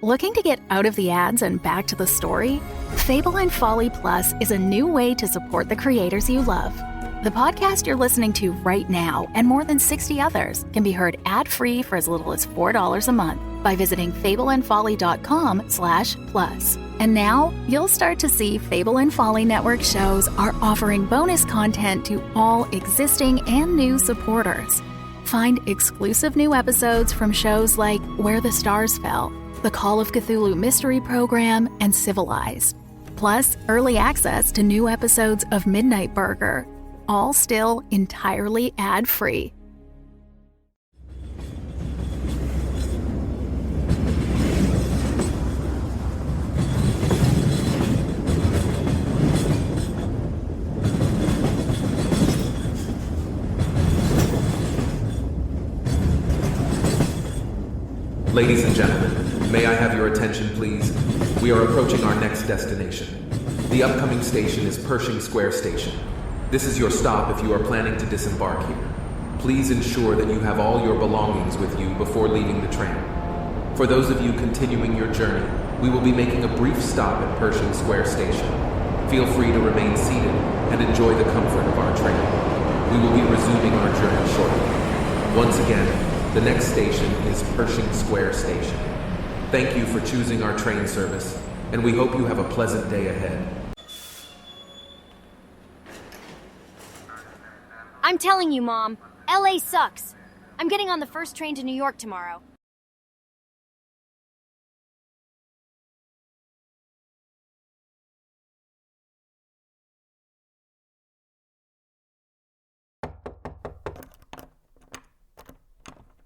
Looking to get out of the ads and back to the story? Fable and Folly Plus is a new way to support the creators you love. The podcast you're listening to right now and more than 60 others can be heard ad-free for as little as $4 a month by visiting fableandfolly.com/plus. And now, you'll start to see Fable and Folly Network shows are offering bonus content to all existing and new supporters. Find exclusive new episodes from shows like Where the Stars Fell, the Call of Cthulhu Mystery Program, and Civilized. Plus, early access to new episodes of Midnight Burger, all still entirely ad-free. Ladies and gentlemen, may I have your attention, please? We are approaching our next destination. The upcoming station is Pershing Square Station. This is your stop if you are planning to disembark here. Please ensure that you have all your belongings with you before leaving the train. For those of you continuing your journey, we will be making a brief stop at Pershing Square Station. Feel free to remain seated and enjoy the comfort of our train. We will be resuming our journey shortly. Once again, the next station is Pershing Square Station. Thank you for choosing our train service, and we hope you have a pleasant day ahead. I'm telling you, Mom, LA sucks. I'm getting on the first train to New York tomorrow.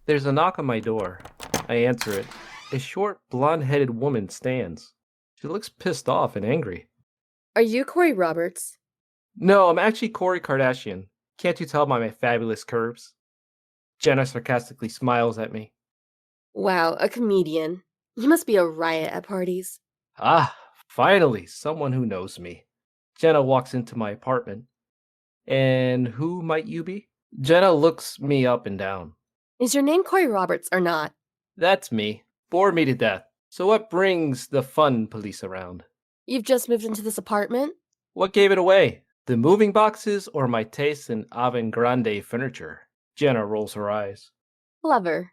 There's a knock on my door. I answer it. A short, blonde-headed woman stands. She looks pissed off and angry. Are you Corey Roberts? No, I'm actually Corey Kardashian. Can't you tell by my fabulous curves? Jenna sarcastically smiles at me. Wow, a comedian. You must be a riot at parties. Ah, finally, someone who knows me. Jenna walks into my apartment. And who might you be? Jenna looks me up and down. Is your name Corey Roberts or not? That's me. Bore me to death. So what brings the fun police around? You've just moved into this apartment? What gave it away? The moving boxes or my taste in avant-garde furniture? Jenna rolls her eyes. Clever.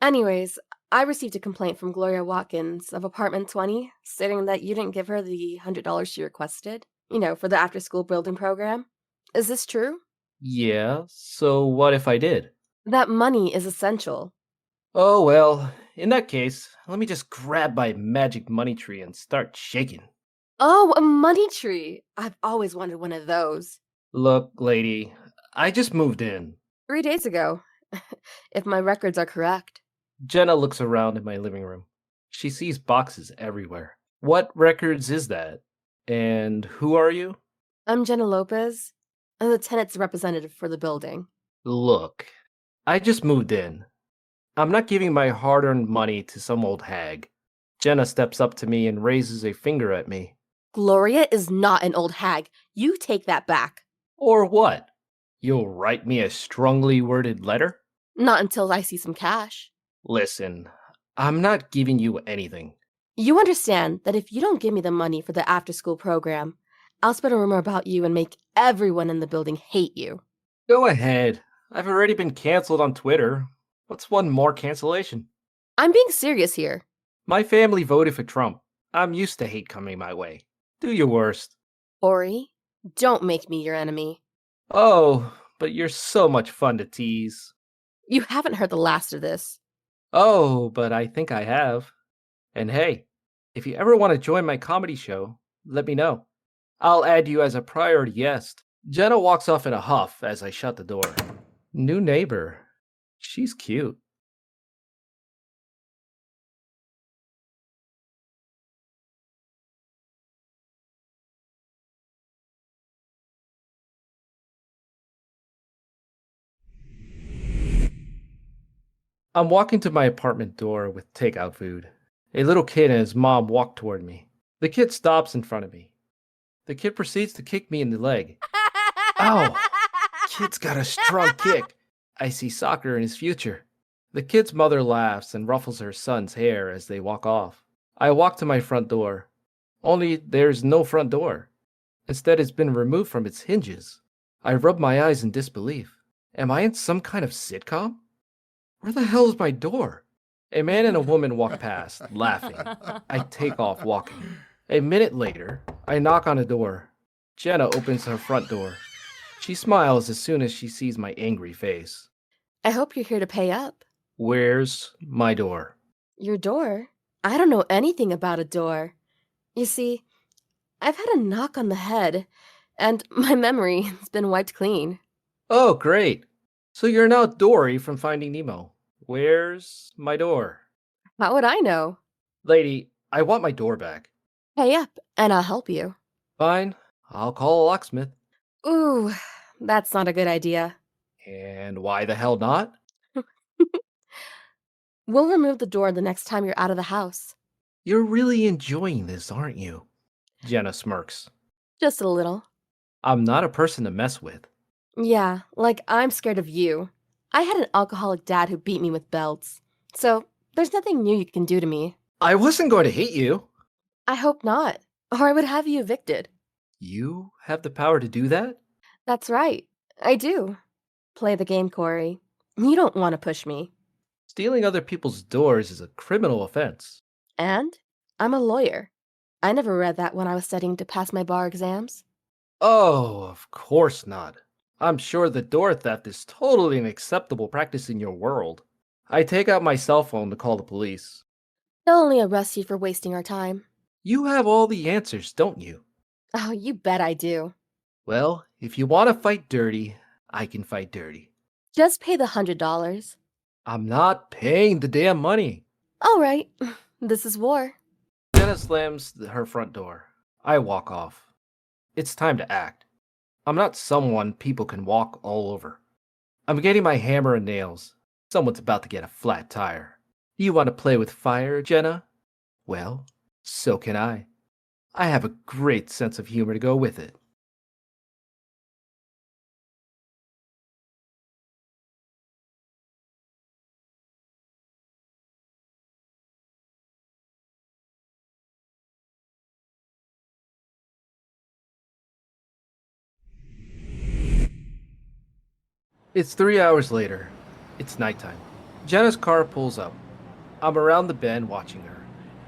Anyways, I received a complaint from Gloria Watkins of apartment 20 stating that you didn't give her the $100 she requested, for the after-school building program. Is this true? Yeah, so what if I did? That money is essential. Oh, well, in that case, let me just grab my magic money tree and start shaking. Oh, a money tree. I've always wanted one of those. Look, lady, I just moved in. 3 days ago, if my records are correct. Jenna looks around in my living room. She sees boxes everywhere. What records is that? And who are you? I'm Jenna Lopez. I'm the tenant's representative for the building. Look, I just moved in. I'm not giving my hard-earned money to some old hag. Jenna steps up to me and raises a finger at me. Gloria is not an old hag. You take that back. Or what? You'll write me a strongly worded letter? Not until I see some cash. Listen, I'm not giving you anything. You understand that if you don't give me the money for the after-school program, I'll spread a rumor about you and make everyone in the building hate you. Go ahead. I've already been canceled on Twitter. What's one more cancellation? I'm being serious here. My family voted for Trump. I'm used to hate coming my way. Do your worst. Ori, don't make me your enemy. Oh, but you're so much fun to tease. You haven't heard the last of this. Oh, but I think I have. And hey, if you ever want to join my comedy show, let me know. I'll add you as a priority guest. Jenna walks off in a huff as I shut the door. New neighbor. She's cute. I'm walking to my apartment door with takeout food. A little kid and his mom walk toward me. The kid stops in front of me. The kid proceeds to kick me in the leg. Ow! Kid's got a strong kick. I see soccer in his future. The kid's mother laughs and ruffles her son's hair as they walk off. I walk to my front door. Only there's no front door. Instead, it's been removed from its hinges. I rub my eyes in disbelief. Am I in some kind of sitcom? Where the hell is my door? A man and a woman walk past, laughing. I take off walking. A minute later, I knock on the door. Jenna opens her front door. She smiles as soon as she sees my angry face. I hope you're here to pay up. Where's my door? Your door? I don't know anything about a door. You see, I've had a knock on the head, and my memory has been wiped clean. Oh, great. So you're now Dory from Finding Nemo. Where's my door? How would I know? Lady, I want my door back. Pay up, and I'll help you. Fine, I'll call a locksmith. Ooh, that's not a good idea. And why the hell not? We'll remove the door the next time you're out of the house. You're really enjoying this, aren't you? Jenna smirks. Just a little. I'm not a person to mess with. Yeah, like I'm scared of you. I had an alcoholic dad who beat me with belts. So, there's nothing new you can do to me. I wasn't going to hit you. I hope not, or I would have you evicted. You have the power to do that? That's right, I do. Play the game, Corey. You don't want to push me. Stealing other people's doors is a criminal offense. And I'm a lawyer. I never read that when I was studying to pass my bar exams. Oh, of course not. I'm sure that door theft is totally an acceptable practice in your world. I take out my cell phone to call the police. They'll only arrest you for wasting our time. You have all the answers, don't you? Oh, you bet I do. Well, if you want to fight dirty, I can fight dirty. Just pay the $100. I'm not paying the damn money. All right, this is war. Jenna slams her front door. I walk off. It's time to act. I'm not someone people can walk all over. I'm getting my hammer and nails. Someone's about to get a flat tire. Do you want to play with fire, Jenna? Well, so can I. I have a great sense of humor to go with it. It's 3 hours later. It's nighttime. Jenna's car pulls up. I'm around the bend watching her.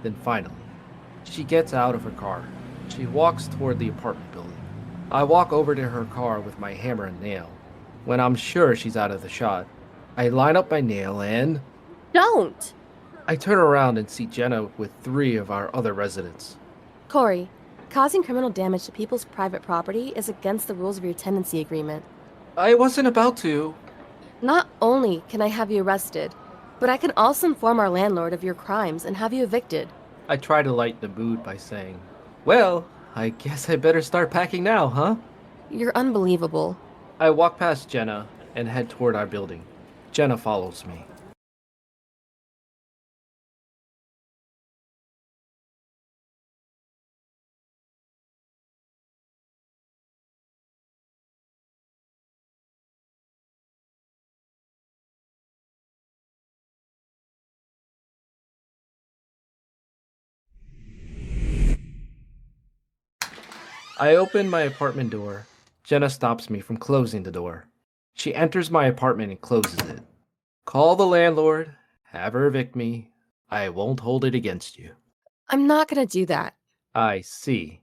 Then finally, she gets out of her car. She walks toward the apartment building. I walk over to her car with my hammer and nail. When I'm sure she's out of the shot, I line up my nail and Don't! I turn around and see Jenna with 3 of our other residents. Corey, causing criminal damage to people's private property is against the rules of your tenancy agreement. I wasn't about to. Not only can I have you arrested, but I can also inform our landlord of your crimes and have you evicted. I try to lighten the mood by saying, well, I guess I better start packing now, huh? You're unbelievable. I walk past Jenna and head toward our building. Jenna follows me. I open my apartment door. Jenna stops me from closing the door. She enters my apartment and closes it. Call the landlord, have her evict me. I won't hold it against you. I'm not gonna do that. I see.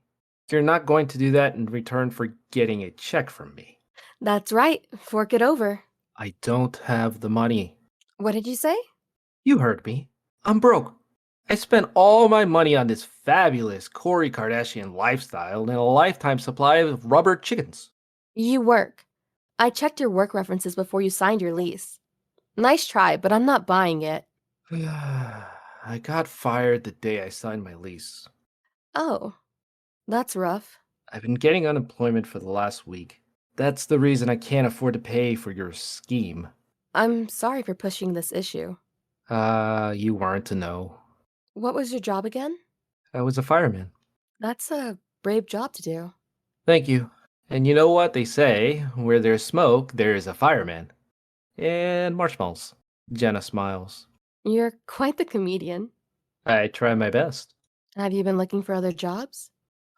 You're not going to do that in return for getting a check from me. That's right. Fork it over. I don't have the money. What did you say? You heard me. I'm broke. I spent all my money on this fabulous Kourtney Kardashian lifestyle and a lifetime supply of rubber chickens. You work. I checked your work references before you signed your lease. Nice try, but I'm not buying it. I got fired the day I signed my lease. Oh, that's rough. I've been getting unemployment for the last week. That's the reason I can't afford to pay for your scheme. I'm sorry for pushing this issue. You weren't to know. What was your job again? I was a fireman. That's a brave job to do. Thank you. And you know what they say, where there's smoke, there is a fireman. And marshmallows. Jenna smiles. You're quite the comedian. I try my best. Have you been looking for other jobs?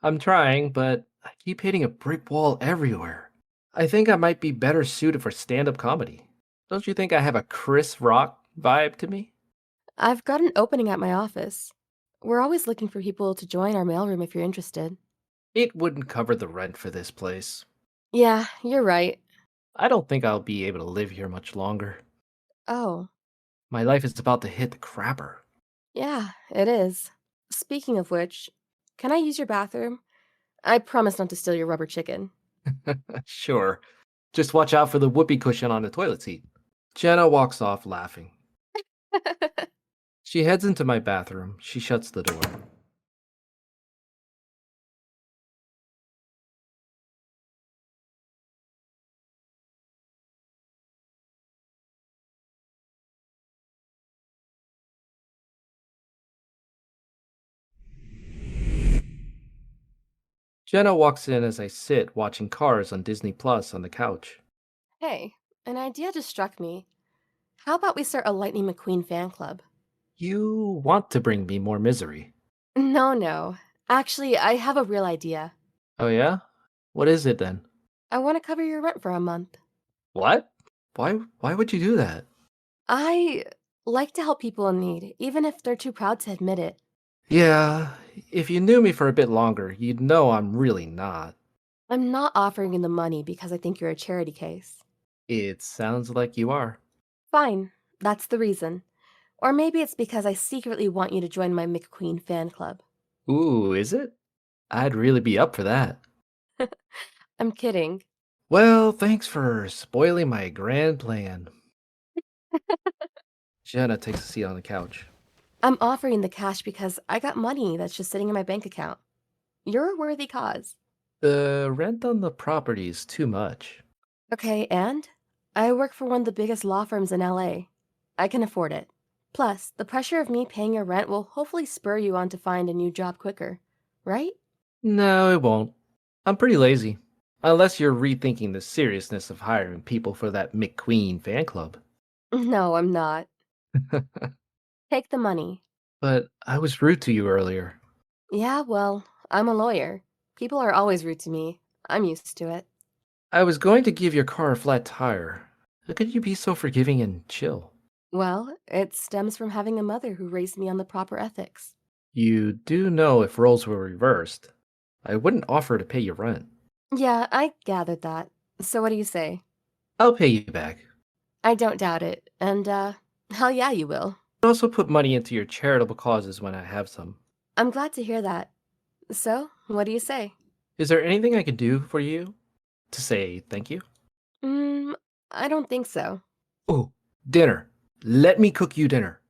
I'm trying, but I keep hitting a brick wall everywhere. I think I might be better suited for stand up comedy. Don't you think I have a Chris Rock vibe to me? I've got an opening at my office. We're always looking for people to join our mailroom if you're interested. It wouldn't cover the rent for this place. Yeah, you're right. I don't think I'll be able to live here much longer. Oh, My life is about to hit the crapper. yeah, it is. Speaking of which, can I use your bathroom? I promise not to steal your rubber chicken. Sure. Just watch out for the whoopee cushion on the toilet seat. Jenna walks off laughing. She heads into my bathroom. She shuts the door. Jenna walks in as I sit watching Cars on Disney Plus on the couch. Hey, an idea just struck me. How about we start a Lightning McQueen fan club? You want to bring me more misery. No, no. Actually, I have a real idea. Oh, yeah? What is it then? I want to cover your rent for a month. What? Why would you do that? I like to help people in need, even if they're too proud to admit it. Yeah, if you knew me for a bit longer, you'd know I'm really not. I'm not offering you the money because I think you're a charity case. It sounds like you are. Fine, that's the reason. Or maybe it's because I secretly want you to join my McQueen fan club. Ooh, is it? I'd really be up for that. I'm kidding. Well, thanks for spoiling my grand plan. Jenna takes a seat on the couch. I'm offering the cash because I got money that's just sitting in my bank account. You're a worthy cause. The rent on the property is too much. Okay, and? I work for one of the biggest law firms in LA. I can afford it. Plus, the pressure of me paying your rent will hopefully spur you on to find a new job quicker, right? No, it won't. I'm pretty lazy. Unless you're rethinking the seriousness of hiring people for that McQueen fan club. No, I'm not. Take the money. But I was rude to you earlier. Yeah, well, I'm a lawyer. People are always rude to me. I'm used to it. I was going to give your car a flat tire. How could you be so forgiving and chill? Well, it stems from having a mother who raised me on the proper ethics. You do know if roles were reversed, I wouldn't offer to pay your rent. Yeah, I gathered that. So what do you say? I'll pay you back. I don't doubt it. And, hell yeah, you will. I'll also put money into your charitable causes when I have some. I'm glad to hear that. So, what do you say? Is there anything I can do for you to say thank you? Mm, I don't think so. Oh, dinner. Let me cook you dinner.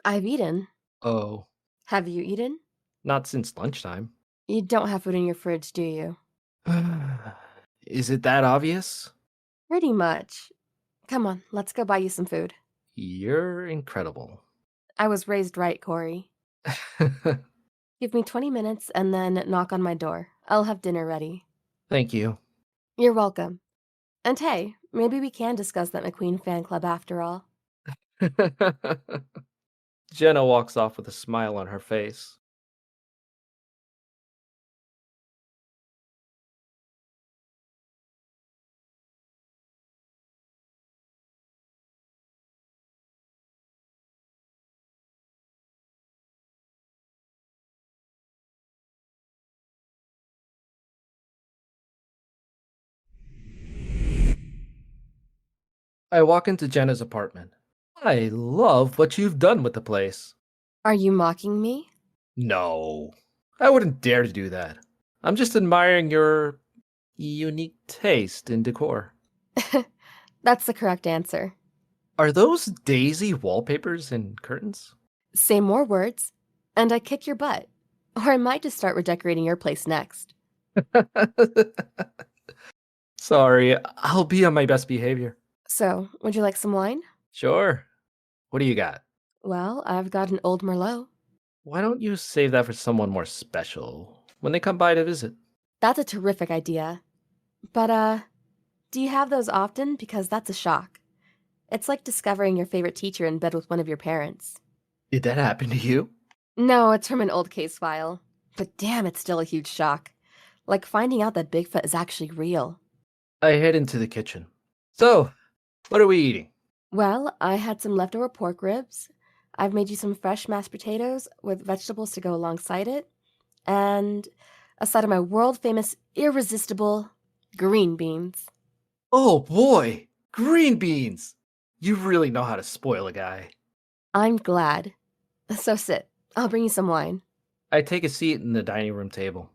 I've eaten. Oh, Have you eaten? not since lunchtime. You don't have food in your fridge, do you? Is it that obvious? Pretty much. Come on, let's go buy you some food. You're incredible. I was raised right, Corey. Give me 20 minutes and then knock on my door. I'll have dinner ready. Thank you. You're welcome. And hey, maybe we can discuss that McQueen fan club after all. Jenna walks off with a smile on her face. I walk into Jenna's apartment. I love what you've done with the place. Are you mocking me? No, I wouldn't dare to do that. I'm just admiring your unique taste in decor. That's the correct answer. Are those daisy wallpapers and curtains? Say more words, and I kick your butt. Or I might just start redecorating your place next. Sorry, I'll be on my best behavior. So, would you like some wine? Sure. What do you got? Well, I've got an old Merlot. Why don't you save that for someone more special when they come by to visit? That's a terrific idea. But, do you have those often? Because that's a shock. It's like discovering your favorite teacher in bed with one of your parents. Did that happen to you? No, it's from an old case file. But damn, it's still a huge shock. Like finding out that Bigfoot is actually real. I head into the kitchen. So, what are we eating? Well, I had some leftover pork ribs. I've made you some fresh mashed potatoes with vegetables to go alongside it. And a side of my world famous, irresistible green beans. Oh boy, green beans! You really know how to spoil a guy. I'm glad. So sit. I'll bring you some wine. I take a seat in the dining room table.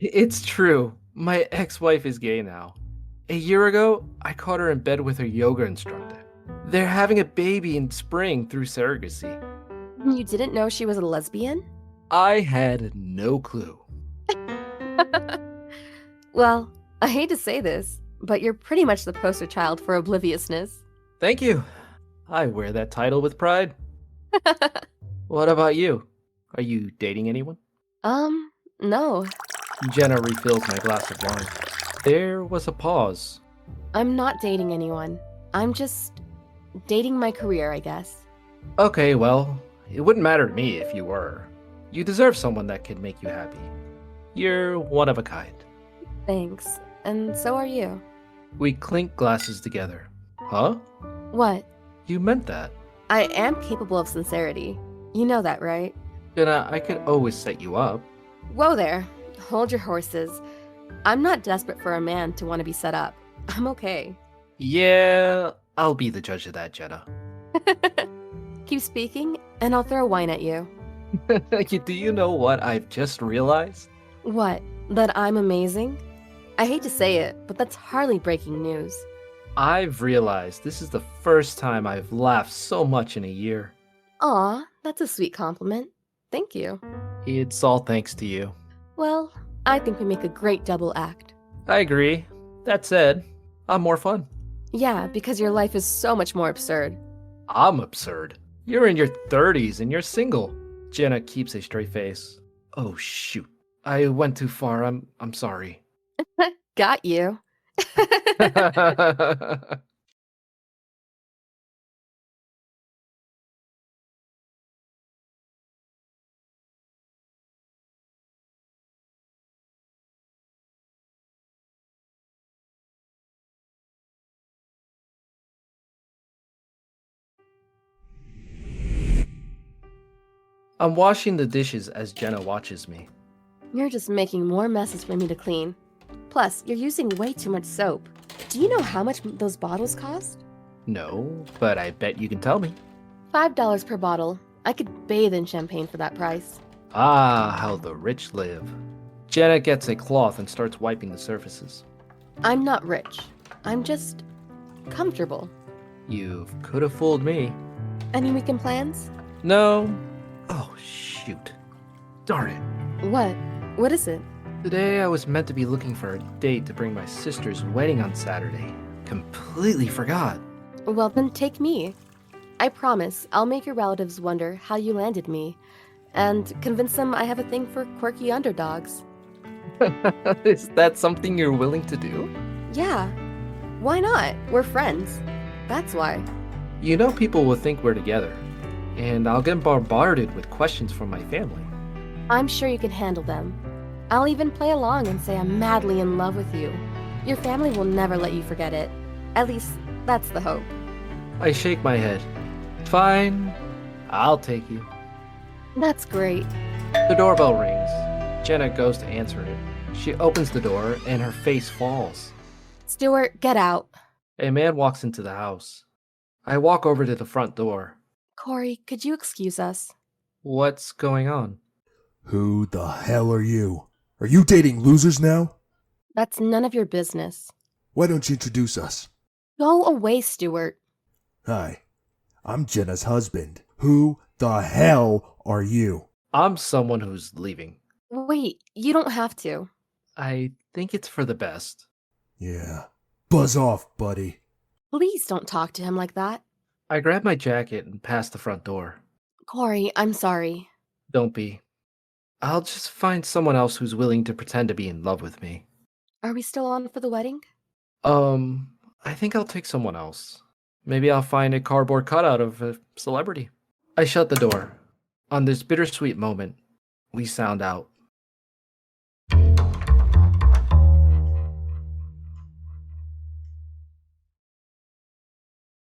It's true. My ex-wife is gay now. A year ago, I caught her in bed with her yoga instructor. They're having a baby in spring through surrogacy. You didn't know she was a lesbian? I had no clue. Well, I hate to say this, but you're pretty much the poster child for obliviousness. Thank you. I wear that title with pride. What about you? Are you dating anyone? No. Jenna refills my glass of wine. There was a pause. I'm not dating anyone. I'm just dating my career, I guess. Okay, well, it wouldn't matter to me if you were. You deserve someone that could make you happy. You're one of a kind. Thanks. And so are you. We clink glasses together. Huh? What? You meant that. I am capable of sincerity. You know that, right? Jenna, I could always set you up. Whoa there. Hold your horses. I'm not desperate for a man to want to be set up. I'm okay. Yeah, I'll be the judge of that, Jenna. Keep speaking, and I'll throw wine at you. Do you know what I've just realized? What? That I'm amazing? I hate to say it, but that's hardly breaking news. I've realized this is the first time I've laughed so much in a year. Aw, that's a sweet compliment. Thank you. It's all thanks to you. Well, I think we make a great double act. I agree. That said, I'm more fun. Yeah, because your life is so much more absurd. I'm absurd. You're in your 30s and you're single. Jenna keeps a straight face. Oh shoot. I went too far. I'm sorry. Got you. I'm washing the dishes as Jenna watches me. You're just making more messes for me to clean. Plus, you're using way too much soap. Do you know how much those bottles cost? No, but I bet you can tell me. $5 per bottle. I could bathe in champagne for that price. Ah, how the rich live. Jenna gets a cloth and starts wiping the surfaces. I'm not rich. I'm just comfortable. You could have fooled me. Any weekend plans? No. Oh, shoot. Darn it. What? What is it? Today I was meant to be looking for a date to bring my sister's wedding on Saturday. Completely forgot. Well, then take me. I promise I'll make your relatives wonder how you landed me, and convince them I have a thing for quirky underdogs. Is that something you're willing to do? Yeah. Why not? We're friends. That's why. You know people will think we're together, and I'll get bombarded with questions from my family. I'm sure you can handle them. I'll even play along and say I'm madly in love with you. Your family will never let you forget it. At least, that's the hope. I shake my head. Fine, I'll take you. That's great. The doorbell rings. Jenna goes to answer it. She opens the door and her face falls. Stewart, get out. A man walks into the house. I walk over to the front door. Corey, could you excuse us? What's going on? Who the hell are you? Are you dating losers now? That's none of your business. Why don't you introduce us? Go away, Stewart. Hi, I'm Jenna's husband. Who the hell are you? I'm someone who's leaving. Wait, you don't have to. I think it's for the best. Yeah. Buzz off, buddy. Please don't talk to him like that. I grab my jacket and pass the front door. Corey, I'm sorry. Don't be. I'll just find someone else who's willing to pretend to be in love with me. Are we still on for the wedding? I think I'll take someone else. Maybe I'll find a cardboard cutout of a celebrity. I shut the door. On this bittersweet moment, we sound out.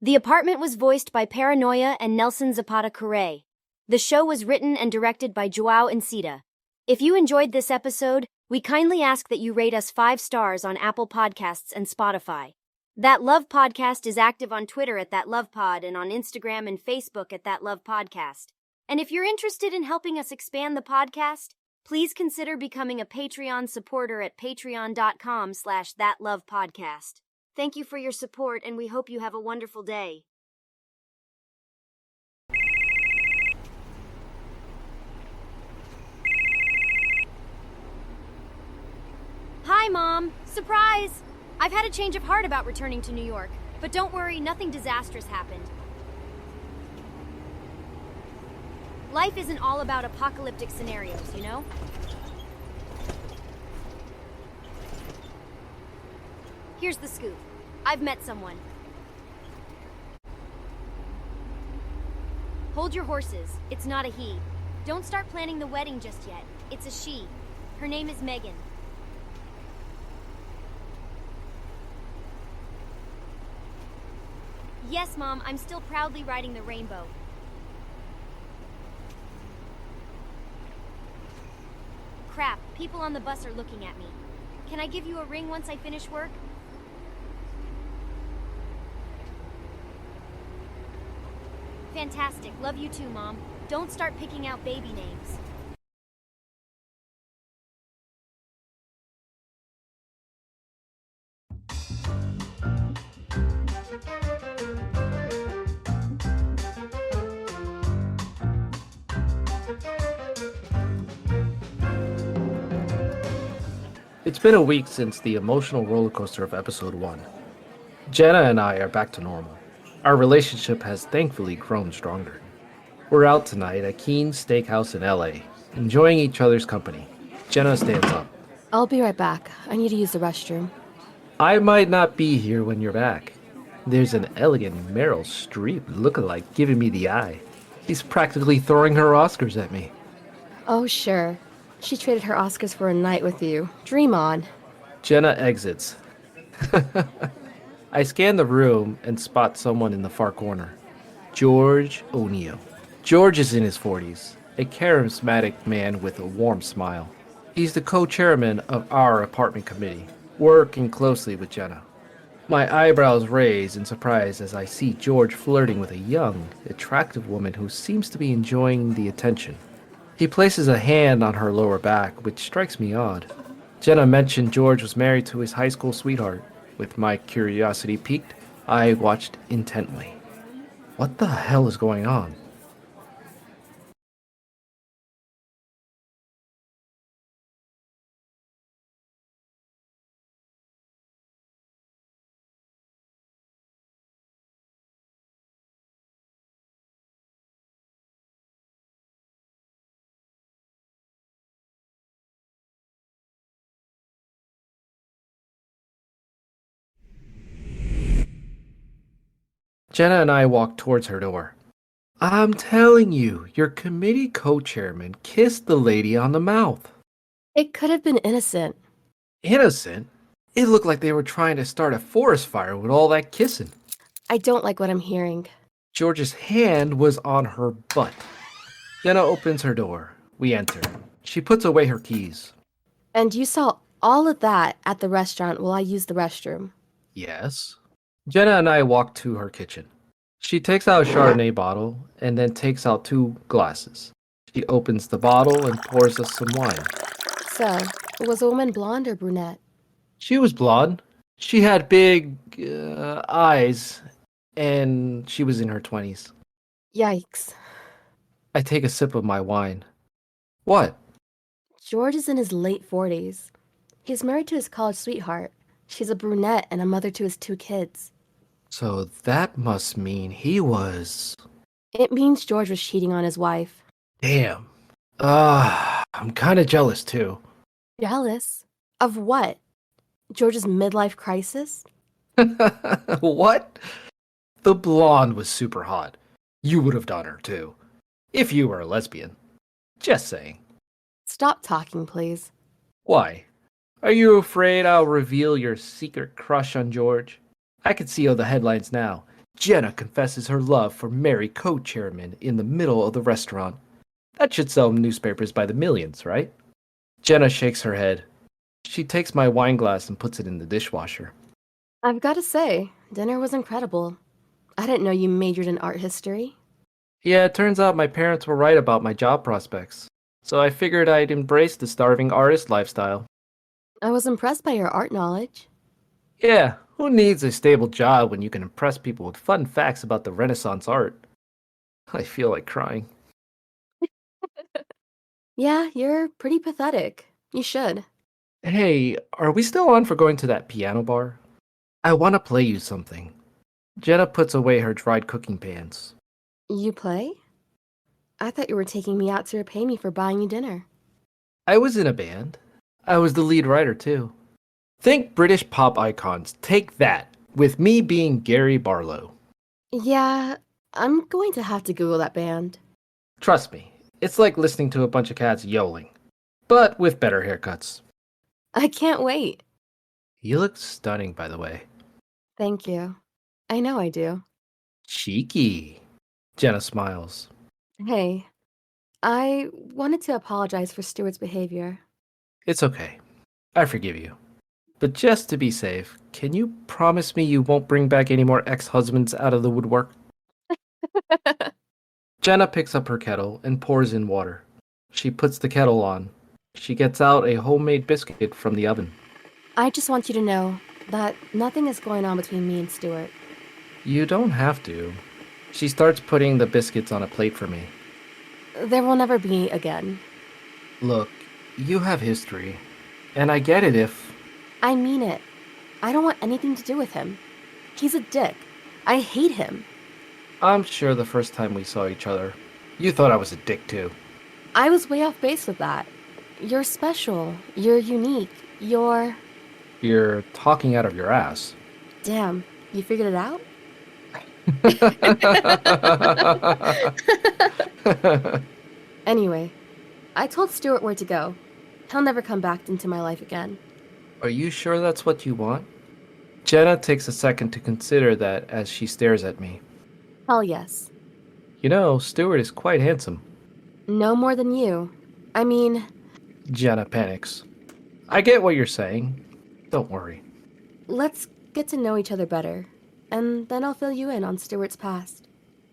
The Apartment was voiced by Paranoia and Nelson Zapata Correa. The show was written and directed by Joao Encita. If you enjoyed this episode, we kindly ask that you rate us 5 stars on Apple Podcasts and Spotify. That Love Podcast is active on Twitter at That Love Pod and on Instagram and Facebook at That Love Podcast. And if you're interested in helping us expand the podcast, please consider becoming a Patreon supporter at patreon.com/thatlovepodcast. Thank you for your support, and we hope you have a wonderful day. Hi, Mom! Surprise! I've had a change of heart about returning to New York, but don't worry, nothing disastrous happened. Life isn't all about apocalyptic scenarios, you know? Here's the scoop. I've met someone. Hold your horses. It's not a he. Don't start planning the wedding just yet. It's a she. Her name is Megan. Yes, Mom, I'm still proudly riding the rainbow. Crap, people on the bus are looking at me. Can I give you a ring once I finish work? Fantastic. Love you too, Mom. Don't start picking out baby names. It's been a week since the emotional roller coaster of episode 1. Jenna and I are back to normal. Our relationship has thankfully grown stronger. We're out tonight at Keen's Steakhouse in LA, enjoying each other's company. Jenna stands up. I'll be right back. I need to use the restroom. I might not be here when you're back. There's an elegant Meryl Streep lookalike giving me the eye. She's practically throwing her Oscars at me. Oh, sure. She traded her Oscars for a night with you. Dream on. Jenna exits. I scan the room and spot someone in the far corner. George O'Neill. George is in his 40s, a charismatic man with a warm smile. He's the co-chairman of our apartment committee, working closely with Jenna. My eyebrows raise in surprise as I see George flirting with a young, attractive woman who seems to be enjoying the attention. He places a hand on her lower back, which strikes me odd. Jenna mentioned George was married to his high school sweetheart. With my curiosity piqued, I watched intently. What the hell is going on? Jenna and I walked towards her door. I'm telling you, your committee co-chairman kissed the lady on the mouth. It could have been innocent. Innocent? It looked like they were trying to start a forest fire with all that kissing. I don't like what I'm hearing. George's hand was on her butt. Jenna opens her door. We enter. She puts away her keys. And you saw all of that at the restaurant while I used the restroom. Yes. Jenna and I walk to her kitchen. She takes out a Chardonnay bottle and then takes out 2 glasses. She opens the bottle and pours us some wine. So, was the woman blonde or brunette? She was blonde. She had big eyes, and she was in her 20s. Yikes. I take a sip of my wine. What? George is in his late 40s. He's married to his college sweetheart. She's a brunette and a mother to his 2 kids. So that must mean he was... It means George was cheating on his wife. Damn. I'm kind of jealous too. Jealous? Of what? George's midlife crisis? What? The blonde was super hot. You would have done her too. If you were a lesbian. Just saying. Stop talking, please. Why? Are you afraid I'll reveal your secret crush on George? I can see all the headlines now. Jenna confesses her love for Mary co-chairman in the middle of the restaurant. That should sell newspapers by the millions, right? Jenna shakes her head. She takes my wine glass and puts it in the dishwasher. I've got to say, dinner was incredible. I didn't know you majored in art history. Yeah, it turns out my parents were right about my job prospects. So I figured I'd embrace the starving artist lifestyle. I was impressed by your art knowledge. Yeah, who needs a stable job when you can impress people with fun facts about the Renaissance art? I feel like crying. Yeah, you're pretty pathetic. You should. Hey, are we still on for going to that piano bar? I want to play you something. Jenna puts away her dried cooking pans. You play? I thought you were taking me out to repay me for buying you dinner. I was in a band. I was the lead writer, too. Think British pop icons. Take that, with me being Gary Barlow. Yeah, I'm going to have to Google that band. Trust me, it's like listening to a bunch of cats yodeling, but with better haircuts. I can't wait. You look stunning, by the way. Thank you. I know I do. Cheeky. Jenna smiles. Hey, I wanted to apologize for Stewart's behavior. It's okay. I forgive you. But just to be safe, can you promise me you won't bring back any more ex-husbands out of the woodwork? Jenna picks up her kettle and pours in water. She puts the kettle on. She gets out a homemade biscuit from the oven. I just want you to know that nothing is going on between me and Stewart. You don't have to. She starts putting the biscuits on a plate for me. There will never be again. Look, you have history, and I get it if... I mean it. I don't want anything to do with him. He's a dick. I hate him. I'm sure the first time we saw each other, you thought I was a dick too. I was way off base with that. You're special. You're unique. You're... You're talking out of your ass. Damn, you figured it out? Anyway, I told Stewart where to go. He'll never come back into my life again. Are you sure that's what you want? Jenna takes a second to consider that as she stares at me. Hell yes. You know, Stewart is quite handsome. No more than you. I mean... Jenna panics. I get what you're saying. Don't worry. Let's get to know each other better, and then I'll fill you in on Stewart's past.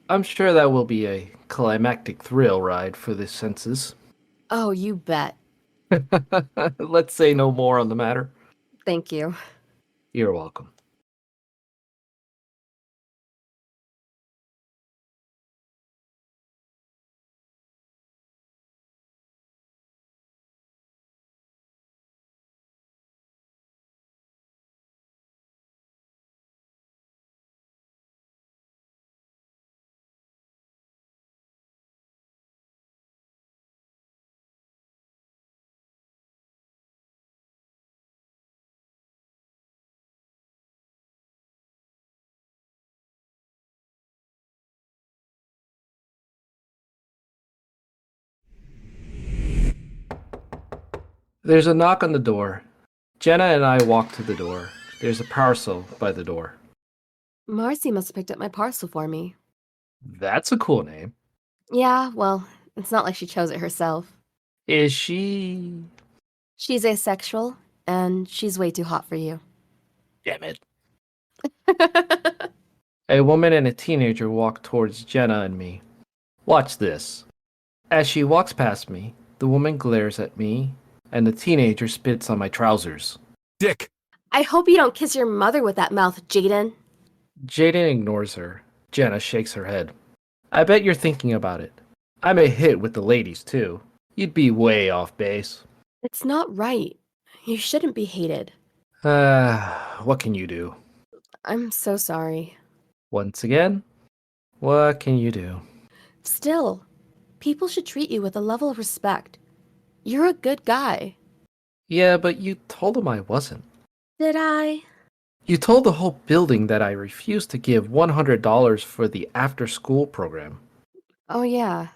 I'm sure that will be a climactic thrill ride for the senses. Oh, you bet. Let's say no more on the matter. Thank you. You're welcome. There's a knock on the door. Jenna and I walk to the door. There's a parcel by the door. Marcy must have picked up my parcel for me. That's a cool name. Yeah, well, it's not like she chose it herself. Is she... She's asexual, and she's way too hot for you. Damn it. A woman and a teenager walk towards Jenna and me. Watch this. As she walks past me, the woman glares at me, and the teenager spits on my trousers. Dick! I hope you don't kiss your mother with that mouth, Jaden. Jaden ignores her. Jenna shakes her head. I bet you're thinking about it. I'm a hit with the ladies, too. You'd be way off base. It's not right. You shouldn't be hated. What can you do? I'm so sorry. Once again, what can you do? Still, people should treat you with a level of respect. You're a good guy. Yeah, but you told him I wasn't. Did I? You told the whole building that I refused to give $100 for the after-school program. Oh, yeah.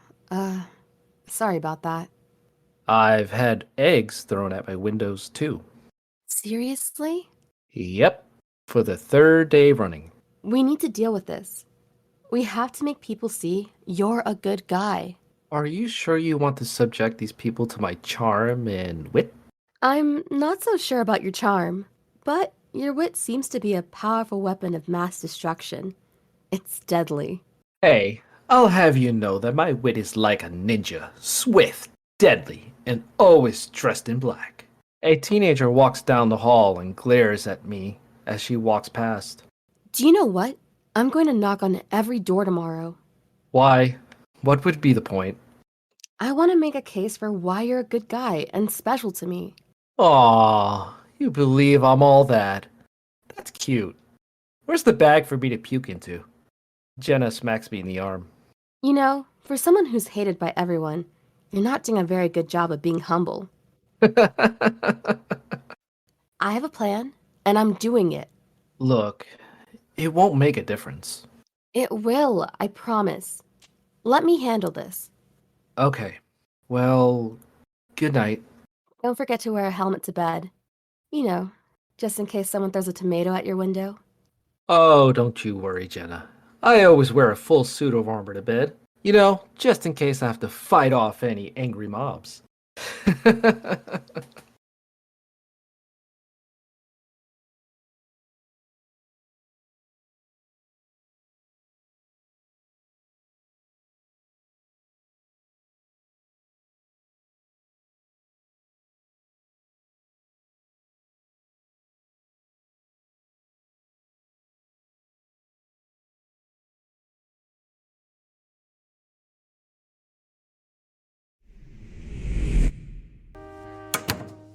Sorry about that. I've had eggs thrown at my windows, too. Seriously? Yep, for the third day running. We need to deal with this. We have to make people see you're a good guy. Are you sure you want to subject these people to my charm and wit? I'm not so sure about your charm, but your wit seems to be a powerful weapon of mass destruction. It's deadly. Hey, I'll have you know that my wit is like a ninja, swift, deadly, and always dressed in black. A teenager walks down the hall and glares at me as she walks past. Do you know what? I'm going to knock on every door tomorrow. Why? What would be the point? I want to make a case for why you're a good guy and special to me. Aw, you believe I'm all that. That's cute. Where's the bag for me to puke into? Jenna smacks me in the arm. You know, for someone who's hated by everyone, you're not doing a very good job of being humble. I have a plan, and I'm doing it. Look, it won't make a difference. It will, I promise. Let me handle this. Okay, well, good night. Don't forget to wear a helmet to bed. You know, just in case someone throws a tomato at your window. Oh, don't you worry, Jenna. I always wear a full suit of armor to bed. You know, just in case I have to fight off any angry mobs.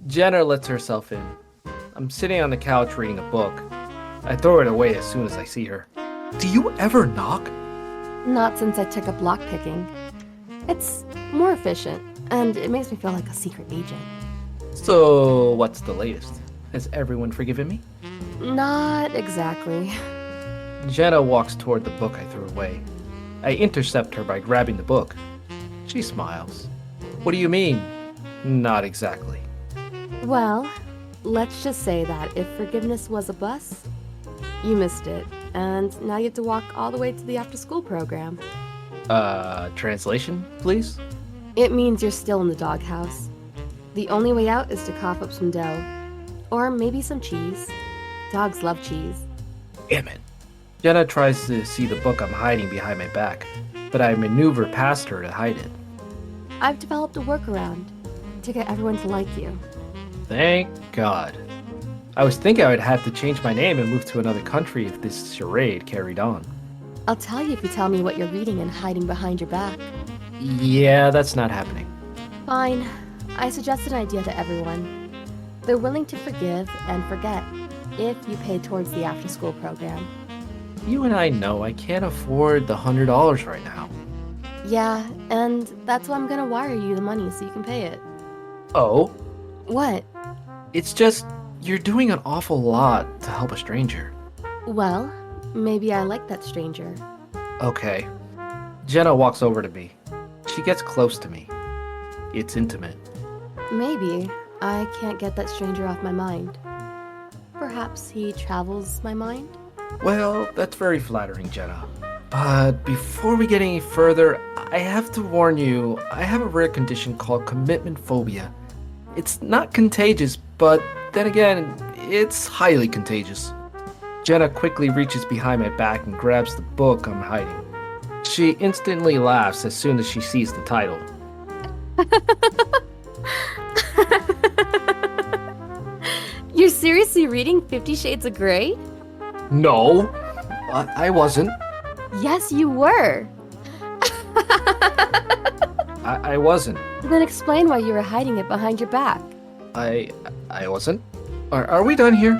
Jenna lets herself in. I'm sitting on the couch reading a book. I throw it away as soon as I see her. Do you ever knock? Not since I took up lockpicking. It's more efficient, and it makes me feel like a secret agent. So, what's the latest? Has everyone forgiven me? Not exactly. Jenna walks toward the book I threw away. I intercept her by grabbing the book. She smiles. What do you mean? Not exactly. Well, let's just say that if forgiveness was a bus, you missed it, and now you have to walk all the way to the after-school program. Translation, please? It means you're still in the doghouse. The only way out is to cough up some dough. Or maybe some cheese. Dogs love cheese. Damn it. Jenna tries to see the book I'm hiding behind my back, but I maneuver past her to hide it. I've developed a workaround to get everyone to like you. Thank God. I was thinking I would have to change my name and move to another country if this charade carried on. I'll tell you if you tell me what you're reading and hiding behind your back. Yeah, that's not happening. Fine. I suggest an idea to everyone. They're willing to forgive and forget if you pay towards the after-school program. You and I know I can't afford the $100 right now. Yeah, and that's why I'm gonna wire you the money so you can pay it. Oh? What? It's just, you're doing an awful lot to help a stranger. Well, maybe I like that stranger. Okay. Jenna walks over to me. She gets close to me. It's intimate. Maybe I can't get that stranger off my mind. Perhaps he travels my mind? Well, that's very flattering, Jenna. But before we get any further, I have to warn you, I have a rare condition called commitment phobia. It's not contagious, but then again, it's highly contagious. Jenna quickly reaches behind my back and grabs the book I'm hiding. She instantly laughs as soon as she sees the title. You're seriously reading 50 Shades of Grey? No, I wasn't. Yes, you were. I wasn't. Then explain why you were hiding it behind your back. I I wasn't. Are we done here?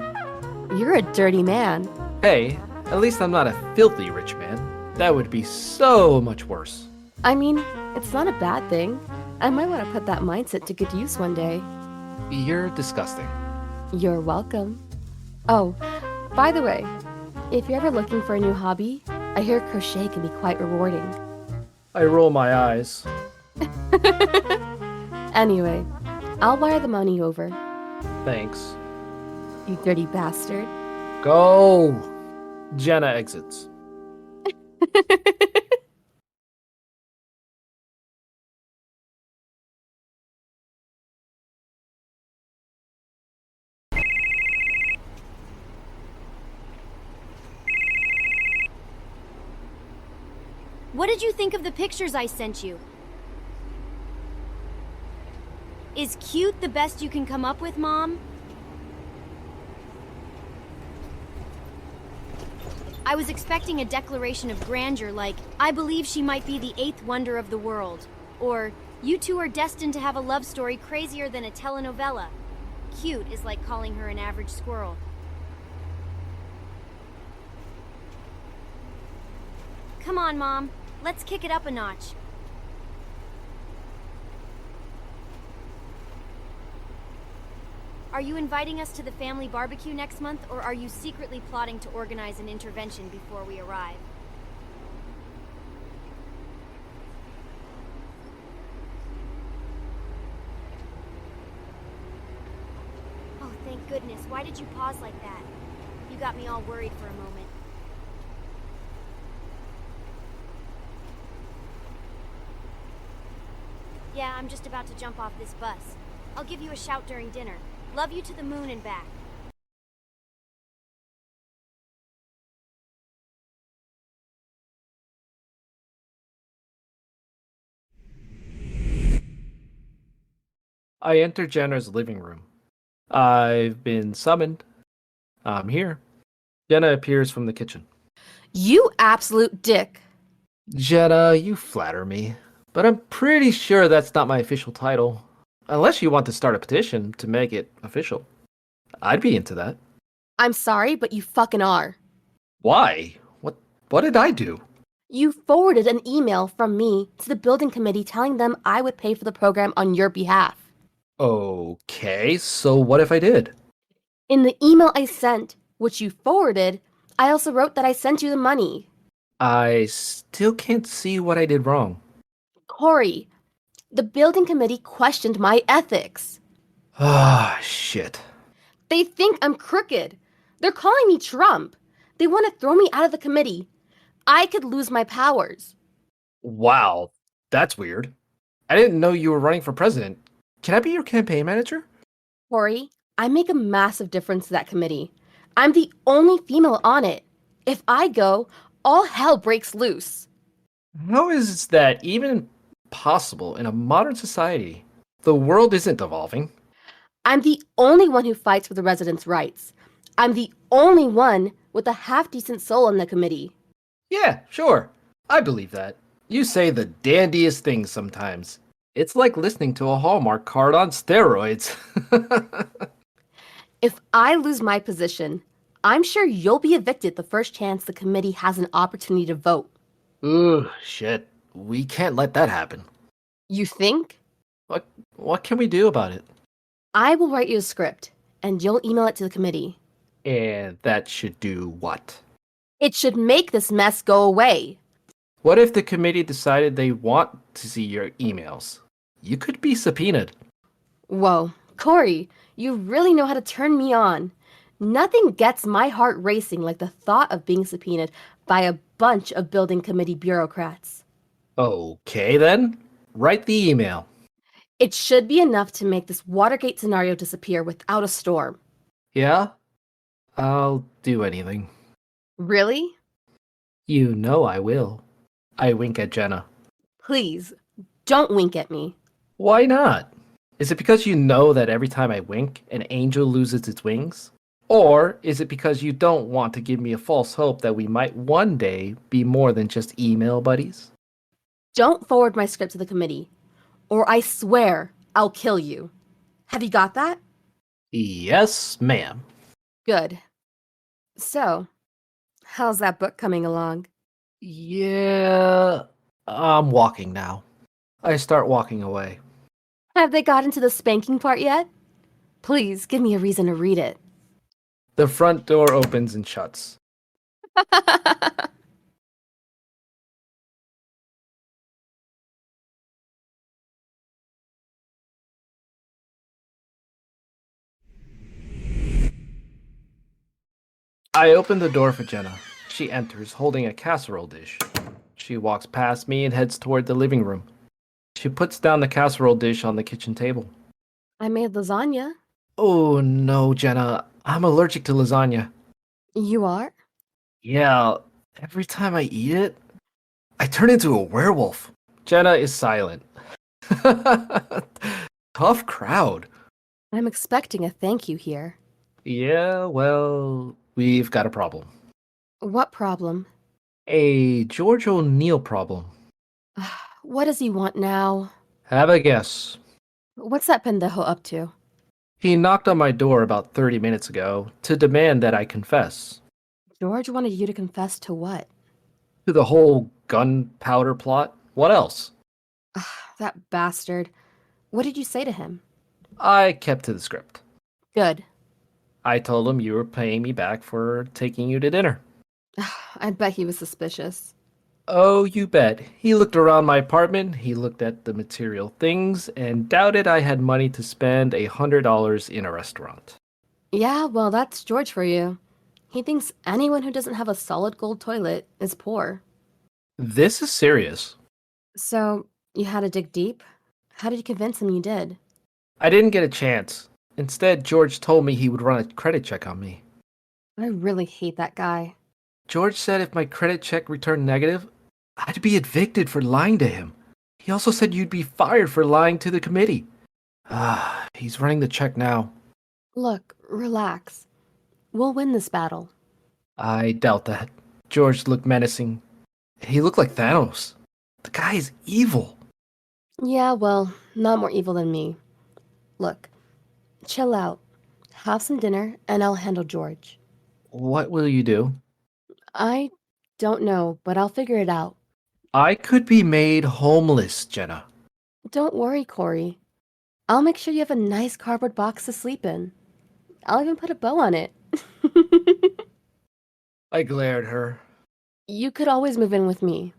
You're a dirty man. Hey, at least I'm not a filthy rich man. That would be so much worse. I mean, it's not a bad thing. I might want to put that mindset to good use one day. You're disgusting. You're welcome. Oh, by the way, if you're ever looking for a new hobby, I hear crochet can be quite rewarding. I roll my eyes. Anyway, I'll wire the money over. Thanks. You dirty bastard. Go! Jenna exits. What did you think of the pictures I sent you? Is cute the best you can come up with, Mom? I was expecting a declaration of grandeur like, I believe she might be the 8th wonder of the world. Or, you two are destined to have a love story crazier than a telenovela. Cute is like calling her an average squirrel. Come on, Mom. Let's kick it up a notch. Are you inviting us to the family barbecue next month, or are you secretly plotting to organize an intervention before we arrive? Oh, thank goodness. Why did you pause like that? You got me all worried for a moment. Yeah, I'm just about to jump off this bus. I'll give you a shout during dinner. Love you to the moon and back. I enter Jenna's living room. I've been summoned. I'm here. Jenna appears from the kitchen. You absolute dick. Jenna, you flatter me, but I'm pretty sure that's not my official title. Unless you want to start a petition to make it official. I'd be into that. I'm sorry, but you fucking are. Why? What did I do? You forwarded an email from me to the building committee telling them I would pay for the program on your behalf. Okay, so what if I did? In the email I sent, which you forwarded, I also wrote that I sent you the money. I still can't see what I did wrong. Corey, the building committee questioned my ethics. Ah, shit. They think I'm crooked. They're calling me Trump. They want to throw me out of the committee. I could lose my powers. Wow, that's weird. I didn't know you were running for president. Can I be your campaign manager? Corey, I make a massive difference to that committee. I'm the only female on it. If I go, all hell breaks loose. How is that even possible in a modern society? The world isn't evolving. I'm the only one who fights for the residents' rights. I'm the only one with a half-decent soul on the committee. Yeah, sure. I believe that. You say the dandiest things sometimes. It's like listening to a Hallmark card on steroids. If I lose my position, I'm sure you'll be evicted the first chance the committee has an opportunity to vote. Ooh, shit. We can't let that happen. You think? What can we do about it? I will write you a script, and you'll email it to the committee. And that should do what? It should make this mess go away. What if the committee decided they want to see your emails? You could be subpoenaed. Whoa, Corey, you really know how to turn me on. Nothing gets my heart racing like the thought of being subpoenaed by a bunch of building committee bureaucrats. Okay then. Write the email. It should be enough to make this Watergate scenario disappear without a storm. Yeah? I'll do anything. Really? You know I will. I wink at Jenna. Please, don't wink at me. Why not? Is it because you know that every time I wink, an angel loses its wings? Or is it because you don't want to give me a false hope that we might one day be more than just email buddies? Don't forward my script to the committee, or I swear I'll kill you. Have you got that? Yes, ma'am. Good. So, how's that book coming along? Yeah, I'm walking now. I start walking away. Have they gotten to the spanking part yet? Please, give me a reason to read it. The front door opens and shuts. I open the door for Jenna. She enters holding a casserole dish. She walks past me and heads toward the living room. She puts down the casserole dish on the kitchen table. I made lasagna. Oh no, Jenna. I'm allergic to lasagna. You are? Yeah, every time I eat it, I turn into a werewolf. Jenna is silent. Tough crowd. I'm expecting a thank you here. Yeah, well, we've got a problem. What problem? A George O'Neill problem. What does he want now? Have a guess. What's that pendejo up to? He knocked on my door about 30 minutes ago to demand that I confess. George wanted you to confess to what? To the whole gunpowder plot? What else? That bastard. What did you say to him? I kept to the script. Good. I told him you were paying me back for taking you to dinner. I bet he was suspicious. Oh, you bet. He looked around my apartment, he looked at the material things, and doubted I had money to spend $100 in a restaurant. Yeah, well, that's George for you. He thinks anyone who doesn't have a solid gold toilet is poor. This is serious. So, you had to dig deep? How did you convince him you did? I didn't get a chance. Instead, George told me he would run a credit check on me. I really hate that guy. George said if my credit check returned negative, I'd be evicted for lying to him. He also said you'd be fired for lying to the committee. He's running the check now. Look, relax. We'll win this battle. I doubt that. George looked menacing. He looked like Thanos. The guy is evil. Yeah, well, not more evil than me. Look, chill out. Have some dinner, and I'll handle George. What will you do? I don't know, but I'll figure it out. I could be made homeless, Jenna. Don't worry, Corey. I'll make sure you have a nice cardboard box to sleep in. I'll even put a bow on it. I glared at her. You could always move in with me.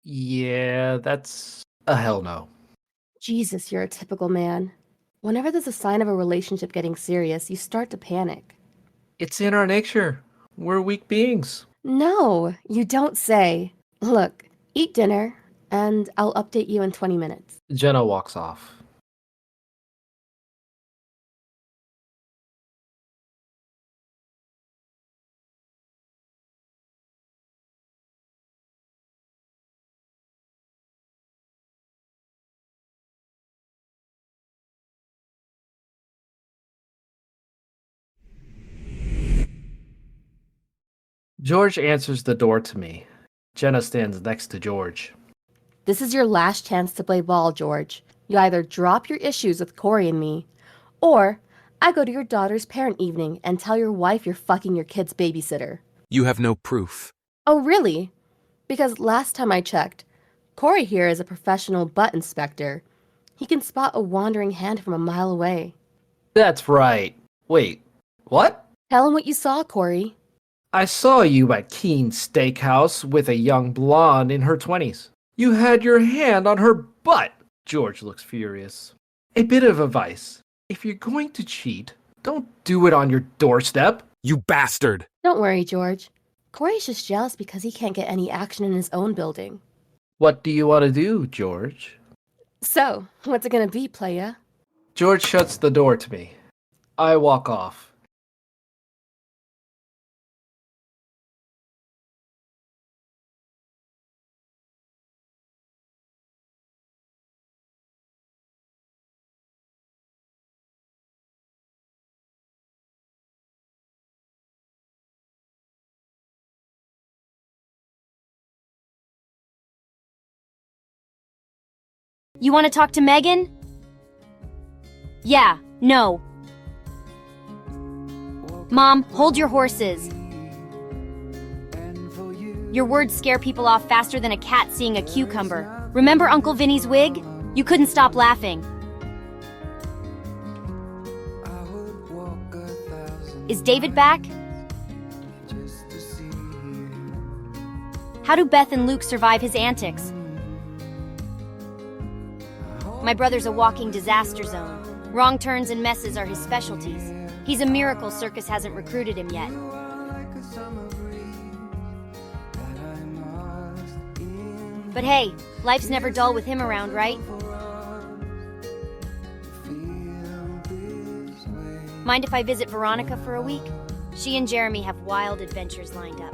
Yeah, that's a hell no. Jesus, you're a typical man. Whenever there's a sign of a relationship getting serious, you start to panic. It's in our nature. We're weak beings. No, you don't say. Look, eat dinner, and I'll update you in 20 minutes. Jenna walks off. George answers the door to me. Jenna stands next to George. This is your last chance to play ball, George. You either drop your issues with Corey and me, or I go to your daughter's parent evening and tell your wife you're fucking your kid's babysitter. You have no proof. Oh, really? Because last time I checked, Corey here is a professional butt inspector. He can spot a wandering hand from a mile away. That's right. Wait, what? Tell him what you saw, Corey. I saw you at Keen's Steakhouse with a young blonde in her 20s. You had your hand on her butt. George looks furious. A bit of advice. If you're going to cheat, don't do it on your doorstep. You bastard! Don't worry, George. Corey's just jealous because he can't get any action in his own building. What do you want to do, George? So, what's it gonna be, playa? George shuts the door to me. I walk off. You want to talk to Megan? Yeah, no. Mom, hold your horses. Your words scare people off faster than a cat seeing a cucumber. Remember Uncle Vinny's wig? You couldn't stop laughing. Is David back? How do Beth and Luke survive his antics? My brother's a walking disaster zone. Wrong turns and messes are his specialties. He's a miracle Circus hasn't recruited him yet. But hey, life's never dull with him around, right? Mind if I visit Veronica for a week? She and Jeremy have wild adventures lined up.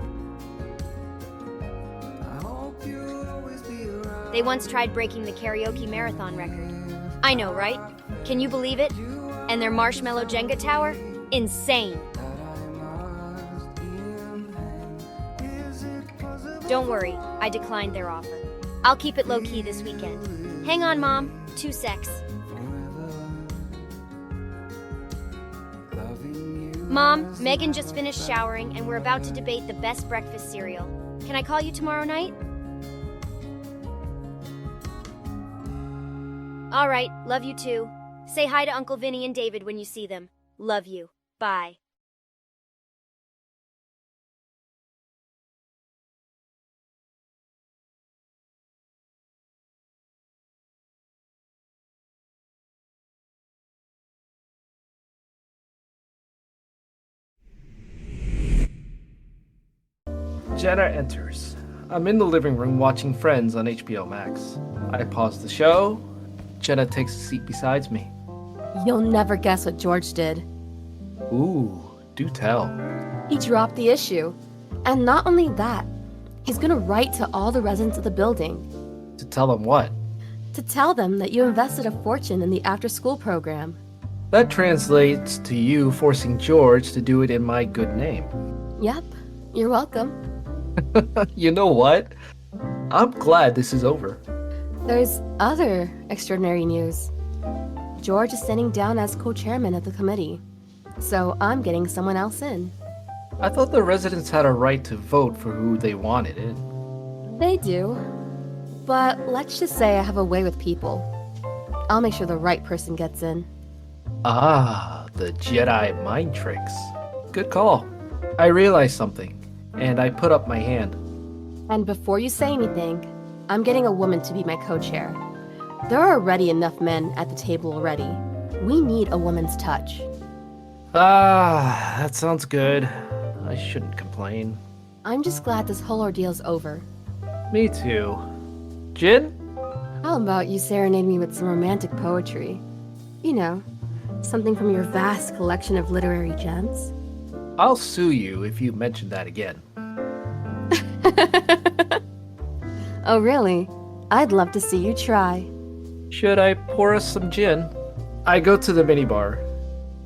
They once tried breaking the karaoke marathon record. I know, right? Can you believe it? And their marshmallow Jenga tower? Insane. Don't worry, I declined their offer. I'll keep it low-key this weekend. Hang on, Mom. 2 secs. Mom, Megan just finished showering and we're about to debate the best breakfast cereal. Can I call you tomorrow night? All right, love you too. Say hi to Uncle Vinny and David when you see them. Love you. Bye. Jenna enters. I'm in the living room watching Friends on HBO Max. I pause the show. Jenna takes a seat beside me. You'll never guess what George did. Ooh, do tell. He dropped the issue. And not only that, he's gonna write to all the residents of the building. To tell them what? To tell them that you invested a fortune in the after-school program. That translates to you forcing George to do it in my good name. Yep, you're welcome. You know what? I'm glad this is over. There's other extraordinary news. George is sitting down as co-chairman of the committee, so I'm getting someone else in. I thought the residents had a right to vote for who they wanted in. They do, but let's just say I have a way with people. I'll make sure the right person gets in. Ah, the Jedi mind tricks. Good call. I realized something, and I put up my hand. And before you say anything, I'm getting a woman to be my co-chair. There are already enough men at the table already. We need a woman's touch. Ah, that sounds good. I shouldn't complain. I'm just glad this whole ordeal's over. Me too. Jin? How about you serenade me with some romantic poetry? You know, something from your vast collection of literary gems. I'll sue you if you mention that again. Oh, really? I'd love to see you try. Should I pour us some gin? I go to the minibar.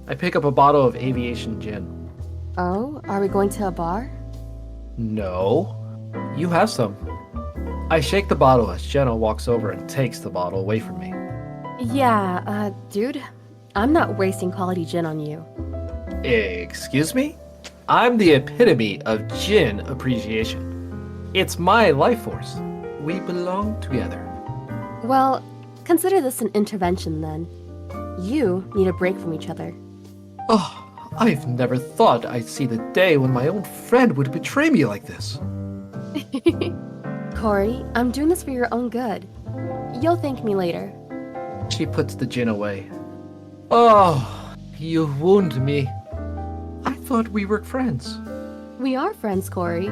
I pick up a bottle of aviation gin. Oh, are we going to a bar? No. You have some. I shake the bottle as Jenna walks over and takes the bottle away from me. Yeah, dude, I'm not wasting quality gin on you. Excuse me? I'm the epitome of gin appreciation. It's my life force. We belong together. Well, consider this an intervention then. You need a break from each other. Oh, I've never thought I'd see the day when my own friend would betray me like this. Corey, I'm doing this for your own good. You'll thank me later. She puts the gin away. Oh, you wound me. I thought we were friends. We are friends, Corey.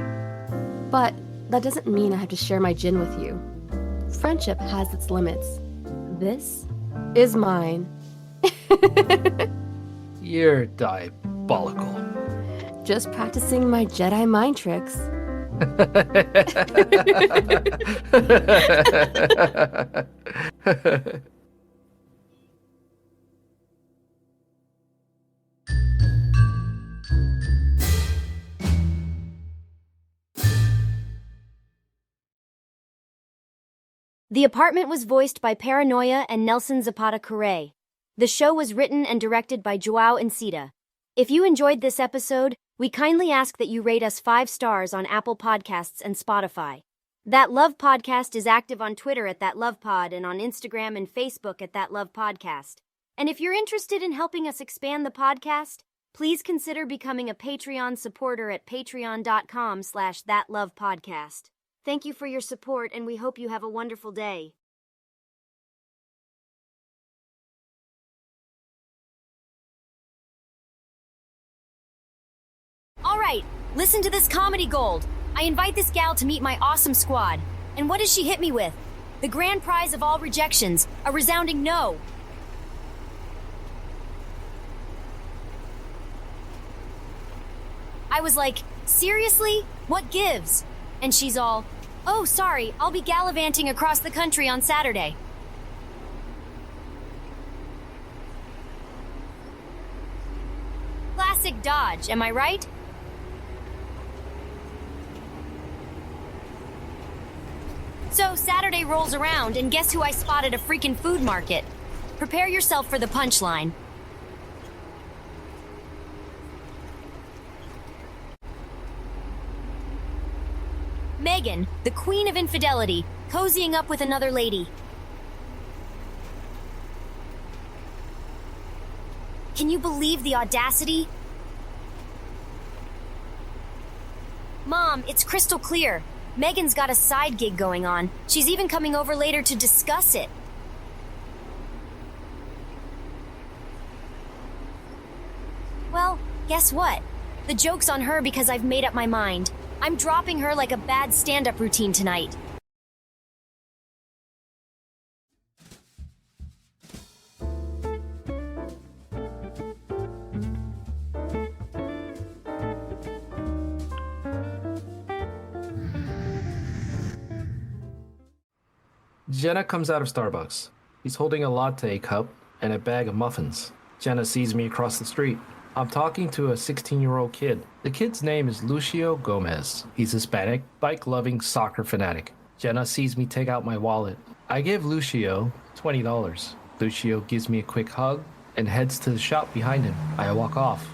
But that doesn't mean I have to share my gin with you. Friendship has its limits. This is mine. You're diabolical. Just practicing my Jedi mind tricks. The Apartment was voiced by Paranoia and Nelson Zapata Correa. The show was written and directed by Joao Encita. If you enjoyed this episode, we kindly ask that you rate us 5 stars on Apple Podcasts and Spotify. That Love Podcast is active on Twitter at That Love Pod and on Instagram and Facebook at That Love Podcast. And if you're interested in helping us expand the podcast, please consider becoming a Patreon supporter at patreon.com/thatlovepodcast. Thank you for your support, and we hope you have a wonderful day. All right, listen to this comedy gold. I invite this gal to meet my awesome squad. And what does she hit me with? The grand prize of all rejections, a resounding no. I was like, seriously? What gives? And she's all, oh, sorry, I'll be gallivanting across the country on Saturday. Classic dodge, am I right? So Saturday rolls around, and guess who I spotted at a freaking food market? Prepare yourself for the punchline. Megan, the queen of infidelity, cozying up with another lady. Can you believe the audacity? Mom, it's crystal clear. Megan's got a side gig going on. She's even coming over later to discuss it. Well, guess what? The joke's on her because I've made up my mind. I'm dropping her like a bad stand-up routine tonight. Jenna comes out of Starbucks. He's holding a latte cup and a bag of muffins. Jenna sees me across the street. I'm talking to a 16-year-old kid. The kid's name is Lucio Gomez. He's Hispanic, bike-loving soccer fanatic. Jenna sees me take out my wallet. I give Lucio $20. Lucio gives me a quick hug and heads to the shop behind him. I walk off.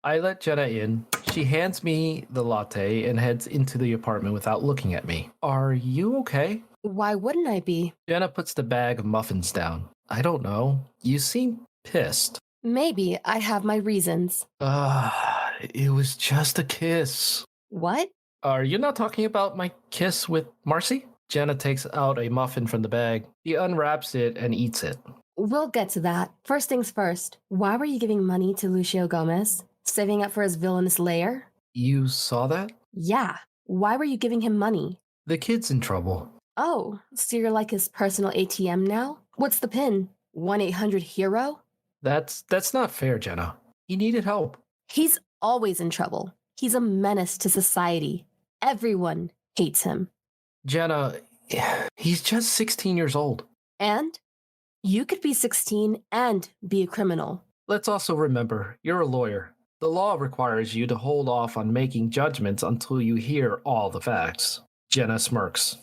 I let Jenna in. She hands me the latte and heads into the apartment without looking at me. Are you okay? Why wouldn't I be? Jenna puts the bag of muffins down. I don't know. You seem pissed. Maybe I have my reasons. It was just a kiss. What? Are you not talking about my kiss with Marcy? Jenna takes out a muffin from the bag. She unwraps it and eats it. We'll get to that. First things first. Why were you giving money to Lucio Gomez? Saving up for his villainous lair? You saw that? Yeah. Why were you giving him money? The kid's in trouble. Oh, so you're like his personal ATM now? What's the PIN? 1-800-HERO? That's not fair, Jenna. He needed help. He's always in trouble. He's a menace to society. Everyone hates him. Jenna, he's just 16 years old. And? You could be 16 and be a criminal. Let's also remember, you're a lawyer. The law requires you to hold off on making judgments until you hear all the facts. Jenna smirks.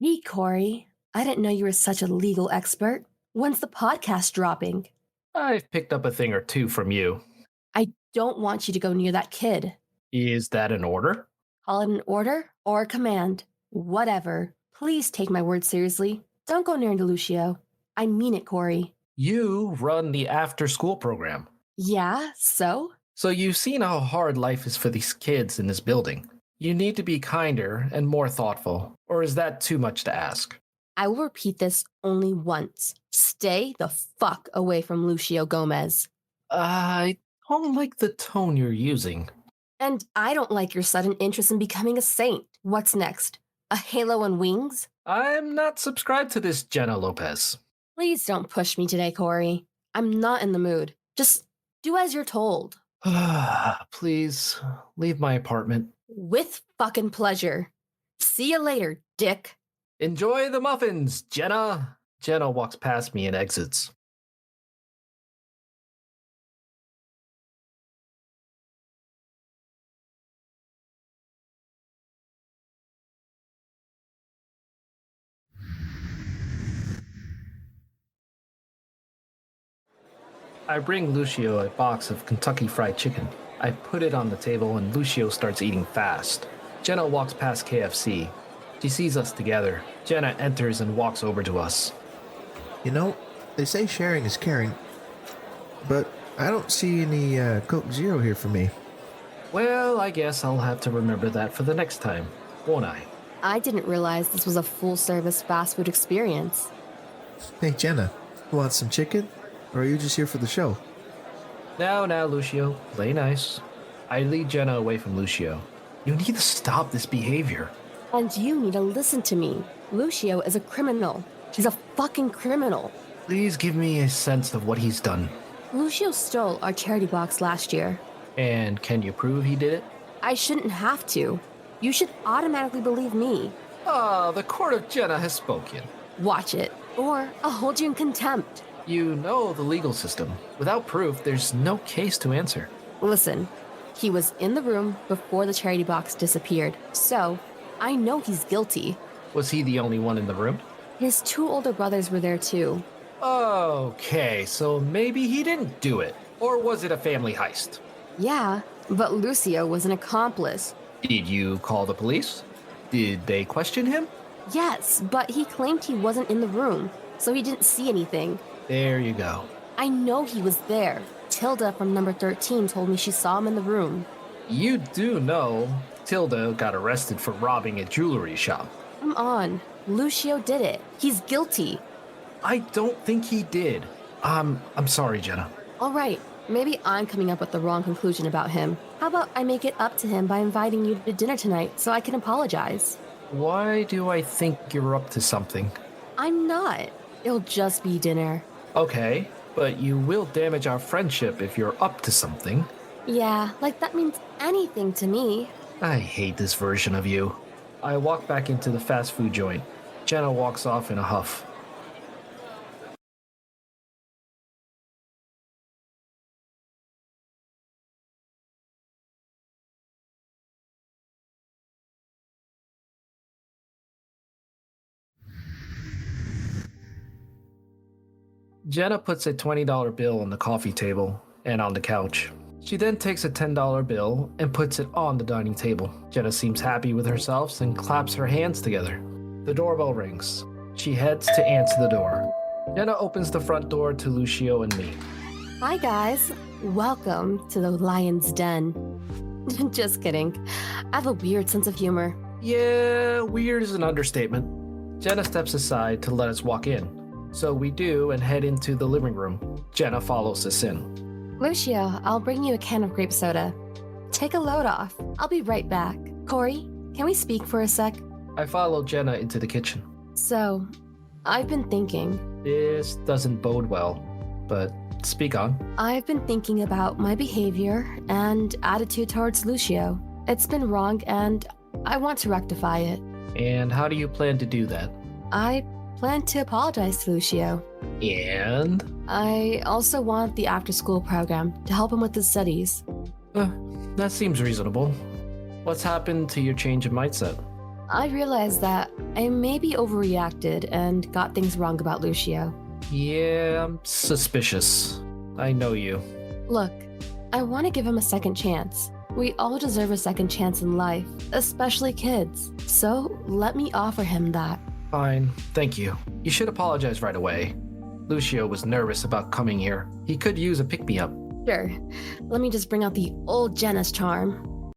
Hey, Corey. I didn't know you were such a legal expert. When's the podcast dropping? I've picked up a thing or two from you. I don't want you to go near that kid. Is that an order? Call it an order or a command. Whatever. Please take my word seriously. Don't go near Lucio. I mean it, Corey. You run the after-school program. Yeah, so? So you've seen how hard life is for these kids in this building. You need to be kinder and more thoughtful, or is that too much to ask? I will repeat this only once. Stay the fuck away from Lucio Gomez. I don't like the tone you're using. And I don't like your sudden interest in becoming a saint. What's next? A halo and wings? I'm not subscribed to this, Jenna Lopez. Please don't push me today, Corey. I'm not in the mood. Just do as you're told. Please, leave my apartment. With fucking pleasure. See you later, dick. Enjoy the muffins, Jenna. Jenna walks past me and exits. I bring Lucio a box of Kentucky Fried Chicken. I put it on the table and Lucio starts eating fast. Jenna walks past KFC. She sees us together. Jenna enters and walks over to us. You know, they say sharing is caring, but I don't see any Coke Zero here for me. Well, I guess I'll have to remember that for the next time, won't I? I didn't realize this was a full-service fast food experience. Hey, Jenna, want some chicken? Or are you just here for the show? Now, Lucio, play nice. I lead Jenna away from Lucio. You need to stop this behavior. And you need to listen to me. Lucio is a criminal. He's a fucking criminal. Please give me a sense of what he's done. Lucio stole our charity box last year. And can you prove he did it? I shouldn't have to. You should automatically believe me. Ah, the court of Jenna has spoken. Watch it, or I'll hold you in contempt. You know the legal system. Without proof, there's no case to answer. Listen, he was in the room before the charity box disappeared, so I know he's guilty. Was he the only one in the room? His 2 older brothers were there too. Okay, so maybe he didn't do it. Or was it a family heist? Yeah, but Lucio was an accomplice. Did you call the police? Did they question him? Yes, but he claimed he wasn't in the room, so he didn't see anything. There you go. I know he was there. Tilda from number 13 told me she saw him in the room. You do know Tilda got arrested for robbing a jewelry shop. Come on, Lucio did it. He's guilty. I don't think he did. I'm sorry, Jenna. All right, maybe I'm coming up with the wrong conclusion about him. How about I make it up to him by inviting you to dinner tonight so I can apologize? Why do I think you're up to something? I'm not. It'll just be dinner. Okay, but you will damage our friendship if you're up to something. Yeah, like that means anything to me. I hate this version of you. I walk back into the fast food joint. Jenna walks off in a huff. Jenna puts a $20 bill on the coffee table and on the couch. She then takes a $10 bill and puts it on the dining table. Jenna seems happy with herself and claps her hands together. The doorbell rings. She heads to answer the door. Jenna opens the front door to Lucio and me. Hi, guys. Welcome to the Lion's Den. Just kidding. I have a weird sense of humor. Yeah, weird is an understatement. Jenna steps aside to let us walk in. So we do and head into the living room. Jenna follows us in. Lucio, I'll bring you a can of grape soda. Take a load off. I'll be right back. Corey, can we speak for a sec? I follow Jenna into the kitchen. So, I've been thinking. This doesn't bode well, but speak on. I've been thinking about my behavior and attitude towards Lucio. It's been wrong and I want to rectify it. And how do you plan to do that? I plan to apologize to Lucio. And? I also want the after-school program to help him with his studies. That seems reasonable. What's happened to your change of mindset? I realized that I maybe overreacted and got things wrong about Lucio. Yeah, I'm suspicious. I know you. Look, I want to give him a second chance. We all deserve a second chance in life, especially kids. So let me offer him that. Fine, thank you. You should apologize right away. Lucio was nervous about coming here. He could use a pick-me-up. Sure. Let me just bring out the old Jenna's charm.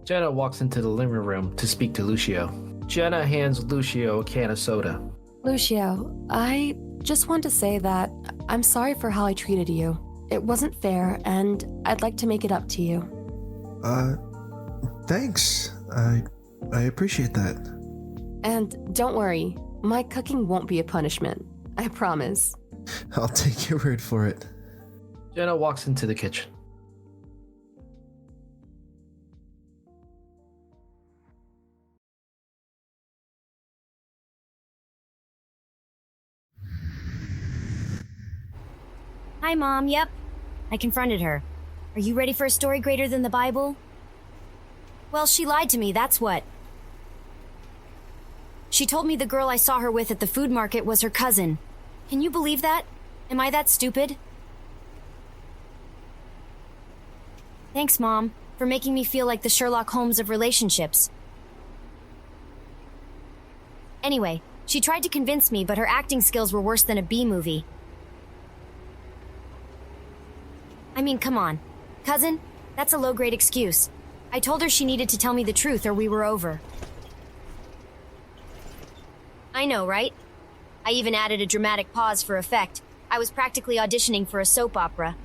Jenna walks into the living room to speak to Lucio. Jenna hands Lucio a can of soda. Lucio, I just want to say that I'm sorry for how I treated you. It wasn't fair, and I'd like to make it up to you. Thanks. I appreciate that. And don't worry, my cooking won't be a punishment. I promise. I'll take your word for it. Jenna walks into the kitchen. Hi, Mom. Yep. I confronted her. Are you ready for a story greater than the Bible? Well, she lied to me, that's what. She told me the girl I saw her with at the food market was her cousin. Can you believe that? Am I that stupid? Thanks, Mom, for making me feel like the Sherlock Holmes of relationships. Anyway, she tried to convince me, but her acting skills were worse than a B-movie. I mean, come on. Cousin, that's a low-grade excuse. I told her she needed to tell me the truth or we were over. I know, right? I even added a dramatic pause for effect. I was practically auditioning for a soap opera.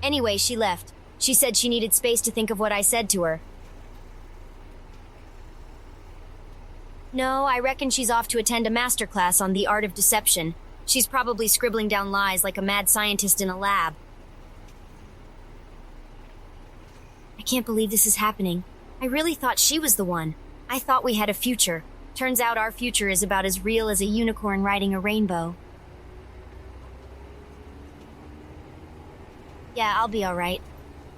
Anyway, she left. She said she needed space to think of what I said to her. No, I reckon she's off to attend a masterclass on the art of deception. She's probably scribbling down lies like a mad scientist in a lab. I can't believe this is happening. I really thought she was the one. I thought we had a future. Turns out our future is about as real as a unicorn riding a rainbow. Yeah, I'll be all right.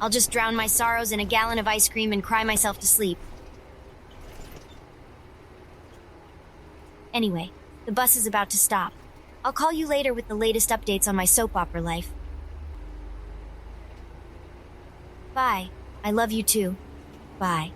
I'll just drown my sorrows in a gallon of ice cream and cry myself to sleep. Anyway, the bus is about to stop. I'll call you later with the latest updates on my soap opera life. Bye. I love you too. Bye.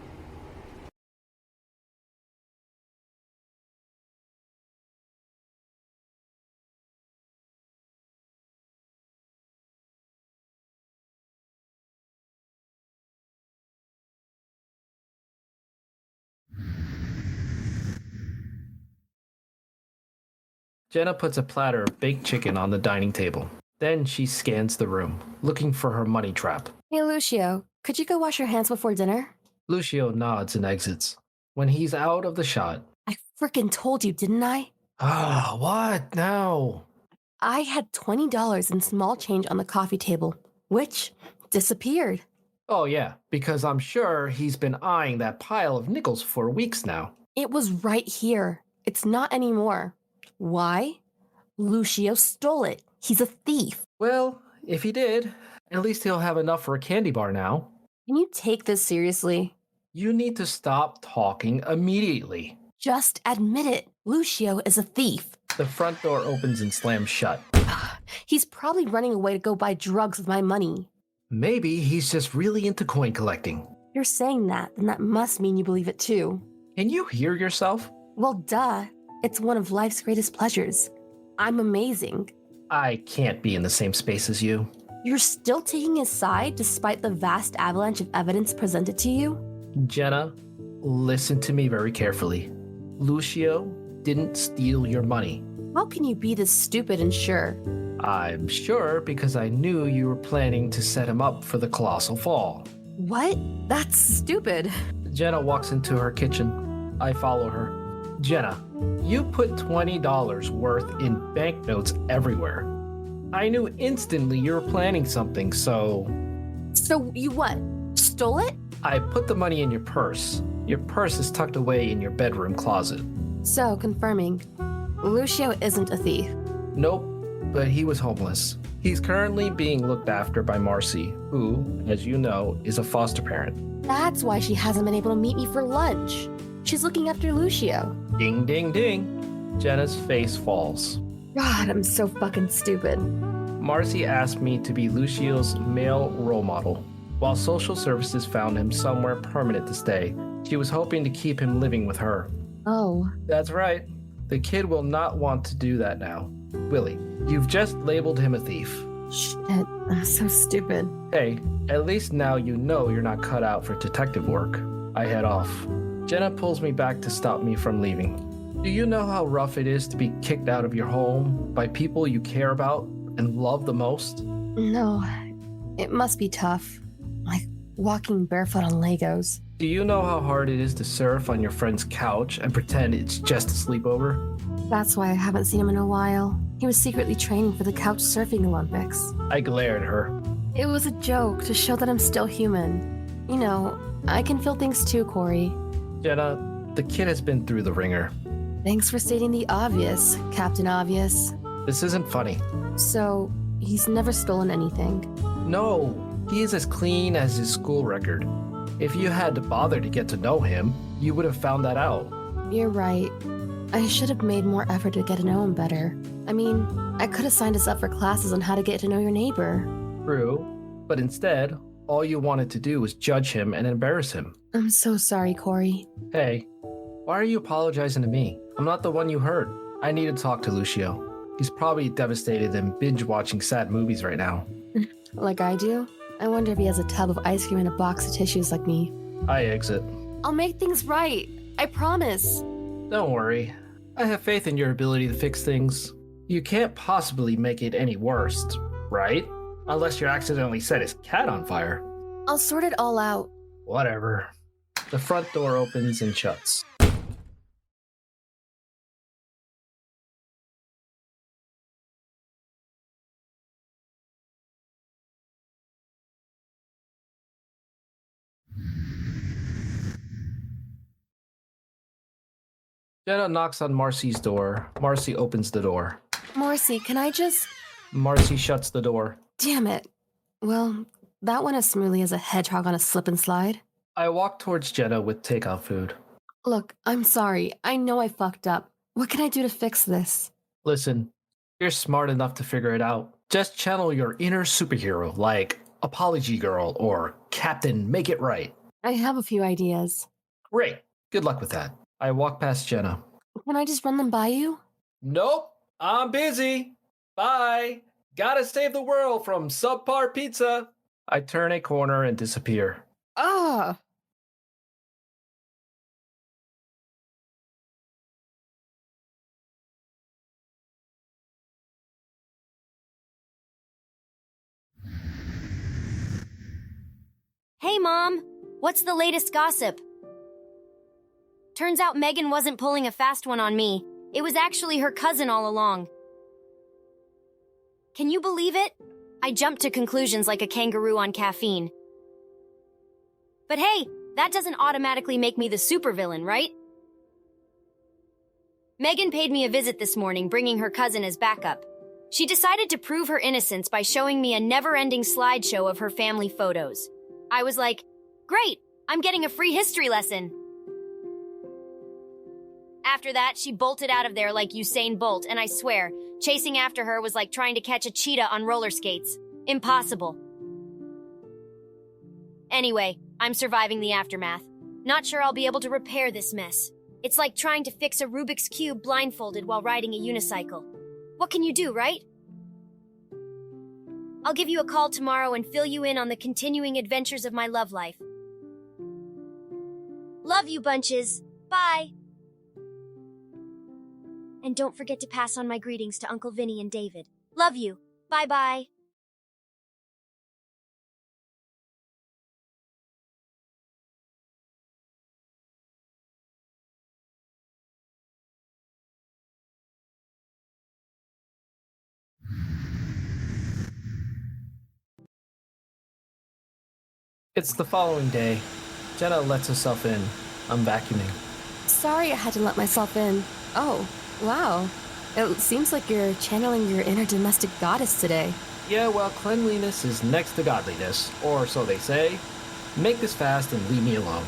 Jenna puts a platter of baked chicken on the dining table. Then she scans the room, looking for her money trap. Hey, Lucio, could you go wash your hands before dinner? Lucio nods and exits. When he's out of the shot, I frickin' told you, didn't I? What now? I had $20 in small change on the coffee table, which disappeared. Oh yeah, because I'm sure he's been eyeing that pile of nickels for weeks now. It was right here. It's not anymore. Why? Lucio stole it. He's a thief. Well, if he did, at least he'll have enough for a candy bar now. Can you take this seriously? You need to stop talking immediately. Just admit it. Lucio is a thief. The front door opens and slams shut. He's probably running away to go buy drugs with my money. Maybe he's just really into coin collecting. You're saying that, then that must mean you believe it too. Can you hear yourself? Well, duh. It's one of life's greatest pleasures. I'm amazing. I can't be in the same space as you. You're still taking his side despite the vast avalanche of evidence presented to you? Jenna, listen to me very carefully. Lucio didn't steal your money. How can you be this stupid and sure? I'm sure because I knew you were planning to set him up for the colossal fall. What? That's stupid. Jenna walks into her kitchen. I follow her. Jenna, you put $20 worth in banknotes everywhere. I knew instantly you were planning something, so... So you what? Stole it? I put the money in your purse. Your purse is tucked away in your bedroom closet. So, confirming, Lucio isn't a thief. Nope, but he was homeless. He's currently being looked after by Marcy, who, as you know, is a foster parent. That's why she hasn't been able to meet me for lunch. She's looking after Lucio. Ding, ding, ding. Jenna's face falls. God, I'm so fucking stupid. Marcy asked me to be Lucio's male role model. While social services found him somewhere permanent to stay, she was hoping to keep him living with her. Oh. That's right. The kid will not want to do that now. Willie, you've just labeled him a thief. Shit, I'm so stupid. Hey, at least now you know you're not cut out for detective work. I head off. Jenna pulls me back to stop me from leaving. Do you know how rough it is to be kicked out of your home by people you care about and love the most? No, it must be tough. Like walking barefoot on Legos. Do you know how hard it is to surf on your friend's couch and pretend it's just a sleepover? That's why I haven't seen him in a while. He was secretly training for the couch surfing Olympics. I glare at her. It was a joke to show that I'm still human. You know, I can feel things too, Corey. Jenna, the kid has been through the ringer. Thanks for stating the obvious, Captain Obvious. This isn't funny. So, he's never stolen anything. No, he is as clean as his school record. If you had to bother to get to know him, you would have found that out. You're right. I should have made more effort to get to know him better. I mean, I could have signed us up for classes on how to get to know your neighbor. True, but instead, all you wanted to do was judge him and embarrass him. I'm so sorry, Corey. Hey, why are you apologizing to me? I'm not the one you hurt. I need to talk to Lucio. He's probably devastated and binge-watching sad movies right now. Like I do? I wonder if he has a tub of ice cream and a box of tissues like me. I exit. I'll make things right. I promise. Don't worry. I have faith in your ability to fix things. You can't possibly make it any worse, right? Unless you accidentally set his cat on fire. I'll sort it all out. Whatever. The front door opens and shuts. Jenna knocks on Marcy's door. Marcy opens the door. Marcy, can I just... Marcy shuts the door. Damn it. Well, that went as smoothly as a hedgehog on a slip and slide. I walk towards Jenna with takeout food. Look, I'm sorry. I know I fucked up. What can I do to fix this? Listen, you're smart enough to figure it out. Just channel your inner superhero like Apology Girl or Captain Make It Right. I have a few ideas. Great. Good luck with that. I walk past Jenna. Can I just run them by you? Nope. I'm busy. Bye. Gotta save the world from subpar pizza. I turn a corner and disappear. Ah! Hey, Mom! What's the latest gossip? Turns out Megan wasn't pulling a fast one on me. It was actually her cousin all along. Can you believe it? I jumped to conclusions like a kangaroo on caffeine. But hey, that doesn't automatically make me the supervillain, right? Megan paid me a visit this morning, bringing her cousin as backup. She decided to prove her innocence by showing me a never-ending slideshow of her family photos. I was like, great, I'm getting a free history lesson. After that, she bolted out of there like Usain Bolt, and I swear, chasing after her was like trying to catch a cheetah on roller skates. Impossible. Anyway, I'm surviving the aftermath. Not sure I'll be able to repair this mess. It's like trying to fix a Rubik's Cube blindfolded while riding a unicycle. What can you do, right? I'll give you a call tomorrow and fill you in on the continuing adventures of my love life. Love you, bunches. Bye. And don't forget to pass on my greetings to Uncle Vinny and David. Love you. Bye-bye. It's the following day. Jenna lets herself in. I'm vacuuming. Sorry I had to let myself in. Oh, wow. It seems like you're channeling your inner domestic goddess today. Yeah, well, cleanliness is next to godliness, or so they say. Make this fast and leave me alone.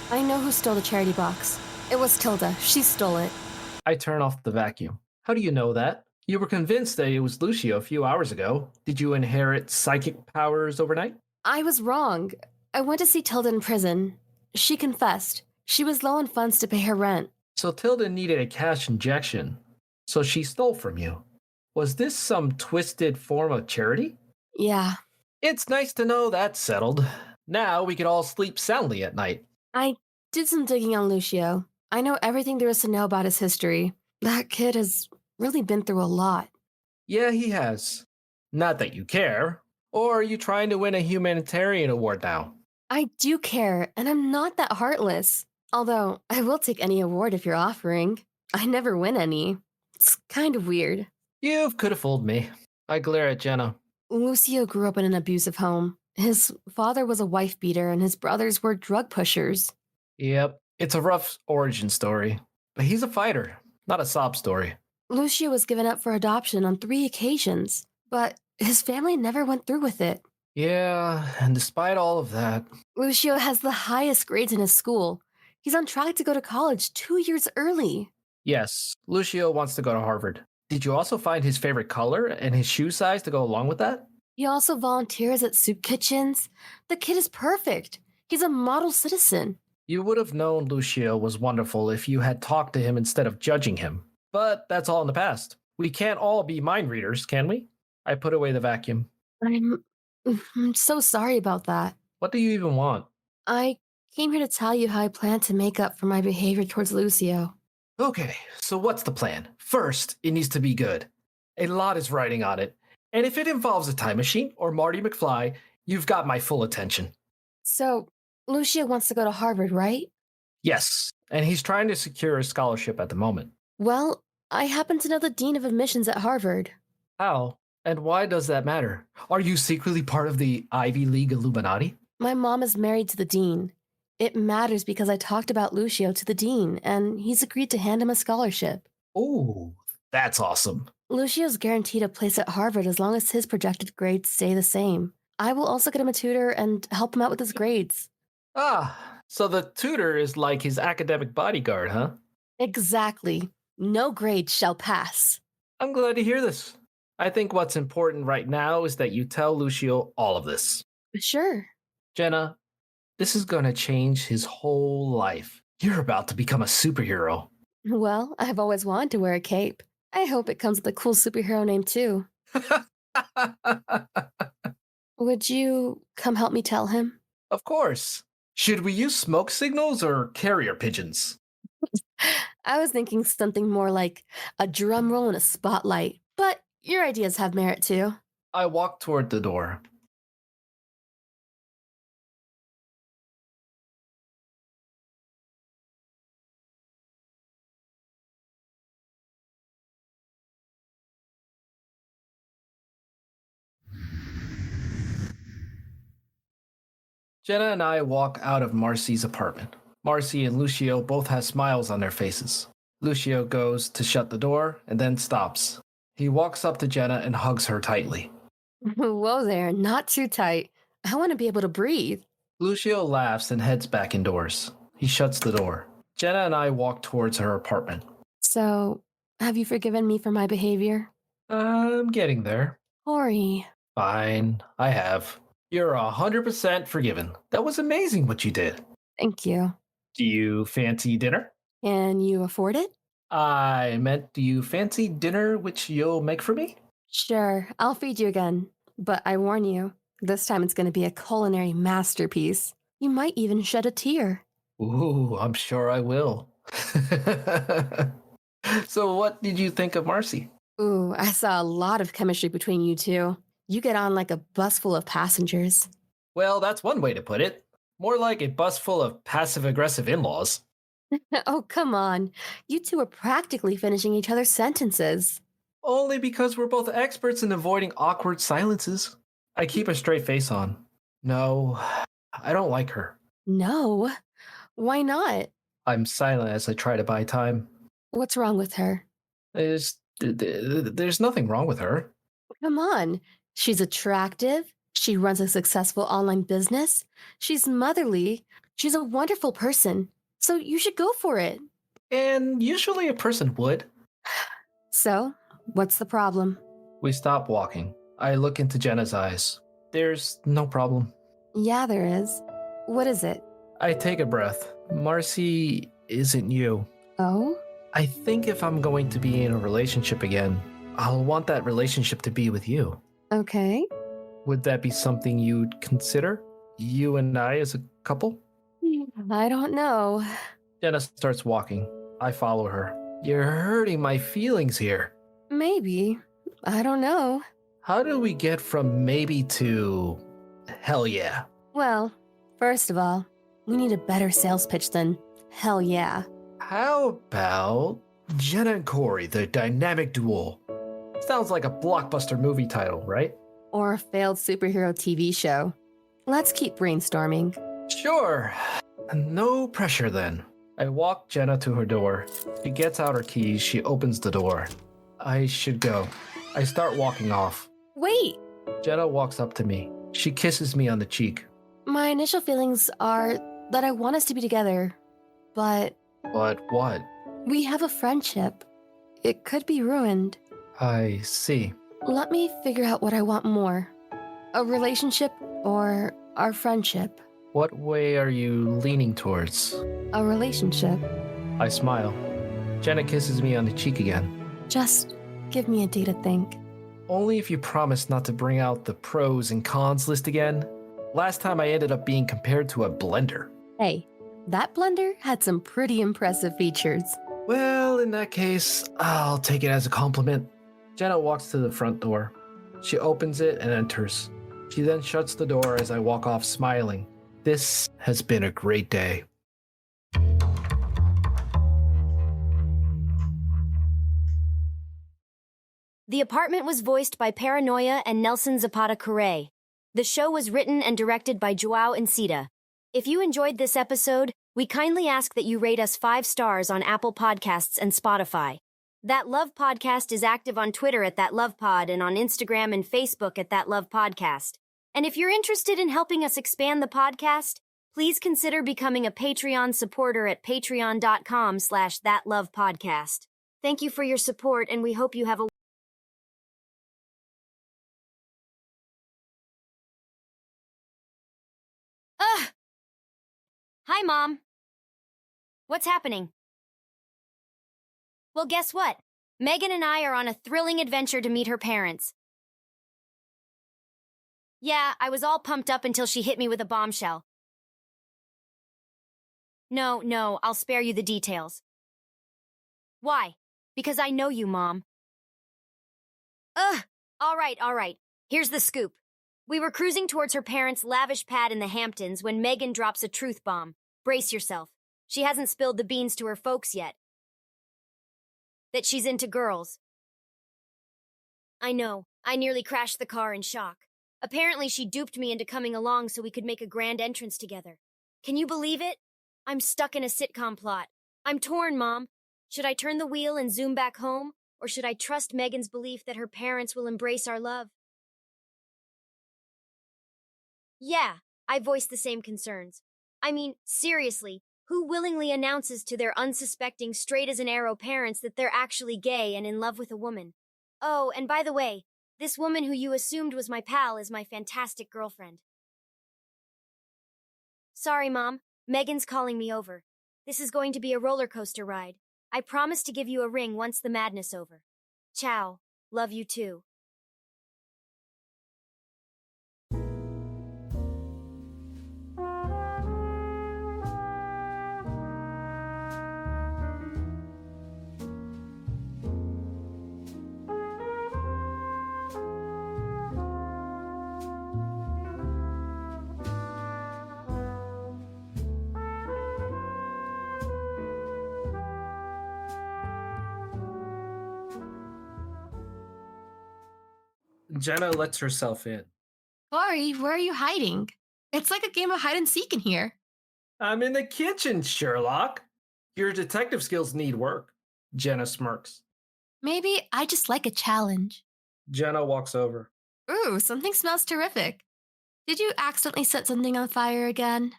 I know who stole the charity box. It was Tilda. She stole it. I turn off the vacuum. How do you know that? You were convinced that it was Lucio a few hours ago. Did you inherit psychic powers overnight? I was wrong. I went to see Tilda in prison. She confessed. She was low on funds to pay her rent. So Tilda needed a cash injection. So she stole from you. Was this some twisted form of charity? Yeah. It's nice to know that's settled. Now we can all sleep soundly at night. I did some digging on Lucio. I know everything there is to know about his history. That kid has really been through a lot. Yeah, he has. Not that you care. Or are you trying to win a humanitarian award now? I do care, and I'm not that heartless. Although, I will take any award if you're offering. I never win any. It's kind of weird. You could have fooled me. I glare at Jenna. Lucio grew up in an abusive home. His father was a wife beater, and his brothers were drug pushers. Yep, it's a rough origin story. But he's a fighter, not a sob story. Lucio was given up for adoption on 3 occasions, but his family never went through with it. Yeah, and despite all of that... Lucio has the highest grades in his school. He's on track to go to college 2 years early. Yes, Lucio wants to go to Harvard. Did you also find his favorite color and his shoe size to go along with that? He also volunteers at soup kitchens. The kid is perfect. He's a model citizen. You would have known Lucio was wonderful if you had talked to him instead of judging him. But that's all in the past. We can't all be mind readers, can we? I put away the vacuum. I'm so sorry about that. What do you even want? I came here to tell you how I plan to make up for my behavior towards Lucio. Okay, so what's the plan? First, it needs to be good. A lot is riding on it. And if it involves a time machine or Marty McFly, you've got my full attention. So, Lucio wants to go to Harvard, right? Yes, and he's trying to secure a scholarship at the moment. Well, I happen to know the dean of admissions at Harvard. How? And why does that matter? Are you secretly part of the Ivy League Illuminati? My mom is married to the dean. It matters because I talked about Lucio to the dean, and he's agreed to hand him a scholarship. Oh, that's awesome. Lucio's guaranteed a place at Harvard as long as his projected grades stay the same. I will also get him a tutor and help him out with his grades. Ah, so the tutor is like his academic bodyguard, huh? Exactly. No grade shall pass. I'm glad to hear this. I think what's important right now is that you tell Lucio all of this. Sure. Jenna, this is going to change his whole life. You're about to become a superhero. Well, I've always wanted to wear a cape. I hope it comes with a cool superhero name, too. Would you come help me tell him? Of course. Should we use smoke signals or carrier pigeons? I was thinking something more like a drum roll and a spotlight, but your ideas have merit, too. I walk toward the door. Jenna and I walk out of Marcy's apartment. Marcy and Lucio both have smiles on their faces. Lucio goes to shut the door and then stops. He walks up to Jenna and hugs her tightly. Whoa there, not too tight. I want to be able to breathe. Lucio laughs and heads back indoors. He shuts the door. Jenna and I walk towards her apartment. So, have you forgiven me for my behavior? I'm getting there. Ori. Fine, I have. You're 100% forgiven. That was amazing what you did. Thank you. Do you fancy dinner? Can you afford it? I meant, do you fancy dinner which you'll make for me? Sure, I'll feed you again. But I warn you, this time it's going to be a culinary masterpiece. You might even shed a tear. Ooh, I'm sure I will. So what did you think of Marcy? Ooh, I saw a lot of chemistry between you two. You get on like a bus full of passengers. Well, that's one way to put it. More like a bus full of passive-aggressive in-laws. Oh, come on. You two are practically finishing each other's sentences. Only because we're both experts in avoiding awkward silences. I keep a straight face on. No, I don't like her. No? Why not? I'm silent as I try to buy time. What's wrong with her? There's nothing wrong with her. Come on. She's attractive. She runs a successful online business. She's motherly. She's a wonderful person. So you should go for it. And usually a person would. So, what's the problem? We stop walking. I look into Jenna's eyes. There's no problem. Yeah, there is. What is it? I take a breath. Marcy isn't you. Oh? I think if I'm going to be in a relationship again, I'll want that relationship to be with you. Okay. Would that be something you'd consider? You and I as a couple? I don't know. Jenna starts walking. I follow her. You're hurting my feelings here. Maybe. I don't know. How do we get from maybe to hell yeah? Well, first of all, we need a better sales pitch than hell yeah. How about Jenna and Corey, the dynamic duo? Sounds like a blockbuster movie title, right? Or a failed superhero TV show. Let's keep brainstorming. Sure. No pressure then. I walk Jenna to her door. She gets out her keys. She opens the door. I should go. I start walking off. Wait! Jenna walks up to me. She kisses me on the cheek. My initial feelings are that I want us to be together. But But what? we have a friendship. It could be ruined. I see. Let me figure out what I want more. A relationship or our friendship? What way are you leaning towards? A relationship. I smile. Jenna kisses me on the cheek again. Just give me a day to think. Only if you promise not to bring out the pros and cons list again. Last time I ended up being compared to a blender. Hey, that blender had some pretty impressive features. Well, in that case, I'll take it as a compliment. Jenna walks to the front door. She opens it and enters. She then shuts the door as I walk off smiling. This has been a great day. The Apartment was voiced by Paranoia and Nelson Zapata Correa. The show was written and directed by Joao Encita. If you enjoyed this episode, we kindly ask that you rate us 5 stars on Apple Podcasts and Spotify. That Love Podcast is active on Twitter at That Love Pod and on Instagram and Facebook at That Love Podcast. And if you're interested in helping us expand the podcast, please consider becoming a Patreon supporter at patreon.com/thatlovepodcast. Thank you for your support, and we hope you have a Ugh! Hi, Mom. What's happening? Well, guess what? Megan and I are on a thrilling adventure to meet her parents. Yeah, I was all pumped up until she hit me with a bombshell. No, I'll spare you the details. Why? Because I know you, Mom. Ugh! All right. Here's the scoop. We were cruising towards her parents' lavish pad in the Hamptons when Megan drops a truth bomb. Brace yourself. She hasn't spilled the beans to her folks yet. That she's into girls. I know. I nearly crashed the car in shock. Apparently, she duped me into coming along so we could make a grand entrance together. Can you believe it? I'm stuck in a sitcom plot. I'm torn, Mom. Should I turn the wheel and zoom back home? Or should I trust Megan's belief that her parents will embrace our love? Yeah, I voiced the same concerns. I mean, seriously, who willingly announces to their unsuspecting straight-as-an-arrow parents that they're actually gay and in love with a woman? Oh, and by the way, this woman who you assumed was my pal is my fantastic girlfriend. Sorry, Mom. Megan's calling me over. This is going to be a roller coaster ride. I promise to give you a ring once the madness over. Ciao. Love you too. Jenna lets herself in. Corey, where are you hiding? It's like a game of hide and seek in here. I'm in the kitchen, Sherlock. Your detective skills need work. Jenna smirks. Maybe I just like a challenge. Jenna walks over. Ooh, something smells terrific. Did you accidentally set something on fire again?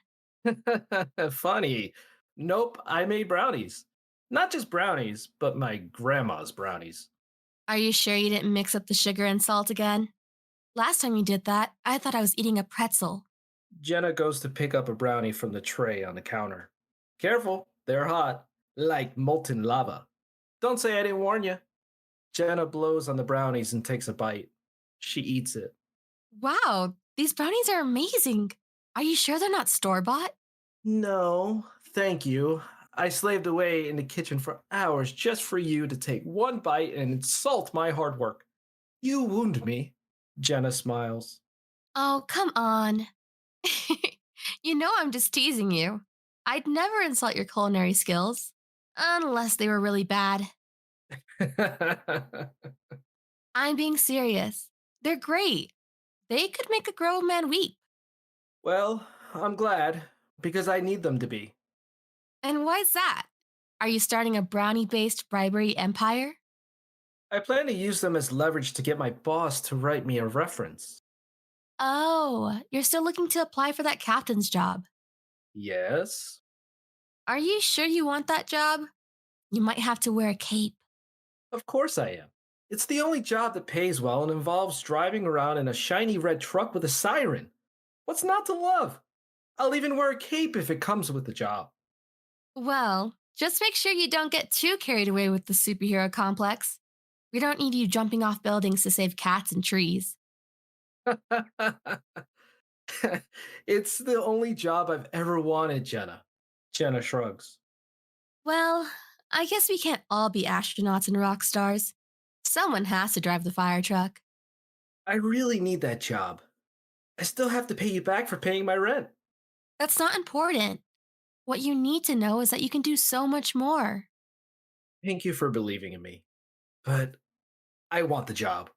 Funny. Nope, I made brownies. Not just brownies, but my grandma's brownies. Are you sure you didn't mix up the sugar and salt again? Last time you did that, I thought I was eating a pretzel. Jenna goes to pick up a brownie from the tray on the counter. Careful, they're hot, like molten lava. Don't say I didn't warn you. Jenna blows on the brownies and takes a bite. She eats it. Wow, these brownies are amazing. Are you sure they're not store-bought? No, thank you. I slaved away in the kitchen for hours just for you to take one bite and insult my hard work. You wound me. Jenna smiles. Oh, come on. You know I'm just teasing you. I'd never insult your culinary skills. Unless they were really bad. I'm being serious. They're great. They could make a grown man weep. Well, I'm glad, because I need them to be. And why's that? Are you starting a brownie-based bribery empire? I plan to use them as leverage to get my boss to write me a reference. Oh, you're still looking to apply for that captain's job. Yes? Are you sure you want that job? You might have to wear a cape. Of course I am. It's the only job that pays well and involves driving around in a shiny red truck with a siren. What's not to love? I'll even wear a cape if it comes with the job. Well, just make sure you don't get too carried away with the superhero complex. We don't need you jumping off buildings to save cats and trees. It's the only job I've ever wanted, Jenna. Jenna shrugs. Well, I guess we can't all be astronauts and rock stars. Someone has to drive the fire truck. I really need that job. I still have to pay you back for paying my rent. That's not important. What you need to know is that you can do so much more. Thank you for believing in me. But I want the job.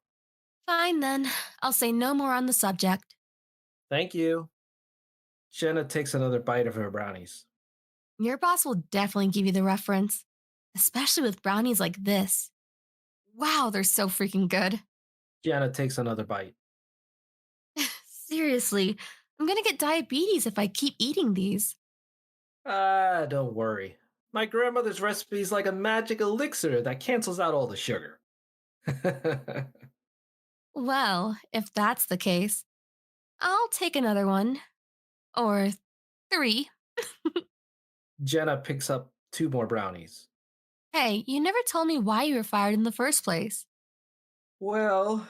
Fine then, I'll say no more on the subject. Thank you. Jenna takes another bite of her brownies. Your boss will definitely give you the reference, especially with brownies like this. Wow, they're so freaking good. Jenna takes another bite. Seriously, I'm gonna get diabetes if I keep eating these. Don't worry. My grandmother's recipe is like a magic elixir that cancels out all the sugar. Well, if that's the case, I'll take another one. Or 3. Jenna picks up 2 more brownies. Hey, you never told me why you were fired in the first place. Well,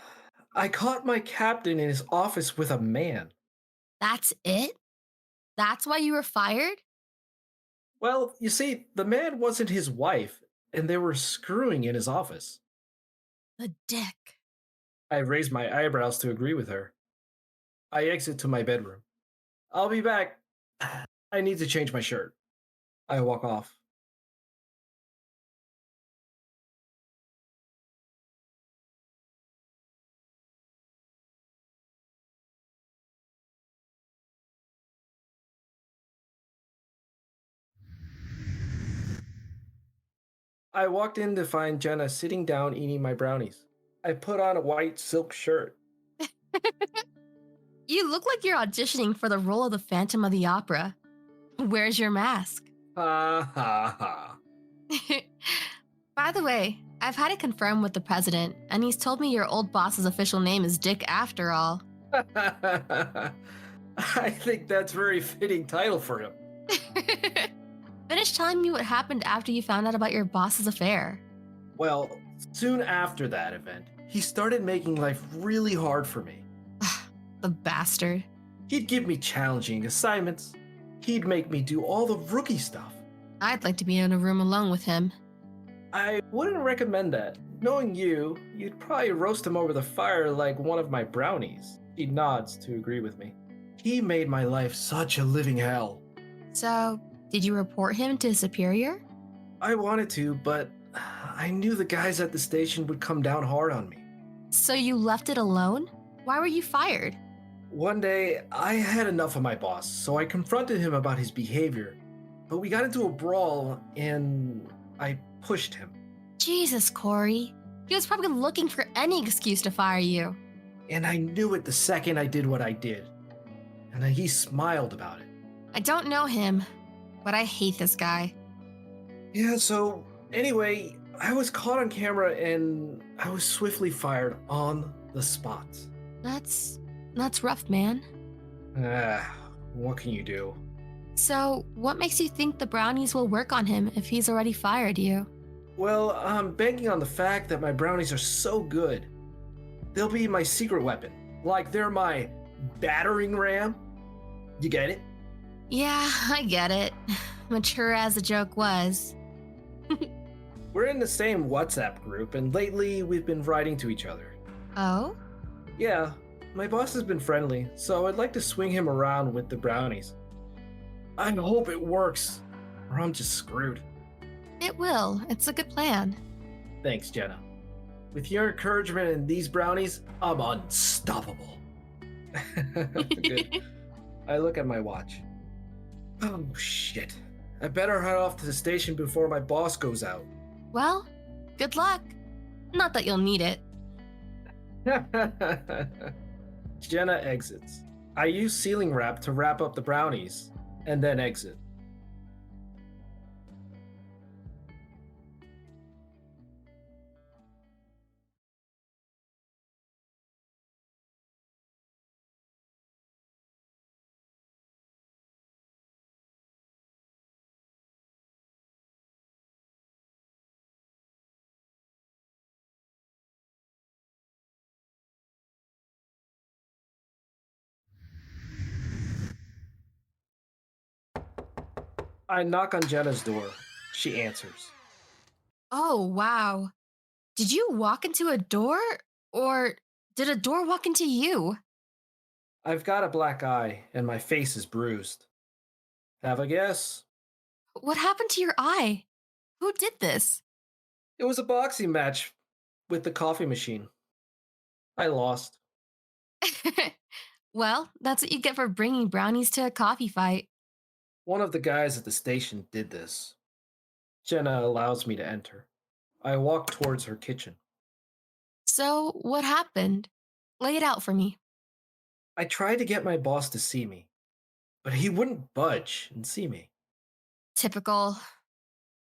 I caught my captain in his office with a man. That's it? That's why you were fired? Well, you see, the man wasn't his wife, and they were screwing in his office. The dick. I raised my eyebrows to agree with her. I exit to my bedroom. I'll be back. I need to change my shirt. I walk off. I walked in to find Jenna sitting down eating my brownies. I put on a white silk shirt. You look like you're auditioning for the role of the Phantom of the Opera. Where's your mask? Ha ha ha. By the way, I've had it confirmed with the president, and he's told me your old boss's official name is Dick after all. I think that's a very fitting title for him. Finish telling me what happened after you found out about your boss's affair. Well, soon after that event, he started making life really hard for me. The bastard. He'd give me challenging assignments. He'd make me do all the rookie stuff. I'd like to be in a room alone with him. I wouldn't recommend that. Knowing you, you'd probably roast him over the fire like one of my brownies. He nods to agree with me. He made my life such a living hell. So, did you report him to his superior? I wanted to, but I knew the guys at the station would come down hard on me. So you left it alone? Why were you fired? One day, I had enough of my boss, so I confronted him about his behavior. But we got into a brawl, and I pushed him. Jesus, Corey. He was probably looking for any excuse to fire you. And I knew it the second I did what I did. And then he smiled about it. I don't know him, but I hate this guy. Yeah, so anyway, I was caught on camera and I was swiftly fired on the spot. That's rough, man. What can you do? So, what makes you think the brownies will work on him if he's already fired you? Well, I'm banking on the fact that my brownies are so good. They'll be my secret weapon. Like they're my battering ram. You get it? Yeah, I get it. Mature as the joke was. We're in the same WhatsApp group, and lately we've been writing to each other. Oh? Yeah, my boss has been friendly, so I'd like to swing him around with the brownies. I hope it works, or I'm just screwed. It will. It's a good plan. Thanks, Jenna. With your encouragement and these brownies, I'm unstoppable. Good. I look at my watch. Oh, shit. I better head off to the station before my boss goes out. Well, good luck. Not that you'll need it. Jenna exits. I use sealing wrap to wrap up the brownies, and then exit. I knock on Jenna's door. She answers. Oh, wow. Did you walk into a door? Or did a door walk into you? I've got a black eye and my face is bruised. Have a guess? What happened to your eye? Who did this? It was a boxing match with the coffee machine. I lost. Well, that's what you get for bringing brownies to a coffee fight. One of the guys at the station did this. Jenna allows me to enter. I walk towards her kitchen. So, what happened? Lay it out for me. I tried to get my boss to see me, but he wouldn't budge and see me. Typical.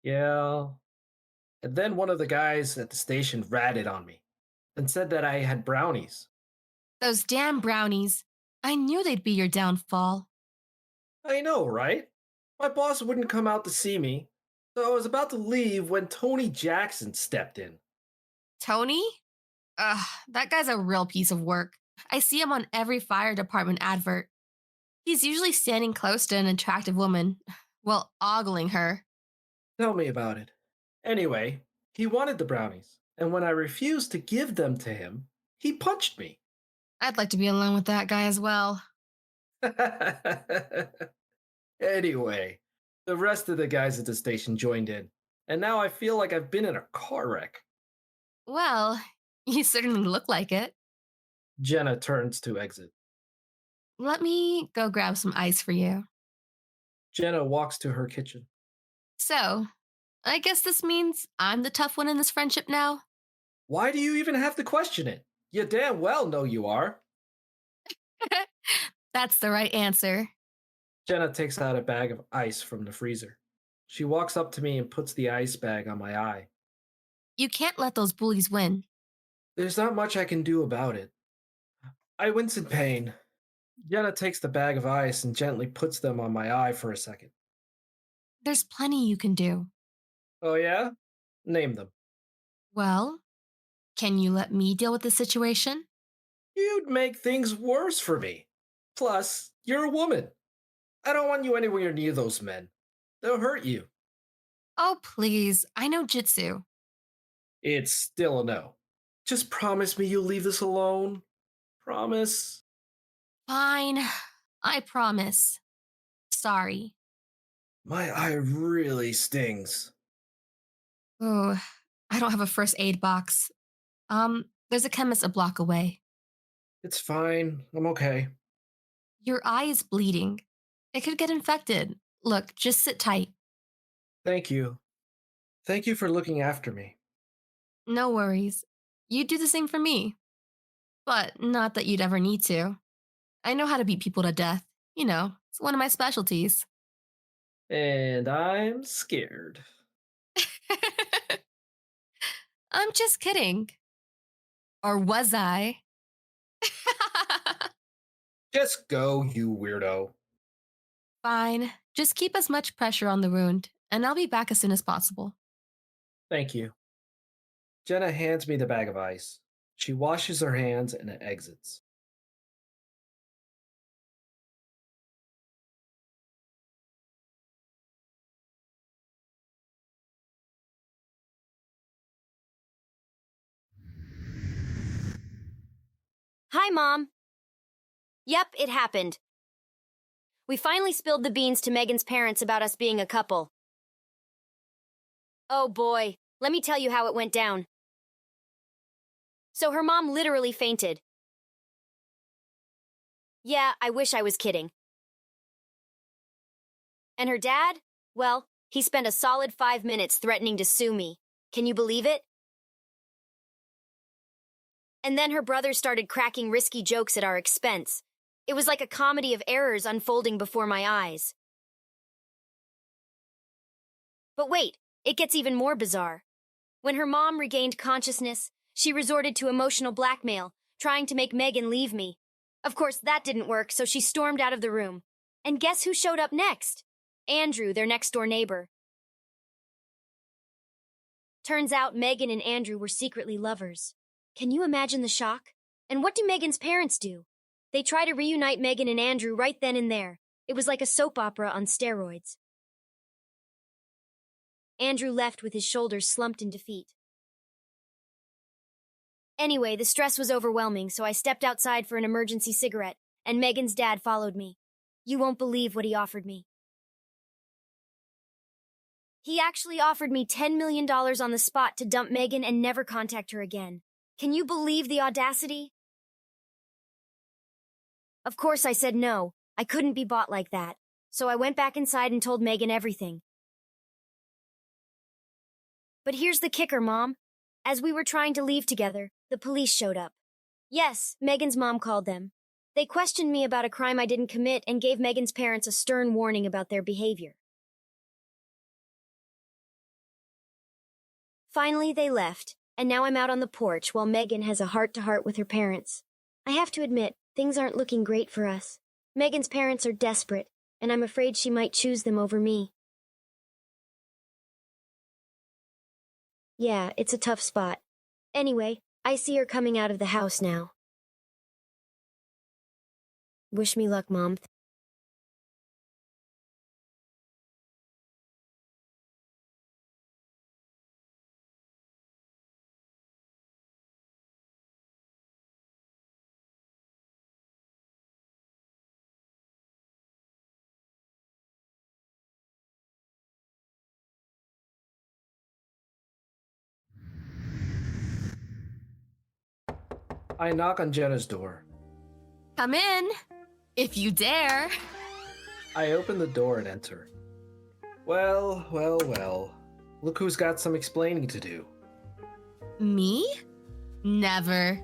Yeah. And then one of the guys at the station ratted on me and said that I had brownies. Those damn brownies. I knew they'd be your downfall. I know, right? My boss wouldn't come out to see me, so I was about to leave when Tony Jackson stepped in. Tony? Ugh, that guy's a real piece of work. I see him on every fire department advert. He's usually standing close to an attractive woman, well, ogling her. Tell me about it. Anyway, he wanted the brownies, and when I refused to give them to him, he punched me. I'd like to be alone with that guy as well. Anyway, the rest of the guys at the station joined in, and now I feel like I've been in a car wreck. Well, you certainly look like it. Jenna turns to exit. Let me go grab some ice for you. Jenna walks to her kitchen. So, I guess this means I'm the tough one in this friendship now? Why do you even have to question it? You damn well know you are. That's the right answer. Jenna takes out a bag of ice from the freezer. She walks up to me and puts the ice bag on my eye. You can't let those bullies win. There's not much I can do about it. I wince in pain. Jenna takes the bag of ice and gently puts them on my eye for a second. There's plenty you can do. Oh yeah? Name them. Well, can you let me deal with the situation? You'd make things worse for me. Plus, you're a woman. I don't want you anywhere near those men. They'll hurt you. Oh, please. I know jitsu. It's still a no. Just promise me you'll leave this alone. Promise. Fine. I promise. Sorry. My eye really stings. Oh, I don't have a first aid box. There's a chemist a block away. It's fine. I'm okay. Your eye is bleeding. It could get infected. Look, just sit tight. Thank you. Thank you for looking after me. No worries. You'd do the same for me. But not that you'd ever need to. I know how to beat people to death. You know, it's one of my specialties. And I'm scared. I'm just kidding. Or was I? Just go, you weirdo. Fine. Just keep as much pressure on the wound, and I'll be back as soon as possible. Thank you. Jenna hands me the bag of ice. She washes her hands and exits. Hi, Mom. Yep, it happened. We finally spilled the beans to Megan's parents about us being a couple. Oh boy, let me tell you how it went down. So her mom literally fainted. Yeah, I wish I was kidding. And her dad? Well, he spent a solid 5 minutes threatening to sue me. Can you believe it? And then her brother started cracking risky jokes at our expense. It was like a comedy of errors unfolding before my eyes. But wait, it gets even more bizarre. When her mom regained consciousness, she resorted to emotional blackmail, trying to make Megan leave me. Of course, that didn't work, so she stormed out of the room. And guess who showed up next? Andrew, their next-door neighbor. Turns out Megan and Andrew were secretly lovers. Can you imagine the shock? And what do Megan's parents do? They try to reunite Megan and Andrew right then and there. It was like a soap opera on steroids. Andrew left with his shoulders slumped in defeat. Anyway, the stress was overwhelming, so I stepped outside for an emergency cigarette, and Megan's dad followed me. You won't believe what he offered me. He actually offered me $10 million on the spot to dump Megan and never contact her again. Can you believe the audacity? Of course I said no. I couldn't be bought like that. So I went back inside and told Megan everything. But here's the kicker, Mom. As we were trying to leave together, the police showed up. Yes, Megan's mom called them. They questioned me about a crime I didn't commit and gave Megan's parents a stern warning about their behavior. Finally, they left, and now I'm out on the porch while Megan has a heart-to-heart with her parents. I have to admit, things aren't looking great for us. Megan's parents are desperate, and I'm afraid she might choose them over me. Yeah, it's a tough spot. Anyway, I see her coming out of the house now. Wish me luck, Mom. I knock on Jenna's door. Come in, if you dare. I open the door and enter. Well. Look who's got some explaining to do. Me? Never.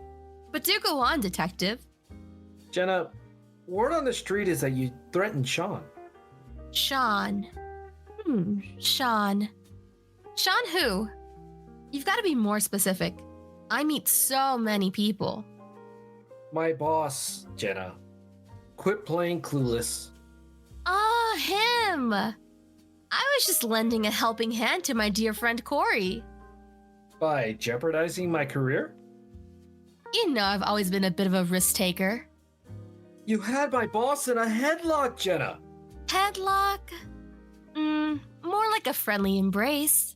But do go on, detective. Jenna, word on the street is that you threatened Sean. Sean. Sean. Sean who? You've got to be more specific. I meet so many people. My boss, Jenna. Quit playing clueless. Ah, him! I was just lending a helping hand to my dear friend Corey. By jeopardizing my career? You know I've always been a bit of a risk taker. You had my boss in a headlock, Jenna. Headlock? More like a friendly embrace.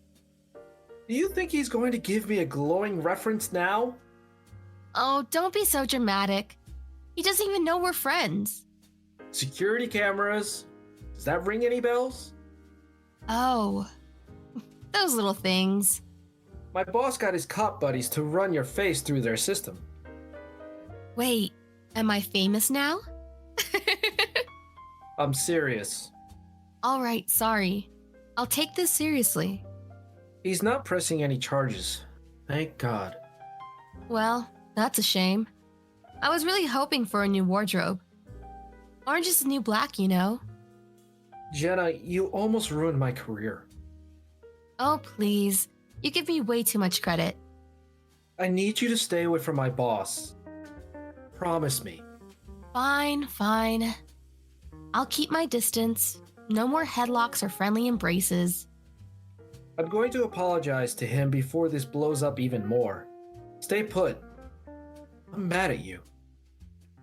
Do you think he's going to give me a glowing reference now? Oh, don't be so dramatic. He doesn't even know we're friends. Security cameras. Does that ring any bells? Oh, those little things. My boss got his cop buddies to run your face through their system. Wait, am I famous now? I'm serious. All right, sorry. I'll take this seriously. He's not pressing any charges. Thank God. Well, that's a shame. I was really hoping for a new wardrobe. Orange is the new black, you know. Jenna, you almost ruined my career. Oh, please. You give me way too much credit. I need you to stay away from my boss. Promise me. Fine. I'll keep my distance. No more headlocks or friendly embraces. I'm going to apologize to him before this blows up even more. Stay put. I'm mad at you.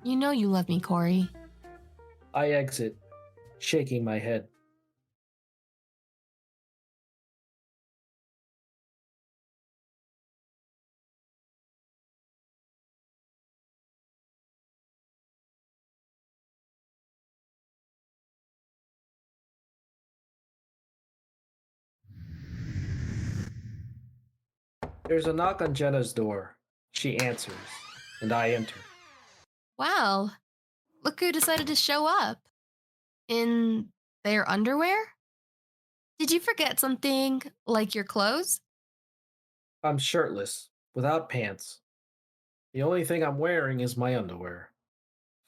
You know you love me, Corey. I exit, shaking my head. There's a knock on Jenna's door. She answers, and I enter. Wow. Look who decided to show up. In their underwear? Did you forget something, like your clothes? I'm shirtless, without pants. The only thing I'm wearing is my underwear.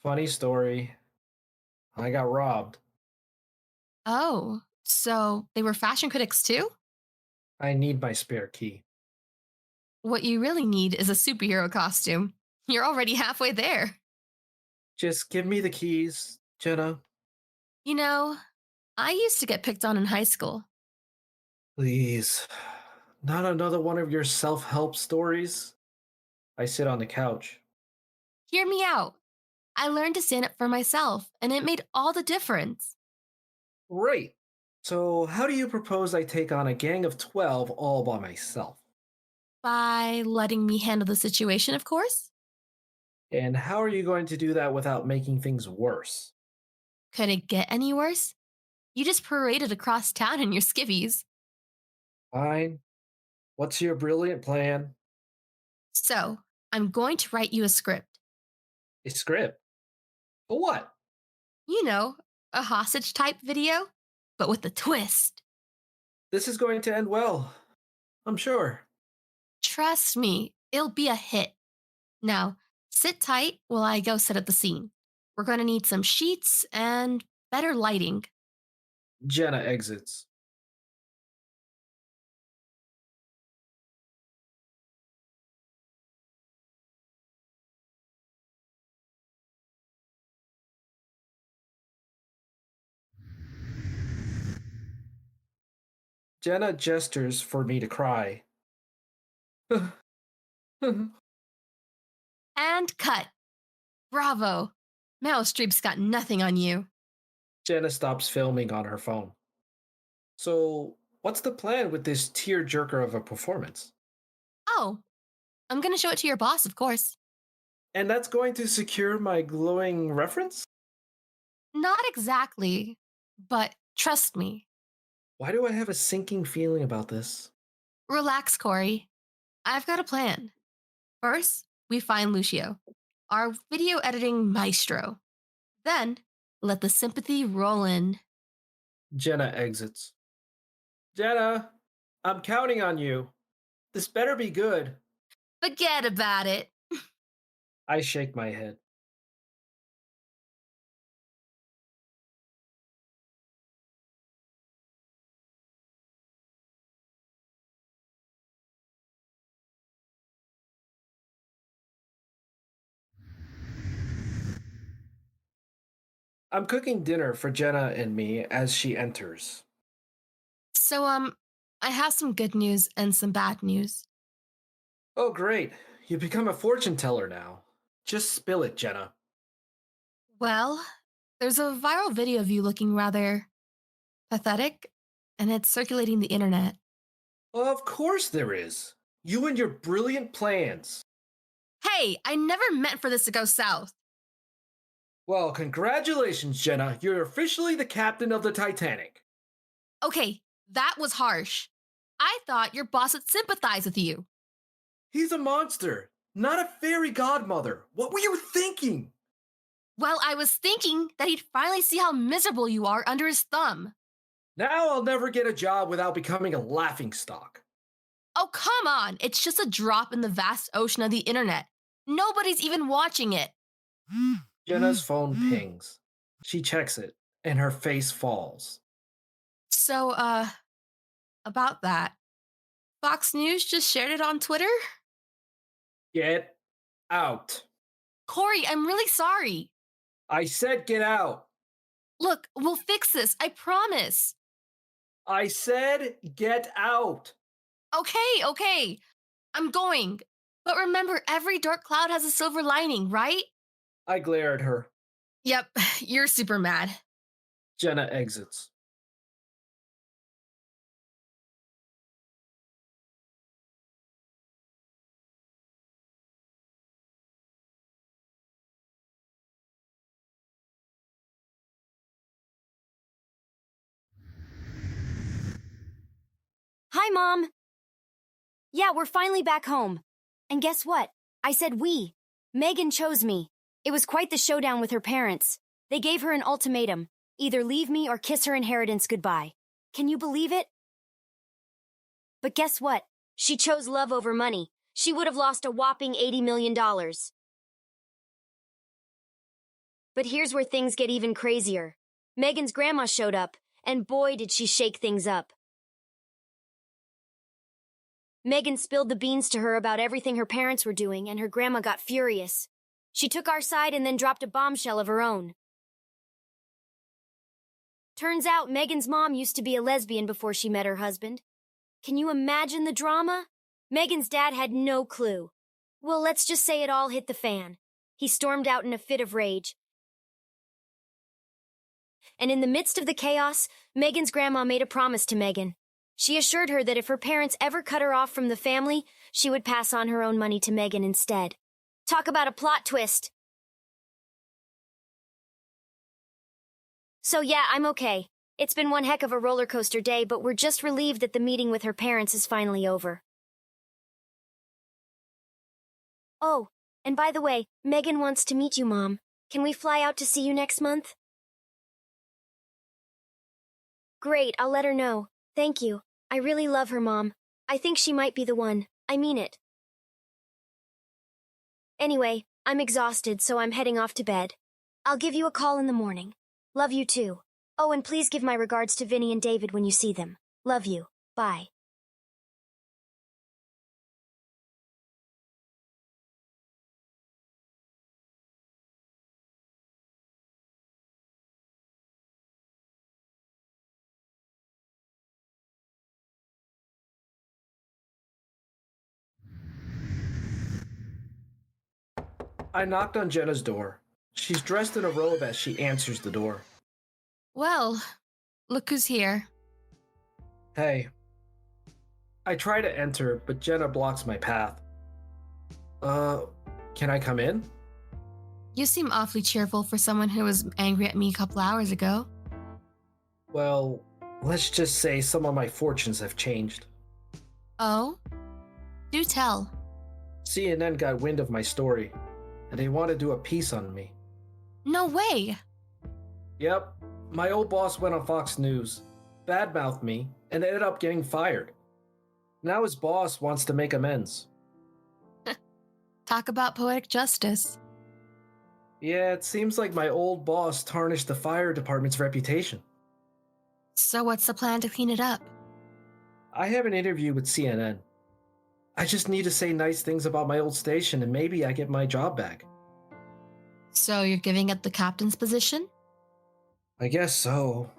Funny story. I got robbed. Oh, so they were fashion critics too? I need my spare key. What you really need is a superhero costume. You're already halfway there. Just give me the keys, Jenna. You know, I used to get picked on in high school. Please. Not another one of your self-help stories? I sit on the couch. Hear me out. I learned to stand up for myself, and it made all the difference. Great. So, how do you propose I take on a gang of 12 all by myself? By letting me handle the situation, of course. And how are you going to do that without making things worse? Could it get any worse? You just paraded across town in your skivvies. Fine. What's your brilliant plan? So, I'm going to write you a script. A script? For what? You know, a hostage type video, but with a twist. This is going to end well. I'm sure. Trust me, it'll be a hit. Now, sit tight while I go set up the scene. We're going to need some sheets and better lighting. Jenna exits. Jenna gestures for me to cry. And cut. Bravo. Meryl Streep's got nothing on you. Jenna stops filming on her phone. So, what's the plan with this tearjerker of a performance? Oh, I'm going to show it to your boss, of course. And that's going to secure my glowing reference? Not exactly, but trust me. Why do I have a sinking feeling about this? Relax, Corey. I've got a plan. First, we find Lucio, our video editing maestro. Then, let the sympathy roll in. Jenna exits. Jenna, I'm counting on you. This better be good. Forget about it. I shake my head. I'm cooking dinner for Jenna and me as she enters. So, I have some good news and some bad news. Oh, great. You become a fortune teller now. Just spill it, Jenna. Well, there's a viral video of you looking rather pathetic, and it's circulating the internet. Of course there is. You and your brilliant plans. Hey, I never meant for this to go south. Well, congratulations, Jenna. You're officially the captain of the Titanic. Okay, that was harsh. I thought your boss would sympathize with you. He's a monster, not a fairy godmother. What were you thinking? Well, I was thinking that he'd finally see how miserable you are under his thumb. Now I'll never get a job without becoming a laughingstock. Oh, come on. It's just a drop in the vast ocean of the internet. Nobody's even watching it. Jenna's phone pings. She checks it, and her face falls. So, about that. Fox News just shared it on Twitter? Get out. Corey, I'm really sorry. I said get out. Look, we'll fix this, I promise. I said get out. Okay. I'm going. But remember, every dark cloud has a silver lining, right? I glare at her. Yep, you're super mad. Jenna exits. Hi, Mom. Yeah, we're finally back home. And guess what? I said we. Megan chose me. It was quite the showdown with her parents. They gave her an ultimatum. Either leave me or kiss her inheritance goodbye. Can you believe it? But guess what? She chose love over money. She would have lost a whopping $80 million. But here's where things get even crazier. Megan's grandma showed up, and boy did she shake things up. Megan spilled the beans to her about everything her parents were doing, and her grandma got furious. She took our side and then dropped a bombshell of her own. Turns out Megan's mom used to be a lesbian before she met her husband. Can you imagine the drama? Megan's dad had no clue. Well, let's just say it all hit the fan. He stormed out in a fit of rage and in the midst of the chaos, Megan's grandma made a promise to Megan. She assured her that if her parents ever cut her off from the family, she would pass on her own money to Megan instead. Talk about a plot twist. So yeah, I'm okay. It's been one heck of a roller coaster day, but we're just relieved that the meeting with her parents is finally over. Oh, and by the way, Megan wants to meet you, Mom. Can we fly out to see you next month? Great, I'll let her know. Thank you. I really love her, Mom. I think she might be the one. I mean it. Anyway, I'm exhausted, so I'm heading off to bed. I'll give you a call in the morning. Love you too. Oh, and please give my regards to Vinny and David when you see them. Love you. Bye. I knocked on Jenna's door. She's dressed in a robe as she answers the door. Well, look who's here. Hey. I try to enter, but Jenna blocks my path. Can I come in? You seem awfully cheerful for someone who was angry at me a couple hours ago. Well, let's just say some of my fortunes have changed. Oh? Do tell. CNN got wind of my story, and they want to do a piece on me. No way! Yep, my old boss went on Fox News, badmouthed me, and ended up getting fired. Now his boss wants to make amends. Talk about poetic justice. Yeah, it seems like my old boss tarnished the fire department's reputation. So what's the plan to clean it up? I have an interview with CNN. I just need to say nice things about my old station and maybe I get my job back. So you're giving up the captain's position? I guess so.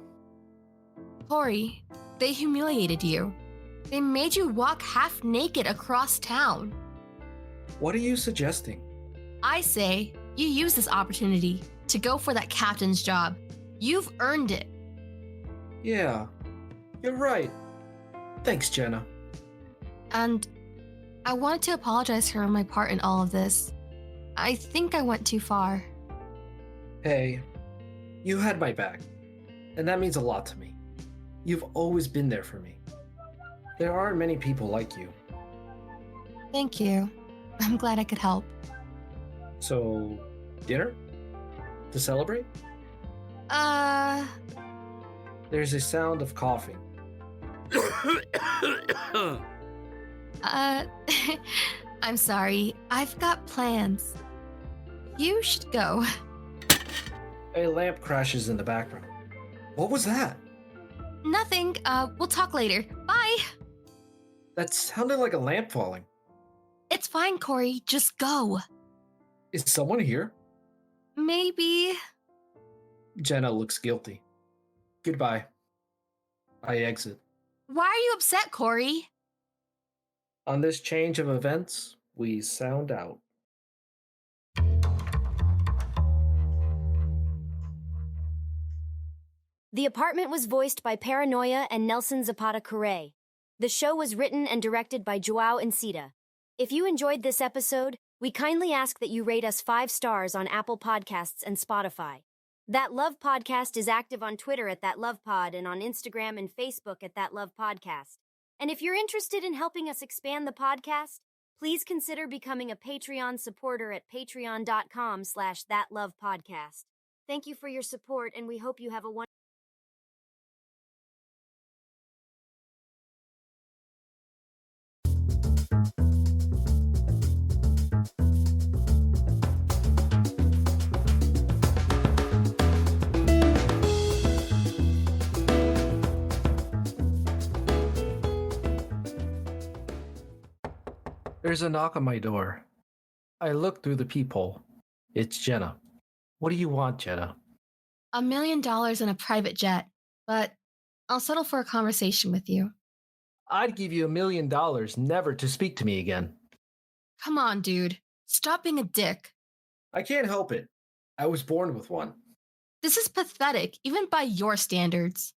Corey, they humiliated you. They made you walk half naked across town. What are you suggesting? I say you use this opportunity to go for that captain's job. You've earned it. Yeah, you're right. Thanks, Jenna. And I wanted to apologize for my part in all of this. I think I went too far. Hey, you had my back, and that means a lot to me. You've always been there for me. There aren't many people like you. Thank you. I'm glad I could help. So, dinner? To celebrate? There's a sound of coughing. I'm sorry. I've got plans. You should go. A lamp crashes in the background. What was that? Nothing. We'll talk later. Bye. That sounded like a lamp falling. It's fine, Corey. Just go. Is someone here? Maybe. Jenna looks guilty. Goodbye. I exit. Why are you upset, Corey? On this change of events, we sound out. The Apartment was voiced by Paranoia and Nelson Zapata Correa. The show was written and directed by Joao Encita. If you enjoyed this episode, we kindly ask that you rate us 5 stars on Apple Podcasts and Spotify. That Love Podcast is active on Twitter at That Love Pod and on Instagram and Facebook at That Love Podcast. And if you're interested in helping us expand the podcast, please consider becoming a Patreon supporter at patreon.com/thatlovepodcast. Thank you for your support, and we hope you have a wonderful There's a knock on my door. I look through the peephole. It's Jenna. What do you want, Jenna? $1 million in a private jet, but I'll settle for a conversation with you. I'd give you $1 million never to speak to me again. Come on, dude. Stop being a dick. I can't help it. I was born with one. This is pathetic, even by your standards.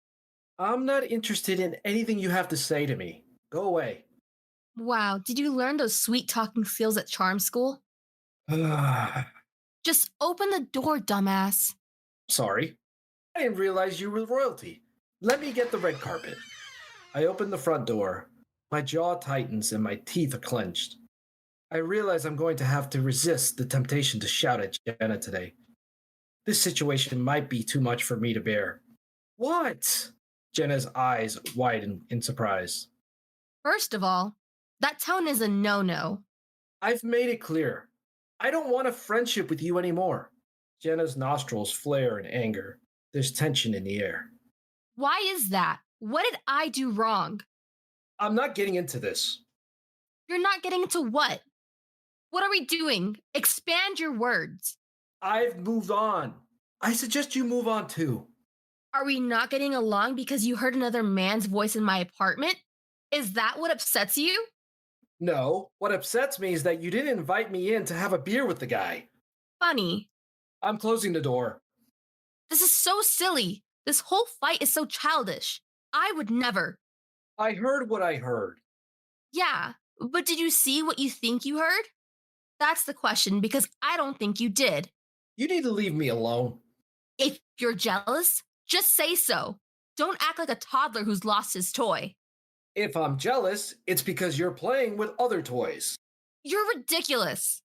I'm not interested in anything you have to say to me. Go away. Wow, did you learn those sweet talking skills at charm school? Just open the door, dumbass. Sorry. I didn't realize you were royalty. Let me get the red carpet. I open the front door. My jaw tightens and my teeth are clenched. I realize I'm going to have to resist the temptation to shout at Jenna today. This situation might be too much for me to bear. What? Jenna's eyes widen in surprise. First of all, that tone is a no-no. I've made it clear. I don't want a friendship with you anymore. Jenna's nostrils flare in anger. There's tension in the air. Why is that? What did I do wrong? I'm not getting into this. You're not getting into what? What are we doing? Expand your words. I've moved on. I suggest you move on too. Are we not getting along because you heard another man's voice in my apartment? Is that what upsets you? No, what upsets me is that you didn't invite me in to have a beer with the guy. Funny. I'm closing the door. This is so silly. This whole fight is so childish. I would never. I heard what I heard. Yeah, but did you see what you think you heard? That's the question, because I don't think you did. You need to leave me alone. If you're jealous, just say so. Don't act like a toddler who's lost his toy. If I'm jealous, it's because you're playing with other toys. You're ridiculous.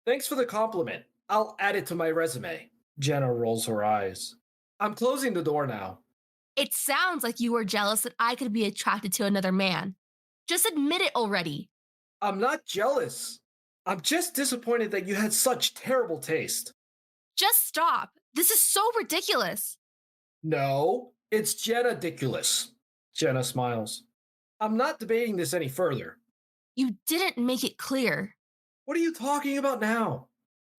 Thanks for the compliment. I'll add it to my resume. Jenna rolls her eyes. I'm closing the door now. It sounds like you were jealous that I could be attracted to another man. Just admit it already. I'm not jealous. I'm just disappointed that you had such terrible taste. Just stop. This is so ridiculous. No, it's Jenna-diculous. Jenna smiles. I'm not debating this any further. You didn't make it clear. What are you talking about now?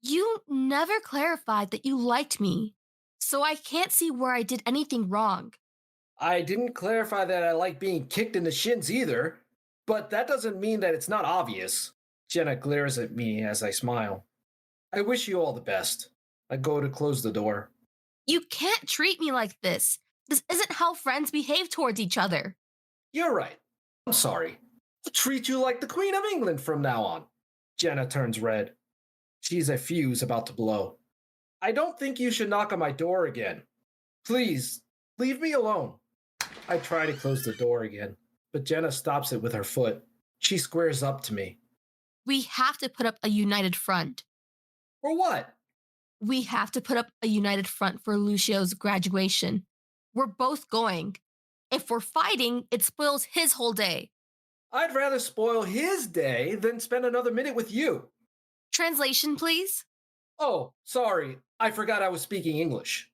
You never clarified that you liked me, so I can't see where I did anything wrong. I didn't clarify that I like being kicked in the shins either, but that doesn't mean that it's not obvious. Jenna glares at me as I smile. I wish you all the best. I go to close the door. You can't treat me like this. This isn't how friends behave towards each other. You're right. I'm sorry. I'll treat you like the Queen of England from now on. Jenna turns red. She's a fuse about to blow. I don't think you should knock on my door again. Please, leave me alone. I try to close the door again, but Jenna stops it with her foot. She squares up to me. We have to put up a united front. For what? We have to put up a united front for Lucio's graduation. We're both going. If we're fighting, it spoils his whole day. I'd rather spoil his day than spend another minute with you. Translation, please. Oh, sorry. I forgot I was speaking English.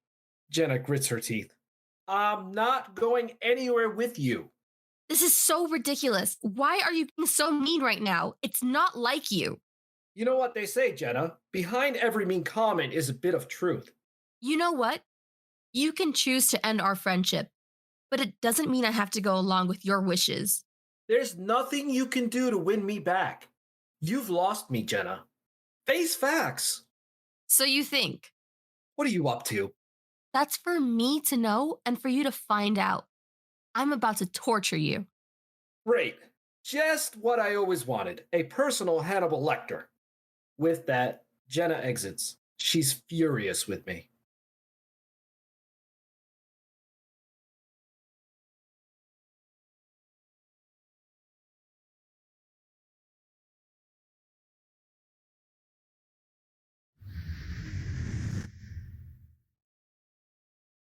Jenna grits her teeth. I'm not going anywhere with you. This is so ridiculous. Why are you being so mean right now? It's not like you. You know what they say, Jenna? Behind every mean comment is a bit of truth. You know what? You can choose to end our friendship, but it doesn't mean I have to go along with your wishes. There's nothing you can do to win me back. You've lost me, Jenna. Face facts. So you think? What are you up to? That's for me to know and for you to find out. I'm about to torture you. Great. Just what I always wanted. A personal Hannibal Lecter. With that, Jenna exits. She's furious with me.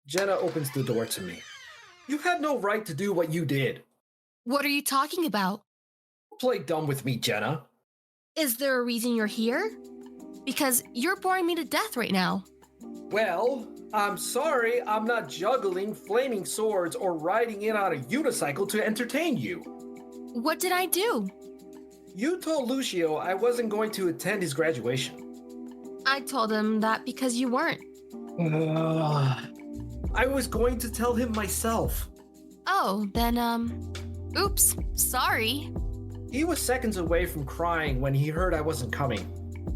Jenna opens the door to me. You had no right to do what you did. What are you talking about? Play dumb with me, Jenna. Is there a reason you're here? Because you're boring me to death right now. Well, I'm sorry I'm not juggling flaming swords or riding in on a unicycle to entertain you. What did I do? You told Lucio I wasn't going to attend his graduation. I told him that because you weren't. I was going to tell him myself. Oh, then, oops, sorry. He was seconds away from crying when he heard I wasn't coming,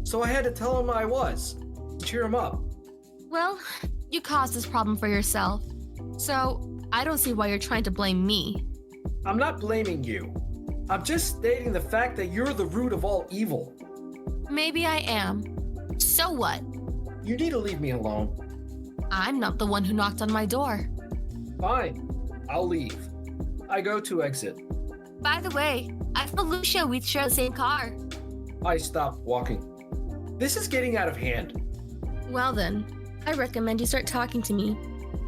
so I had to tell him I was. Cheer him up. Well, You caused this problem for yourself. So, I don't see why you're trying to blame me. I'm not blaming you. I'm just stating the fact that you're the root of all evil. Maybe I am. So what? You need to leave me alone. I'm not the one who knocked on my door. Fine. I'll leave. I go to exit. By the way, I told Lucio we'd share the same car. I stop walking. This is getting out of hand. Well then, I recommend you start talking to me.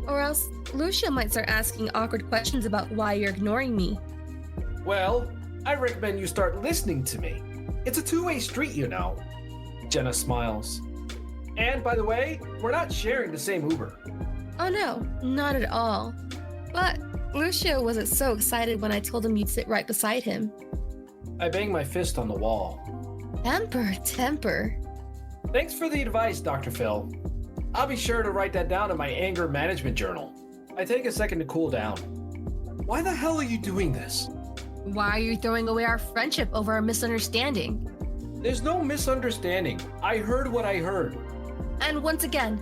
Or else, Lucio might start asking awkward questions about why you're ignoring me. Well, I recommend you start listening to me. It's a two-way street, you know. Jenna smiles. And by the way, we're not sharing the same Uber. Oh no, not at all. But Lucio wasn't so excited when I told him you'd sit right beside him. I bang my fist on the wall. Temper. Thanks for the advice, Dr. Phil. I'll be sure to write that down in my anger management journal. I take a second to cool down. Why the hell are you doing this? Why are you throwing away our friendship over a misunderstanding? There's no misunderstanding. I heard what I heard. And once again,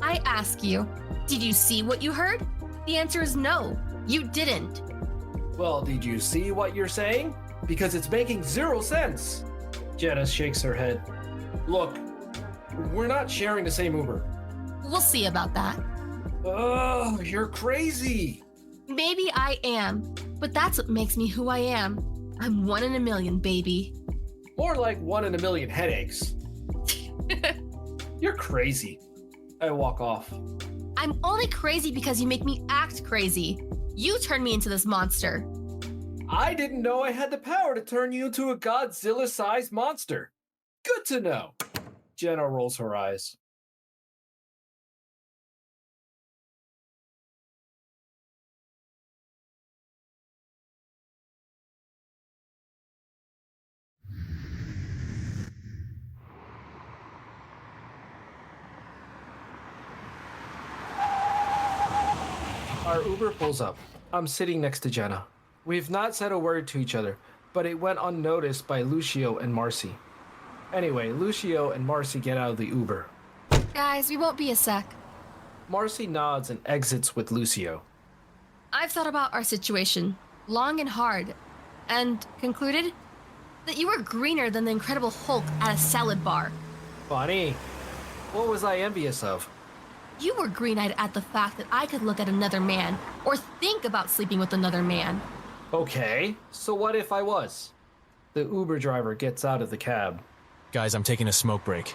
I ask you, did you see what you heard? The answer is no, you didn't. Well, did you see what you're saying? Because it's making zero sense. Jenna shakes her head. Look, we're not sharing the same Uber. We'll see about that. Ugh, you're crazy. Maybe I am, but that's what makes me who I am. I'm 1 in a million, baby. More like 1 in a million headaches. You're crazy. I walk off. I'm only crazy because you make me act crazy. You turned me into this monster. I didn't know I had the power to turn you into a Godzilla-sized monster. Good to know. Jenna rolls her eyes. Our Uber pulls up. I'm sitting next to Jenna. We've not said a word to each other, but it went unnoticed by Lucio and Marcy. Anyway, Lucio and Marcy get out of the Uber. Guys, we won't be a sec. Marcy nods and exits with Lucio. I've thought about our situation, long and hard, and concluded that you were greener than the Incredible Hulk at a salad bar. Funny. What was I envious of? You were green-eyed at the fact that I could look at another man or think about sleeping with another man. Okay, so what if I was? The Uber driver gets out of the cab. Guys, I'm taking a smoke break.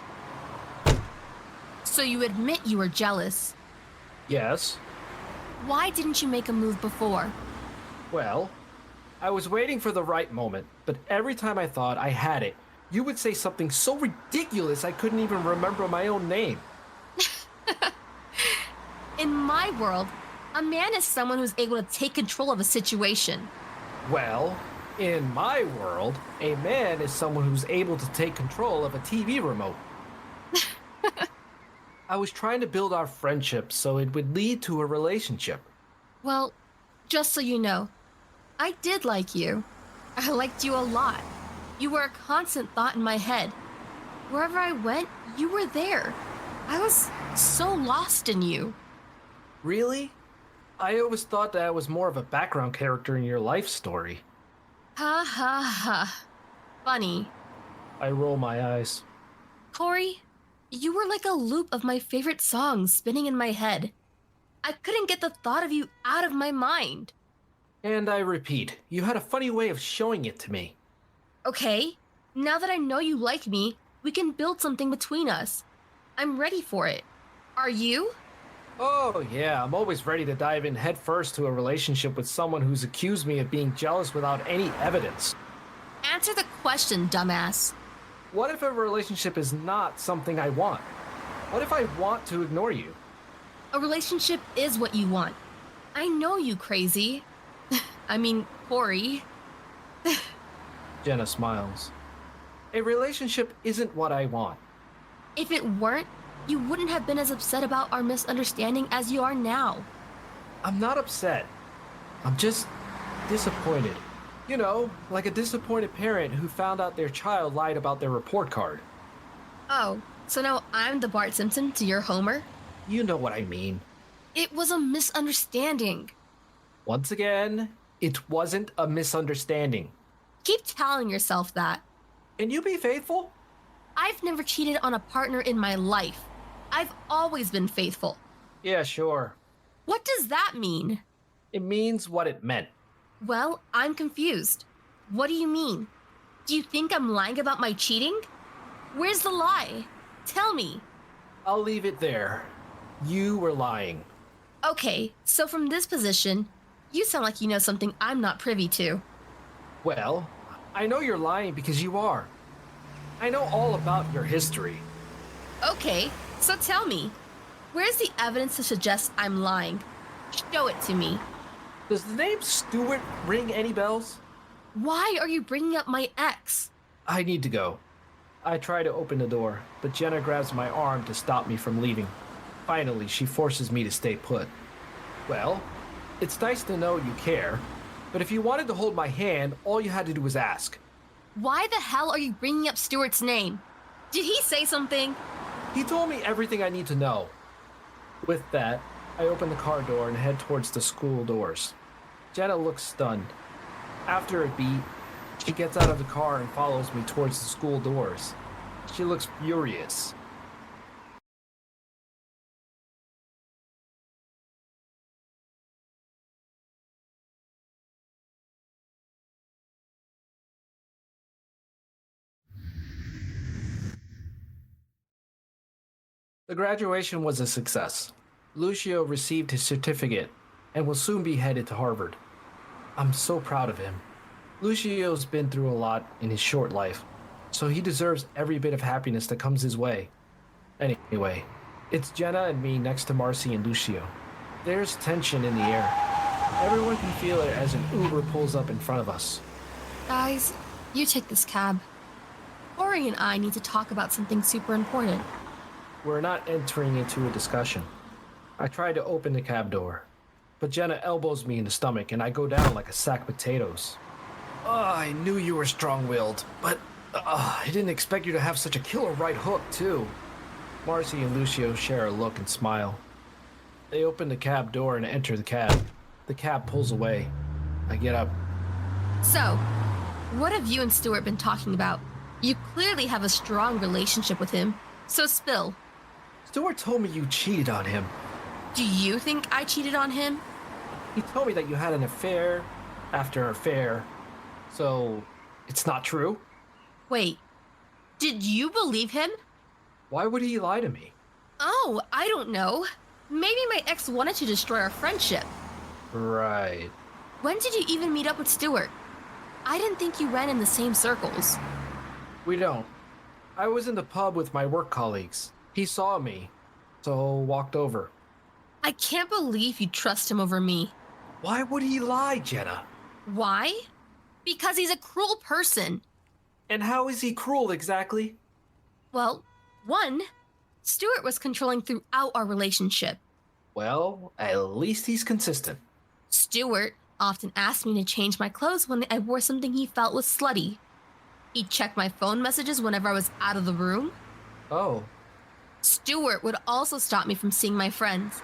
So you admit you were jealous. Yes. Why didn't you make a move before? Well, I was waiting for the right moment, but every time I thought I had it, you would say something so ridiculous I couldn't even remember my own name. In my world, a man is someone who's able to take control of a situation. Well, in my world, a man is someone who's able to take control of a TV remote. I was trying to build our friendship so it would lead to a relationship. Well, just so you know, I did like you. I liked you a lot. You were a constant thought in my head. Wherever I went, you were there. I was so lost in you. Really? I always thought that I was more of a background character in your life story. Ha ha ha. Funny. I roll my eyes. Corey, you were like a loop of my favorite songs spinning in my head. I couldn't get the thought of you out of my mind. And I repeat, you had a funny way of showing it to me. Okay, now that I know you like me, we can build something between us. I'm ready for it. Are you? Oh yeah, I'm always ready to dive in headfirst to a relationship with someone who's accused me of being jealous without any evidence. Answer the question, dumbass. What if a relationship is not something I want? What if I want to ignore you? A relationship is what you want. I know you, crazy. I mean, Corey. Jenna smiles. A relationship isn't what I want. If it weren't, you wouldn't have been as upset about our misunderstanding as you are now. I'm not upset. I'm just disappointed. You know, like a disappointed parent who found out their child lied about their report card. Oh, so now I'm the Bart Simpson to your Homer? You know what I mean. It was a misunderstanding. Once again, it wasn't a misunderstanding. Keep telling yourself that. Can you be faithful? I've never cheated on a partner in my life. I've always been faithful. Yeah, sure. What does that mean? It means what it meant. Well, I'm confused. What do you mean? Do you think I'm lying about my cheating? Where's the lie? Tell me. I'll leave it there. You were lying. Okay, so from this position, you sound like you know something I'm not privy to. Well, I know you're lying because you are. I know all about your history. Okay, so tell me. Where's the evidence to suggest I'm lying? Show it to me. Does the name Stewart ring any bells? Why are you bringing up my ex? I need to go. I try to open the door, but Jenna grabs my arm to stop me from leaving. Finally, she forces me to stay put. Well, it's nice to know you care, but if you wanted to hold my hand, all you had to do was ask. Why the hell are you bringing up Stewart's name? Did he say something? He told me everything I need to know. With that, I open the car door and head towards the school doors. Jenna looks stunned. After a beat, she gets out of the car and follows me towards the school doors. She looks furious. The graduation was a success. Lucio received his certificate and will soon be headed to Harvard. I'm so proud of him. Lucio's been through a lot in his short life, so he deserves every bit of happiness that comes his way. Anyway, it's Jenna and me next to Marcy and Lucio. There's tension in the air. Everyone can feel it as an Uber pulls up in front of us. Guys, you take this cab. Ori and I need to talk about something super important. We're not entering into a discussion. I try to open the cab door, but Jenna elbows me in the stomach and I go down like a sack of potatoes. I knew you were strong-willed, but I didn't expect you to have such a killer right hook, too. Marcy and Lucio share a look and smile. They open the cab door and enter the cab. The cab pulls away. I get up. So, what have you and Stewart been talking about? You clearly have a strong relationship with him, so spill. Stewart told me you cheated on him. Do you think I cheated on him? He told me that you had an affair after affair. So, it's not true? Wait, did you believe him? Why would he lie to me? Oh, I don't know. Maybe my ex wanted to destroy our friendship. Right. When did you even meet up with Stewart? I didn't think you ran in the same circles. We don't. I was in the pub with my work colleagues. He saw me, so walked over. I can't believe you trust him over me. Why would he lie, Jenna? Why? Because he's a cruel person. And how is he cruel exactly? Well, one, Stewart was controlling throughout our relationship. Well, at least he's consistent. Stewart often asked me to change my clothes when I wore something he felt was slutty. He checked my phone messages whenever I was out of the room. Oh. Stewart would also stop me from seeing my friends.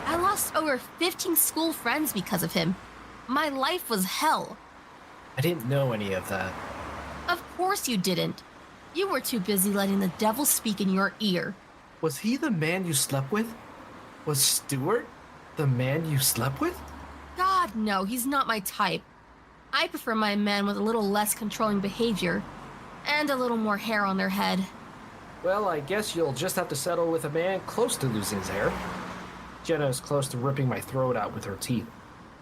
I lost over 15 school friends because of him. My life was hell. I didn't know any of that. Of course you didn't. You were too busy letting the devil speak in your ear. Was he the man you slept with? Was Stewart the man you slept with? God, no, he's not my type. I prefer my men with a little less controlling behavior and a little more hair on their head. Well, I guess you'll just have to settle with a man close to losing his hair. Jenna is close to ripping my throat out with her teeth.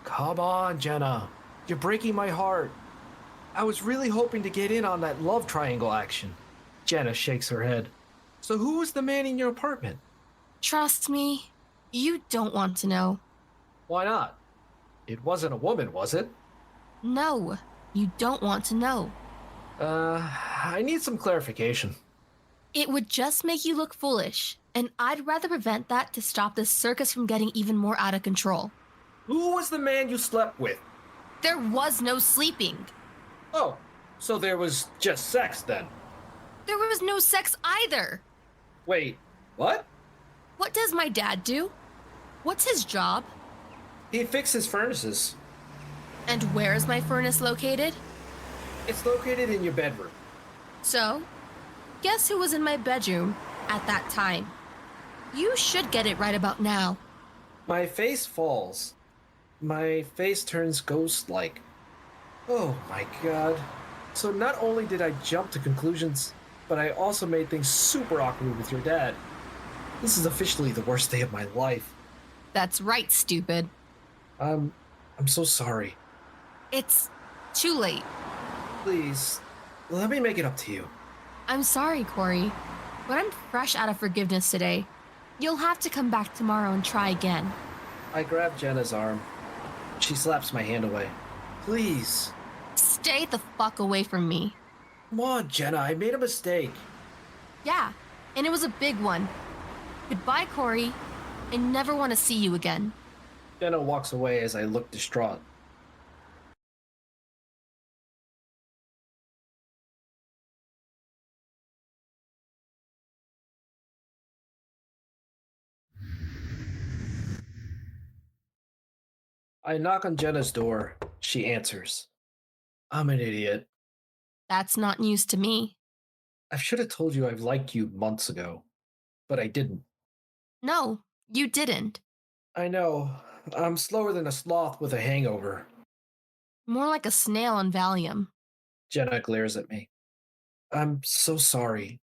Come on, Jenna. You're breaking my heart. I was really hoping to get in on that love triangle action. Jenna shakes her head. So who was the man in your apartment? Trust me, you don't want to know. Why not? It wasn't a woman, was it? No, you don't want to know. I need some clarification. It would just make you look foolish, and I'd rather prevent that to stop this circus from getting even more out of control. Who was the man you slept with? There was no sleeping. Oh, so there was just sex then? There was no sex either. Wait, what? What does my dad do? What's his job? He fixes furnaces. And where is my furnace located? It's located in your bedroom. So, guess who was in my bedroom at that time? You should get it right about now. My face falls. My face turns ghost-like. Oh my god. So not only did I jump to conclusions, but I also made things super awkward with your dad. This is officially the worst day of my life. That's right, stupid. I'm so sorry. It's too late. Please, let me make it up to you. I'm sorry, Corey, but I'm fresh out of forgiveness today. You'll have to come back tomorrow and try again. I grab Jenna's arm. She slaps my hand away. Please. Stay the fuck away from me. Come on, Jenna, I made a mistake. Yeah, and it was a big one. Goodbye, Corey. I never want to see you again. Jenna walks away as I look distraught. I knock on Jenna's door. She answers. I'm an idiot. That's not news to me. I should have told you I've liked you months ago, but I didn't. No, you didn't. I know. I'm slower than a sloth with a hangover. More like a snail on Valium. Jenna glares at me. I'm so sorry.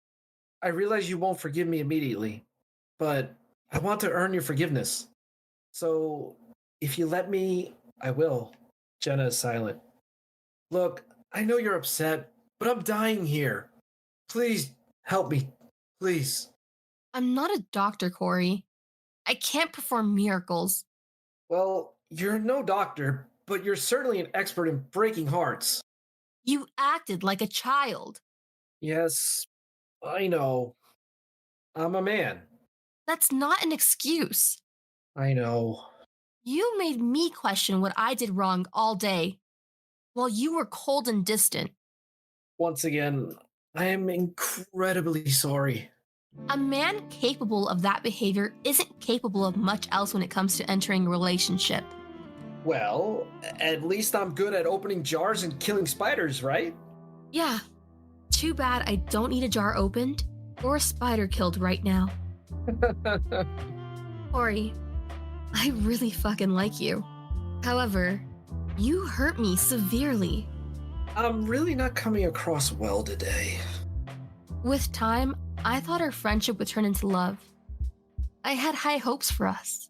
I realize you won't forgive me immediately, but I want to earn your forgiveness. So, if you let me, I will. Jenna is silent. Look, I know you're upset, but I'm dying here. Please, help me. Please. I'm not a doctor, Corey. I can't perform miracles. Well, you're no doctor, but you're certainly an expert in breaking hearts. You acted like a child. Yes, I know. I'm a man. That's not an excuse. I know. You made me question what I did wrong all day, while you were cold and distant. Once again, I am incredibly sorry. A man capable of that behavior isn't capable of much else when it comes to entering a relationship. Well, at least I'm good at opening jars and killing spiders, right? Yeah. Too bad I don't need a jar opened or a spider killed right now. Corey, I really fucking like you. However, you hurt me severely. I'm really not coming across well today. With time, I thought our friendship would turn into love. I had high hopes for us.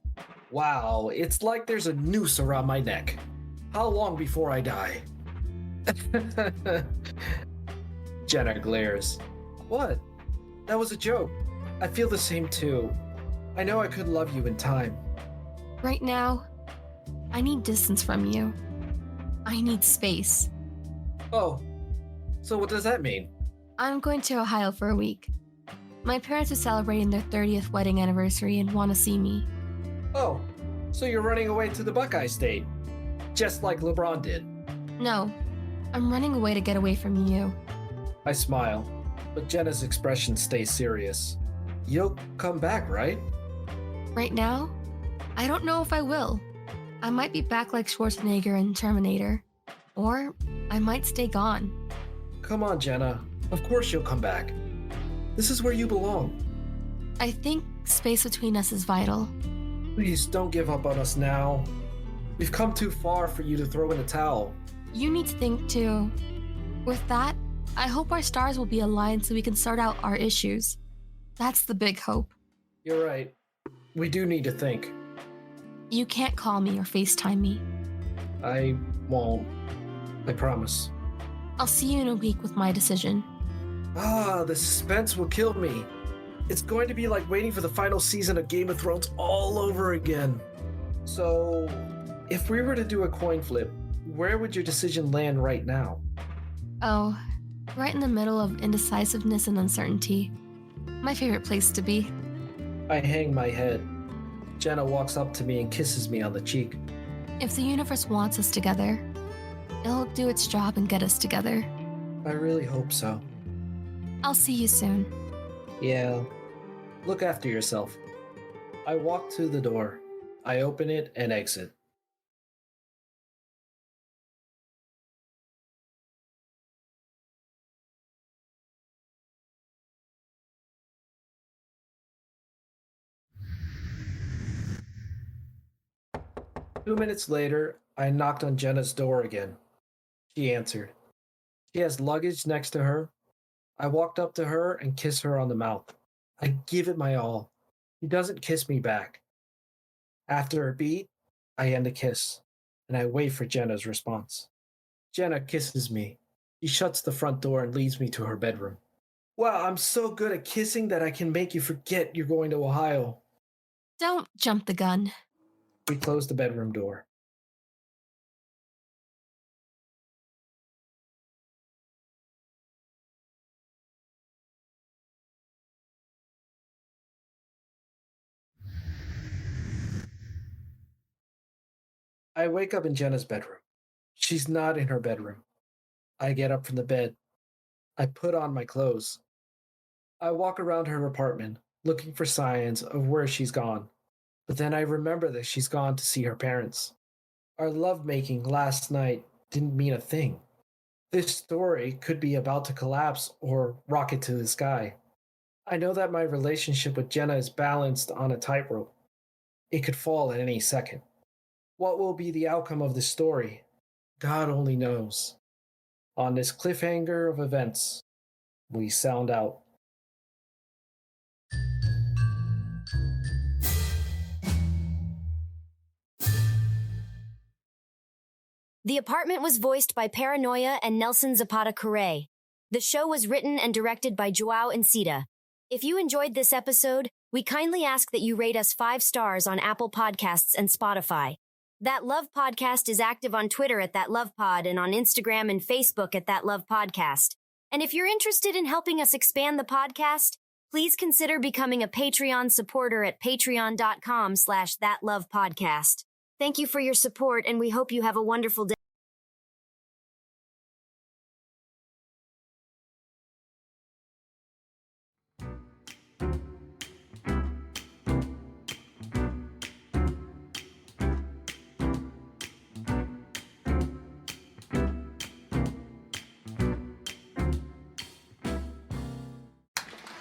Wow, it's like there's a noose around my neck. How long before I die? Jenna glares. What? That was a joke. I feel the same too. I know I could love you in time. Right now, I need distance from you. I need space. Oh, so what does that mean? I'm going to Ohio for a week. My parents are celebrating their 30th wedding anniversary and want to see me. Oh, so you're running away to the Buckeye State, just like LeBron did. No, I'm running away to get away from you. I smile, but Jenna's expression stays serious. You'll come back, right? Right now, I don't know if I will. I might be back like Schwarzenegger in Terminator. Or I might stay gone. Come on, Jenna. Of course you'll come back. This is where you belong. I think space between us is vital. Please don't give up on us now. We've come too far for you to throw in a towel. You need to think too. With that, I hope our stars will be aligned so we can sort out our issues. That's the big hope. You're right. We do need to think. You can't call me or FaceTime me. I won't. I promise. I'll see you in a week with my decision. The suspense will kill me. It's going to be like waiting for the final season of Game of Thrones all over again. So, if we were to do a coin flip, where would your decision land right now? Oh, right in the middle of indecisiveness and uncertainty. My favorite place to be. I hang my head. Jenna walks up to me and kisses me on the cheek. If the universe wants us together, it'll do its job and get us together. I really hope so. I'll see you soon. Yeah. Look after yourself. I walk to the door. I open it and exit. Two minutes later, I knocked on Jenna's door again. She answered. She has luggage next to her. I walked up to her and kissed her on the mouth. I give it my all. She doesn't kiss me back. After a beat, I end the kiss, and I wait for Jenna's response. Jenna kisses me. She shuts the front door and leads me to her bedroom. Wow, I'm so good at kissing that I can make you forget you're going to Ohio. Don't jump the gun. We close the bedroom door. I wake up in Jenna's bedroom. She's not in her bedroom. I get up from the bed. I put on my clothes. I walk around her apartment, looking for signs of where she's gone. But then I remember that she's gone to see her parents. Our lovemaking last night didn't mean a thing. This story could be about to collapse or rocket to the sky. I know that my relationship with Jenna is balanced on a tightrope. It could fall at any second. What will be the outcome of this story? God only knows. On this cliffhanger of events, we sound out. The Apartment was voiced by Paranoia and Nelson Zapata-Correa. The show was written and directed by Joao Encita. If you enjoyed this episode, we kindly ask that you rate us 5 stars on Apple Podcasts and Spotify. That Love Podcast is active on Twitter at That Love Pod and on Instagram and Facebook at That Love Podcast. And if you're interested in helping us expand the podcast, please consider becoming a Patreon supporter at patreon.com/thatlovepodcast. Thank you for your support, and we hope you have a wonderful day.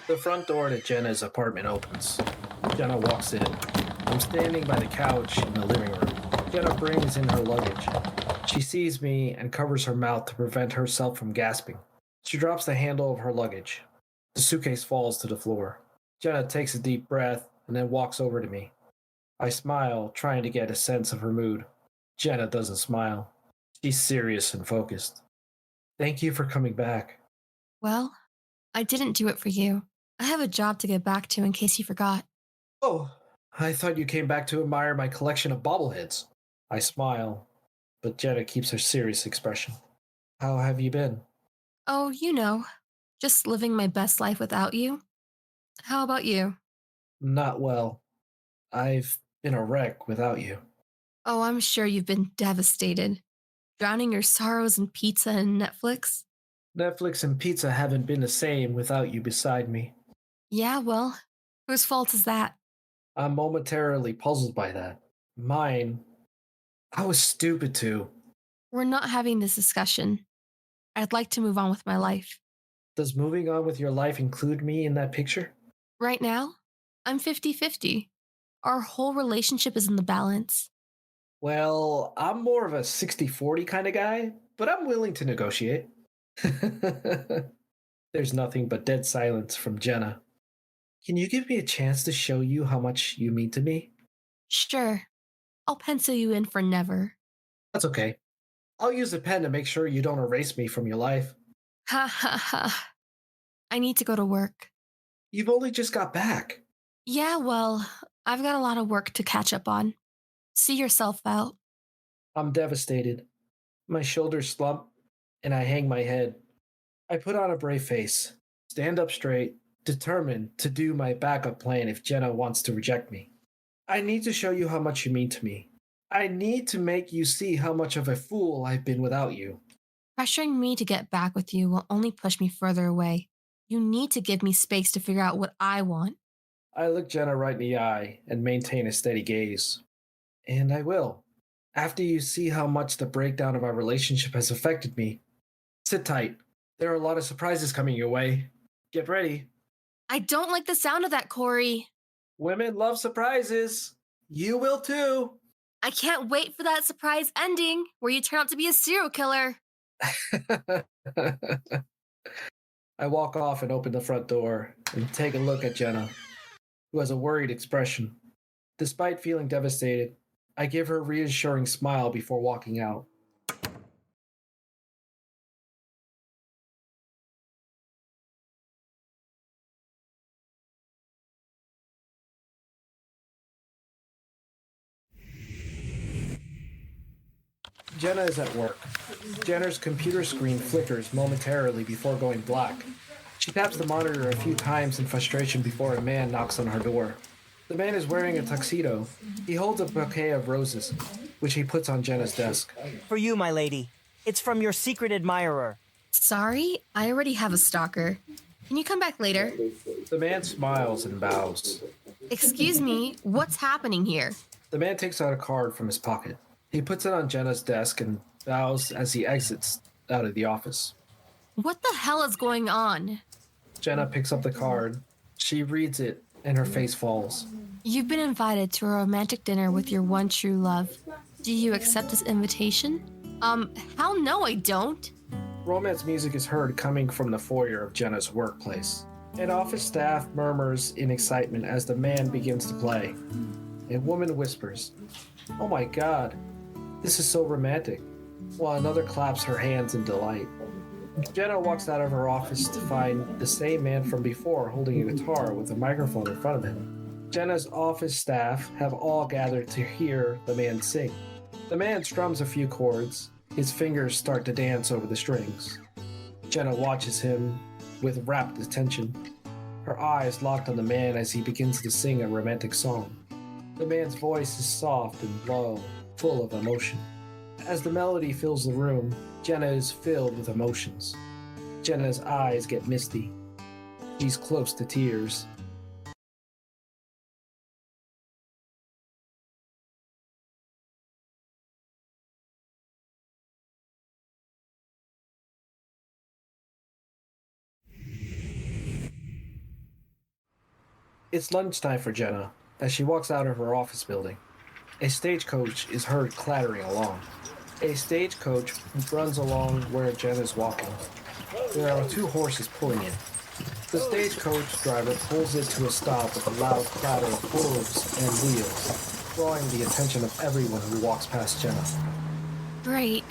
The front door to Jenna's apartment opens. Jenna walks in. I'm standing by the couch in the living room. Jenna brings in her luggage. She sees me and covers her mouth to prevent herself from gasping. She drops the handle of her luggage. The suitcase falls to the floor. Jenna takes a deep breath and then walks over to me. I smile, trying to get a sense of her mood. Jenna doesn't smile. She's serious and focused. Thank you for coming back. Well, I didn't do it for you. I have a job to get back to in case you forgot. Oh, I thought you came back to admire my collection of bobbleheads. I smile, but Jenna keeps her serious expression. How have you been? Oh, you know, just living my best life without you. How about you? Not well. I've been a wreck without you. Oh, I'm sure you've been devastated. Drowning your sorrows in pizza and Netflix. Netflix and pizza haven't been the same without you beside me. Yeah, well, whose fault is that? I'm momentarily puzzled by that. Mine. I was stupid too. We're not having this discussion. I'd like to move on with my life. Does moving on with your life include me in that picture? Right now, I'm 50-50. Our whole relationship is in the balance. Well, I'm more of a 60-40 kind of guy, but I'm willing to negotiate. There's nothing but dead silence from Jenna. Can you give me a chance to show you how much you mean to me? Sure. I'll pencil you in for never. That's okay. I'll use a pen to make sure you don't erase me from your life. Ha ha ha. I need to go to work. You've only just got back. Yeah, well, I've got a lot of work to catch up on. See yourself out. I'm devastated. My shoulders slump, and I hang my head. I put on a brave face, stand up straight, determined to do my backup plan if Jenna wants to reject me. I need to show you how much you mean to me. I need to make you see how much of a fool I've been without you. Pressuring me to get back with you will only push me further away. You need to give me space to figure out what I want. I look Jenna right in the eye and maintain a steady gaze. And I will. After you see how much the breakdown of our relationship has affected me. Sit tight. There are a lot of surprises coming your way. Get ready. I don't like the sound of that, Corey. Women love surprises. You will too. I can't wait for that surprise ending where you turn out to be a serial killer. I walk off and open the front door and take a look at Jenna, who has a worried expression. Despite feeling devastated, I give her a reassuring smile before walking out. Jenna is at work. Jenna's computer screen flickers momentarily before going black. She taps the monitor a few times in frustration before a man knocks on her door. The man is wearing a tuxedo. He holds a bouquet of roses, which he puts on Jenna's desk. For you, my lady. It's from your secret admirer. Sorry, I already have a stalker. Can you come back later? The man smiles and bows. Excuse me, what's happening here? The man takes out a card from his pocket. He puts it on Jenna's desk and bows as he exits out of the office. What the hell is going on? Jenna picks up the card. She reads it, and her face falls. You've been invited to a romantic dinner with your one true love. Do you accept this invitation? Hell no, I don't. Romance music is heard coming from the foyer of Jenna's workplace. An office staff murmurs in excitement as the man begins to play. A woman whispers, "Oh my God, this is so romantic," while another claps her hands in delight. Jenna walks out of her office to find the same man from before holding a guitar with a microphone in front of him. Jenna's office staff have all gathered to hear the man sing. The man strums a few chords. His fingers start to dance over the strings. Jenna watches him with rapt attention, her eyes locked on the man as he begins to sing a romantic song. The man's voice is soft and low, full of emotion. As the melody fills the room, Jenna is filled with emotions. Jenna's eyes get misty. She's close to tears. It's lunchtime for Jenna as she walks out of her office building. A stagecoach is heard clattering along. A stagecoach runs along where Jenna's walking. There are two horses pulling it. The stagecoach driver pulls it to a stop with a loud clatter of hooves and wheels, drawing the attention of everyone who walks past Jenna. Great.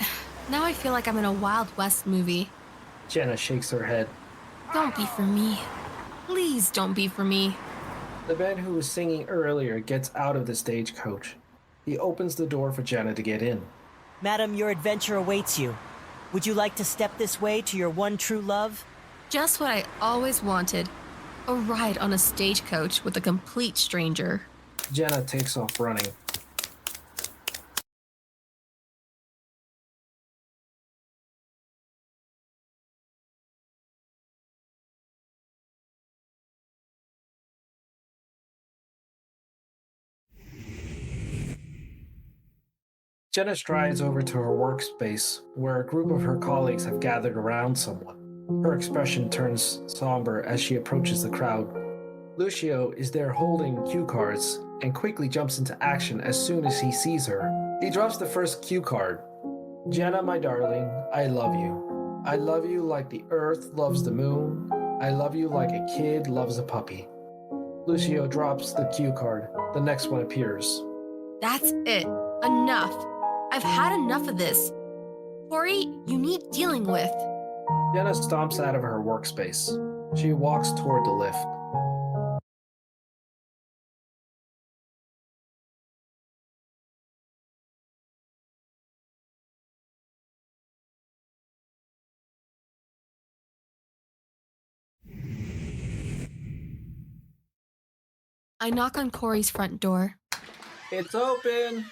Now I feel like I'm in a Wild West movie. Jenna shakes her head. Don't be for me. Please don't be for me. The man who was singing earlier gets out of the stagecoach. He opens the door for Jenna to get in. Madam, your adventure awaits you. Would you like to step this way to your one true love? Just what I always wanted. A ride on a stagecoach with a complete stranger. Jenna takes off running. Jenna strides over to her workspace, where a group of her colleagues have gathered around someone. Her expression turns somber as she approaches the crowd. Lucio is there holding cue cards and quickly jumps into action as soon as he sees her. He drops the first cue card. "Jenna, my darling, I love you. I love you like the earth loves the moon. I love you like a kid loves a puppy." Lucio drops the cue card. The next one appears. That's it. Enough. I've had enough of this. Corey, you need dealing with. Jenna stomps out of her workspace. She walks toward the lift. I knock on Corey's front door. "It's open!"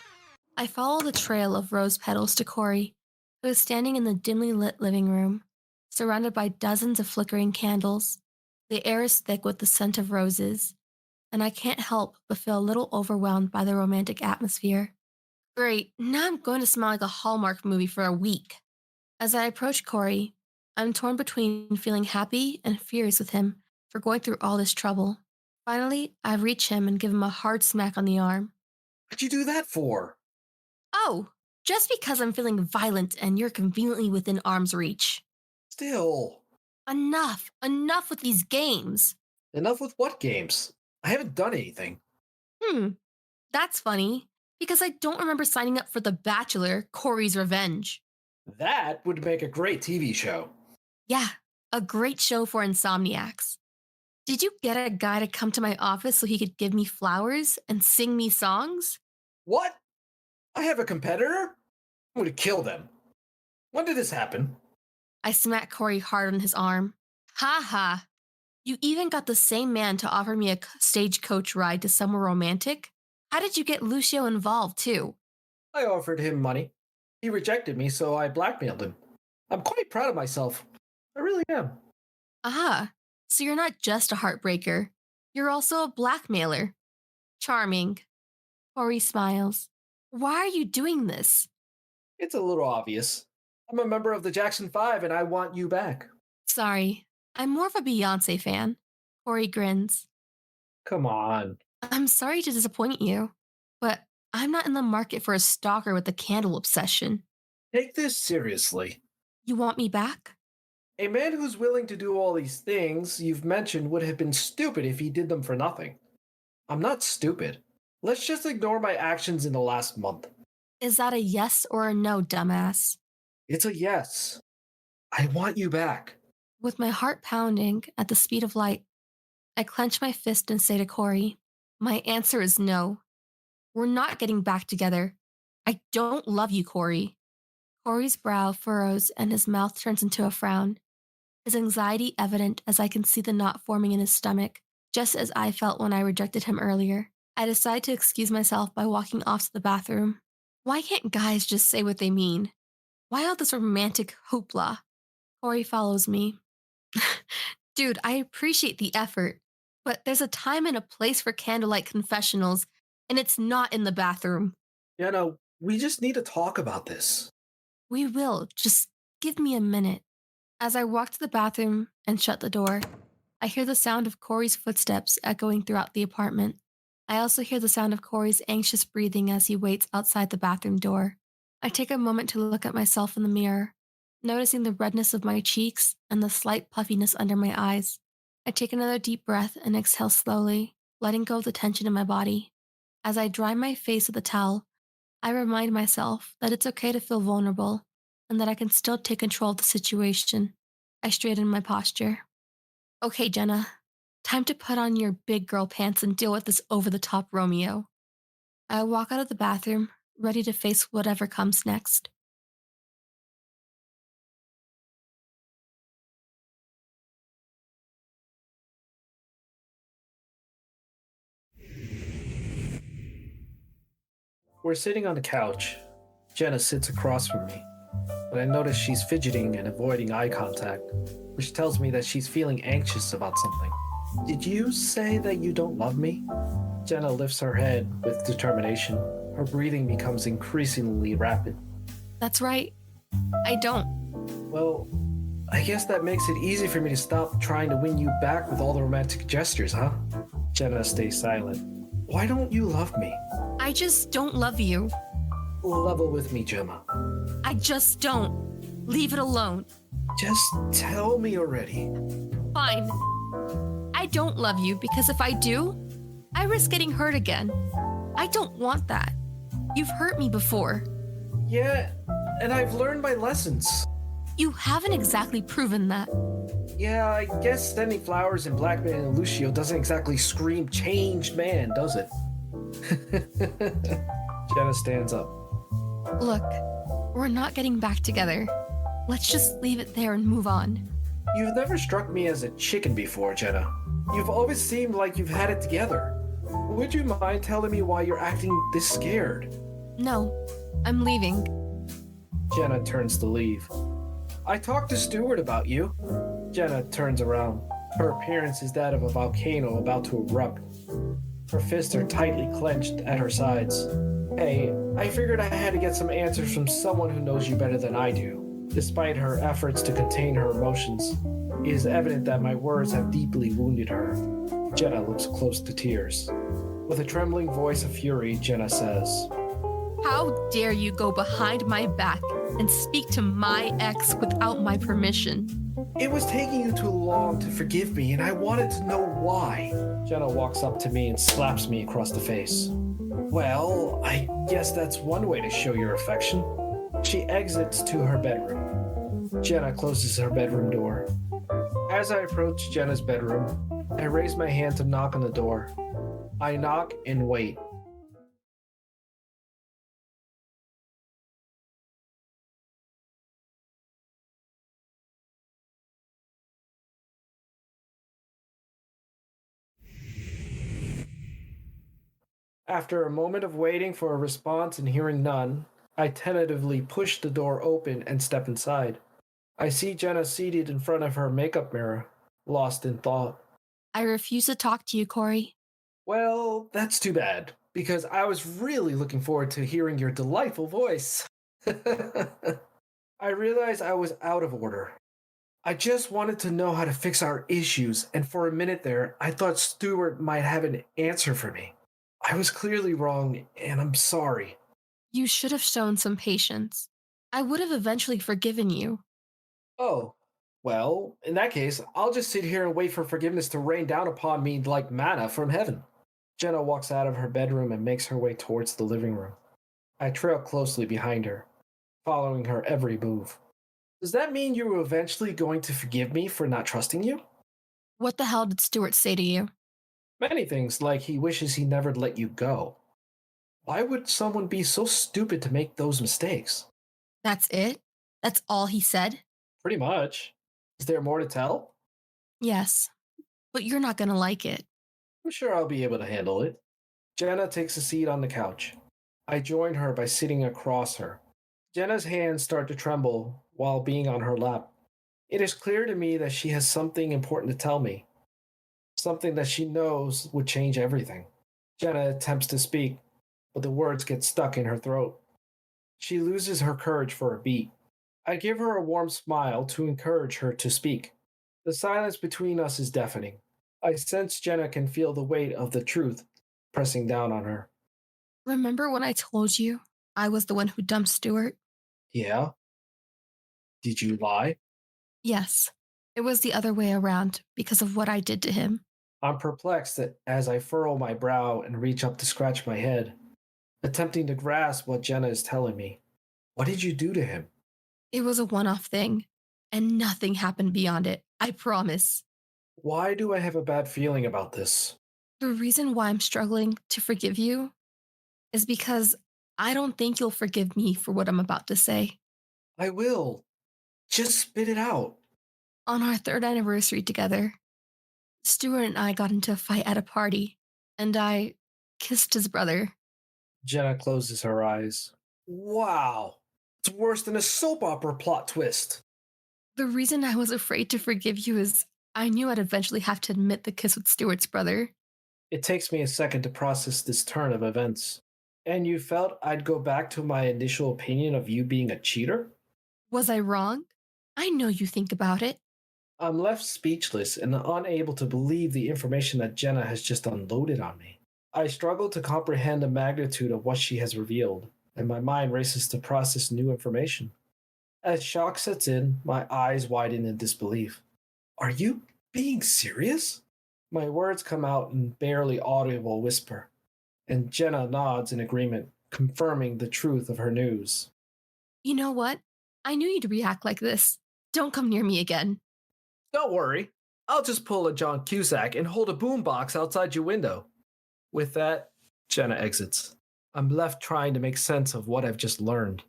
I follow the trail of rose petals to Corey, who is standing in the dimly lit living room, surrounded by dozens of flickering candles. The air is thick with the scent of roses. and I can't help but feel a little overwhelmed by the romantic atmosphere. Great, now I'm going to smell like a Hallmark movie for a week. As I approach Corey, I'm torn between feeling happy and furious with him for going through all this trouble. Finally, I reach him and give him a hard smack on the arm. What'd you do that for? Oh, just because I'm feeling violent and you're conveniently within arm's reach. Still. Enough with these games. Enough with what games? I haven't done anything. That's funny, because I don't remember signing up for The Bachelor, Corey's Revenge. That would make a great TV show. Yeah, a great show for insomniacs. Did you get a guy to come to my office so he could give me flowers and sing me songs? What? I have a competitor? I'm gonna kill them. When did this happen? I smacked Corey hard on his arm. Ha ha. You even got the same man to offer me a stagecoach ride to somewhere romantic? How did you get Lucio involved, too? I offered him money. He rejected me, so I blackmailed him. I'm quite proud of myself. I really am. Aha, so you're not just a heartbreaker. You're also a blackmailer. Charming. Corey smiles. Why are you doing this? It's a little obvious. I'm a member of the Jackson 5 and I want you back. Sorry, I'm more of a Beyoncé fan. Corey grins. Come on. I'm sorry to disappoint you, but I'm not in the market for a stalker with a candle obsession. Take this seriously. You want me back? A man who's willing to do all these things you've mentioned would have been stupid if he did them for nothing. I'm not stupid. Let's just ignore my actions in the last month. Is that a yes or a no, dumbass? It's a yes. I want you back. With my heart pounding at the speed of light, I clench my fist and say to Corey, my answer is no. We're not getting back together. I don't love you, Corey. Corey's brow furrows and his mouth turns into a frown, his anxiety evident as I can see the knot forming in his stomach, just as I felt when I rejected him earlier. I decide to excuse myself by walking off to the bathroom. Why can't guys just say what they mean? Why all this romantic hoopla? Corey follows me. Dude, I appreciate the effort, but there's a time and a place for candlelight confessionals, and it's not in the bathroom. Jenna, we just need to talk about this. We will. Just give me a minute. As I walk to the bathroom and shut the door, I hear the sound of Corey's footsteps echoing throughout the apartment. I also hear the sound of Corey's anxious breathing as he waits outside the bathroom door. I take a moment to look at myself in the mirror, noticing the redness of my cheeks and the slight puffiness under my eyes. I take another deep breath and exhale slowly, letting go of the tension in my body. As I dry my face with a towel, I remind myself that it's okay to feel vulnerable and that I can still take control of the situation. I straighten my posture. Okay, Jenna, time to put on your big girl pants and deal with this over-the-top Romeo. I walk out of the bathroom, ready to face whatever comes next. We're sitting on the couch. Jenna sits across from me, but I notice she's fidgeting and avoiding eye contact, which tells me that she's feeling anxious about something. Did you say that you don't love me? Jenna lifts her head with determination. Her breathing becomes increasingly rapid. That's right. I don't. Well, I guess that makes it easy for me to stop trying to win you back with all the romantic gestures, huh? Jenna stays silent. Why don't you love me? I just don't love you. Level with me, Gemma. I just don't. Leave it alone. Just tell me already. Fine. I don't love you because if I do, I risk getting hurt again. I don't want that. You've hurt me before. Yeah, and I've learned my lessons. You haven't exactly proven that. Yeah, I guess sending flowers and blackmailing Lucio doesn't exactly scream changed man, does it? Jenna stands up. Look, we're not getting back together. Let's just leave it there and move on. You've never struck me as a chicken before, Jenna. You've always seemed like you've had it together. Would you mind telling me why you're acting this scared? No, I'm leaving. Jenna turns to leave. I talked to Stewart about you. Jenna turns around. Her appearance is that of a volcano about to erupt. Her fists are tightly clenched at her sides. Hey, I figured I had to get some answers from someone who knows you better than I do. Despite her efforts to contain her emotions, it is evident that my words have deeply wounded her. Jenna looks close to tears. With a trembling voice of fury, Jenna says, How dare you go behind my back and speak to my ex without my permission? It was taking you too long to forgive me, and I wanted to know why. Jenna walks up to me and slaps me across the face. Well, I guess that's one way to show your affection. She exits to her bedroom. Jenna closes her bedroom door. As I approach Jenna's bedroom, I raise my hand to knock on the door. I knock and wait. After a moment of waiting for a response and hearing none, I tentatively push the door open and step inside. I see Jenna seated in front of her makeup mirror, lost in thought. I refuse to talk to you, Corey. Well, that's too bad, because I was really looking forward to hearing your delightful voice. I realized I was out of order. I just wanted to know how to fix our issues, and for a minute there, I thought Stewart might have an answer for me. I was clearly wrong, and I'm sorry. You should have shown some patience. I would have eventually forgiven you. Oh, well, in that case, I'll just sit here and wait for forgiveness to rain down upon me like manna from heaven. Jenna walks out of her bedroom and makes her way towards the living room. I trail closely behind her, following her every move. Does that mean you were eventually going to forgive me for not trusting you? What the hell did Stewart say to you? Many things, like he wishes he never let you go. Why would someone be so stupid to make those mistakes? That's it? That's all he said? Pretty much. Is there more to tell? Yes, but you're not gonna like it. I'm sure I'll be able to handle it. Jenna takes a seat on the couch. I join her by sitting across her. Jenna's hands start to tremble while being on her lap. It is clear to me that she has something important to tell me. Something that she knows would change everything. Jenna attempts to speak, but the words get stuck in her throat. She loses her courage for a beat. I give her a warm smile to encourage her to speak. The silence between us is deafening. I sense Jenna can feel the weight of the truth pressing down on her. Remember when I told you I was the one who dumped Stewart? Yeah? Did you lie? Yes. It was the other way around because of what I did to him. I'm perplexed as I furrow my brow and reach up to scratch my head, attempting to grasp what Jenna is telling me. What did you do to him? It was a one-off thing, and nothing happened beyond it, I promise. Why do I have a bad feeling about this? The reason why I'm struggling to forgive you is because I don't think you'll forgive me for what I'm about to say. I will. Just spit it out. On our 3rd anniversary together, Stewart and I got into a fight at a party, and I kissed his brother. Jenna closes her eyes. Wow. It's worse than a soap opera plot twist. The reason I was afraid to forgive you is I knew I'd eventually have to admit the kiss with Stewart's brother. It takes me a second to process this turn of events. And you felt I'd go back to my initial opinion of you being a cheater? Was I wrong? I know you think about it. I'm left speechless and unable to believe the information that Jenna has just unloaded on me. I struggle to comprehend the magnitude of what she has revealed, and my mind races to process new information. As shock sets in, my eyes widen in disbelief. Are you being serious? My words come out in barely audible whisper, and Jenna nods in agreement, confirming the truth of her news. You know what? I knew you'd react like this. Don't come near me again. Don't worry. I'll just pull a John Cusack and hold a boombox outside your window. With that, Jenna exits. I'm left trying to make sense of what I've just learned.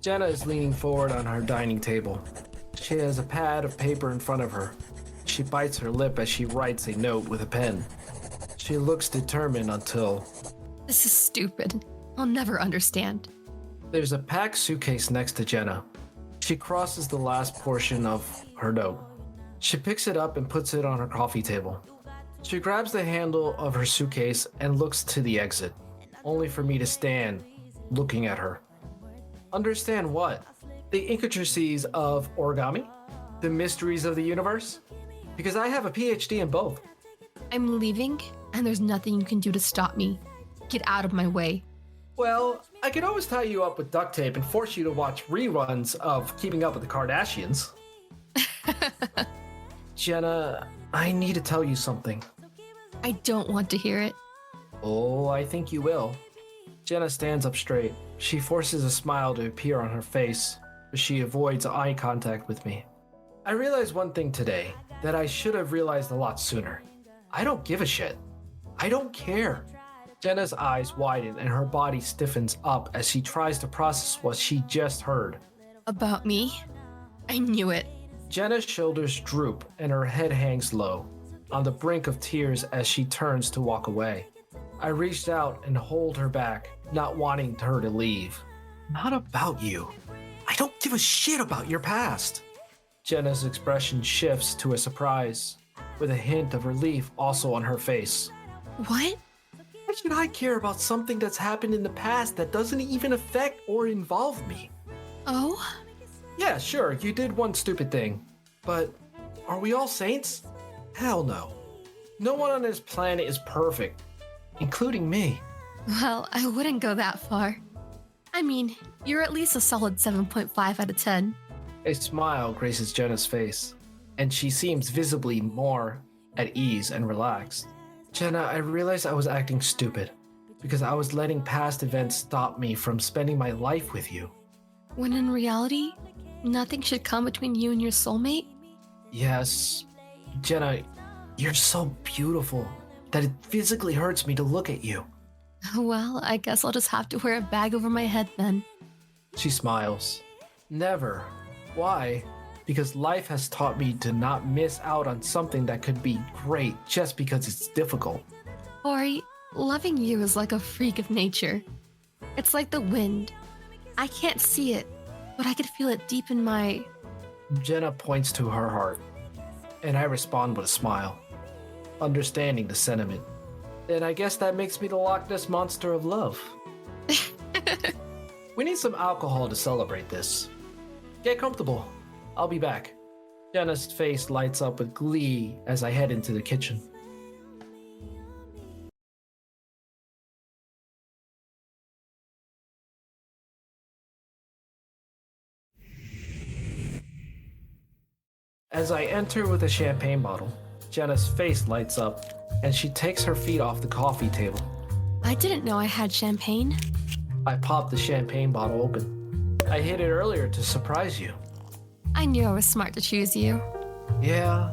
Jenna is leaning forward on her dining table. She has a pad of paper in front of her. She bites her lip as she writes a note with a pen. She looks determined until This is stupid. I'll never understand. there's a packed suitcase next to Jenna. She crosses the last portion of her note. She picks it up and puts it on her coffee table. She grabs the handle of her suitcase and looks to the exit, only for me to stand, looking at her. Understand what? The intricacies of origami? The mysteries of the universe? Because I have a PhD in both. I'm leaving, and there's nothing you can do to stop me. Get out of my way. Well, I could always tie you up with duct tape and force you to watch reruns of Keeping Up with the Kardashians. Jenna, I need to tell you something. I don't want to hear it. Oh, I think you will. Jenna stands up straight. She forces a smile to appear on her face, but she avoids eye contact with me. I realized one thing today that I should have realized a lot sooner. I don't give a shit. I don't care. Jenna's eyes widen and her body stiffens up as she tries to process what she just heard. About me? I knew it. Jenna's shoulders droop and her head hangs low, on the brink of tears as she turns to walk away. I reached out and hold her back, not wanting her to leave. Not about you. I don't give a shit about your past. Jenna's expression shifts to a surprise, with a hint of relief also on her face. What? Why should I care about something that's happened in the past that doesn't even affect or involve me? Oh? Yeah, sure, you did one stupid thing. But are we all saints? Hell no. No one on this planet is perfect, including me. Well, I wouldn't go that far. I mean, you're at least a solid 7.5 out of 10. A smile graces Jenna's face, and she seems visibly more at ease and relaxed. Jenna, I realized I was acting stupid because I was letting past events stop me from spending my life with you. When in reality, nothing should come between you and your soulmate? Yes, Jenna, you're so beautiful that it physically hurts me to look at you. Well, I guess I'll just have to wear a bag over my head then. She smiles. Never. Why? Because life has taught me to not miss out on something that could be great just because it's difficult. Ori, loving you is like a freak of nature. It's like the wind. I can't see it, but I could feel it deep in my... Jenna points to her heart, and I respond with a smile, understanding the sentiment. And I guess that makes me the Loch Ness monster of love. We need some alcohol to celebrate this. Get comfortable. I'll be back. Jenna's face lights up with glee as I head into the kitchen. As I enter with a champagne bottle, Jenna's face lights up and she takes her feet off the coffee table. I didn't know I had champagne. I pop the champagne bottle open. I hid it earlier to surprise you. I knew I was smart to choose you. Yeah,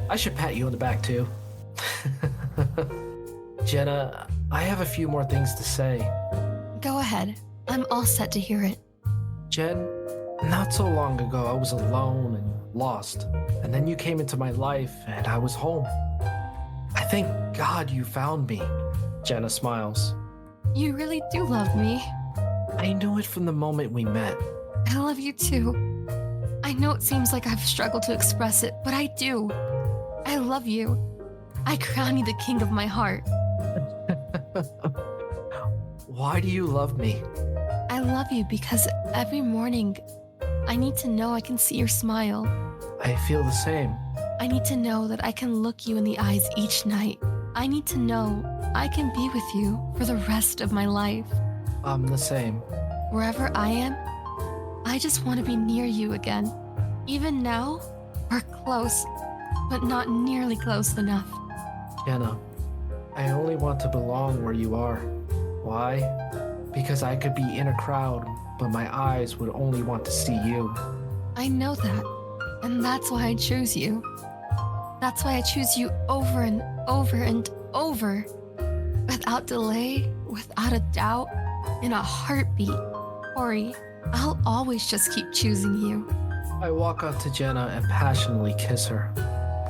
I should pat you on the back too. Jenna, I have a few more things to say. Go ahead. I'm all set to hear it. Jen, not so long ago I was alone and lost, and then you came into my life and I was home. I thank God you found me. Jenna smiles. You really do love me. I knew it from the moment we met. I love you too. I know it seems like I've struggled to express it, but I do. I love you. I crown you the king of my heart. Why do you love me? I love you because every morning I need to know I can see your smile. I feel the same. I need to know that I can look you in the eyes each night. I need to know I can be with you for the rest of my life. I'm the same. Wherever I am, I just want to be near you again. Even now, we're close, but not nearly close enough. Jenna, I only want to belong where you are. Why? Because I could be in a crowd, but my eyes would only want to see you. I know that, and that's why I choose you. That's why I choose you over and over and over. Without delay, without a doubt, in a heartbeat. Ori, I'll always just keep choosing you. I walk up to Jenna and passionately kiss her,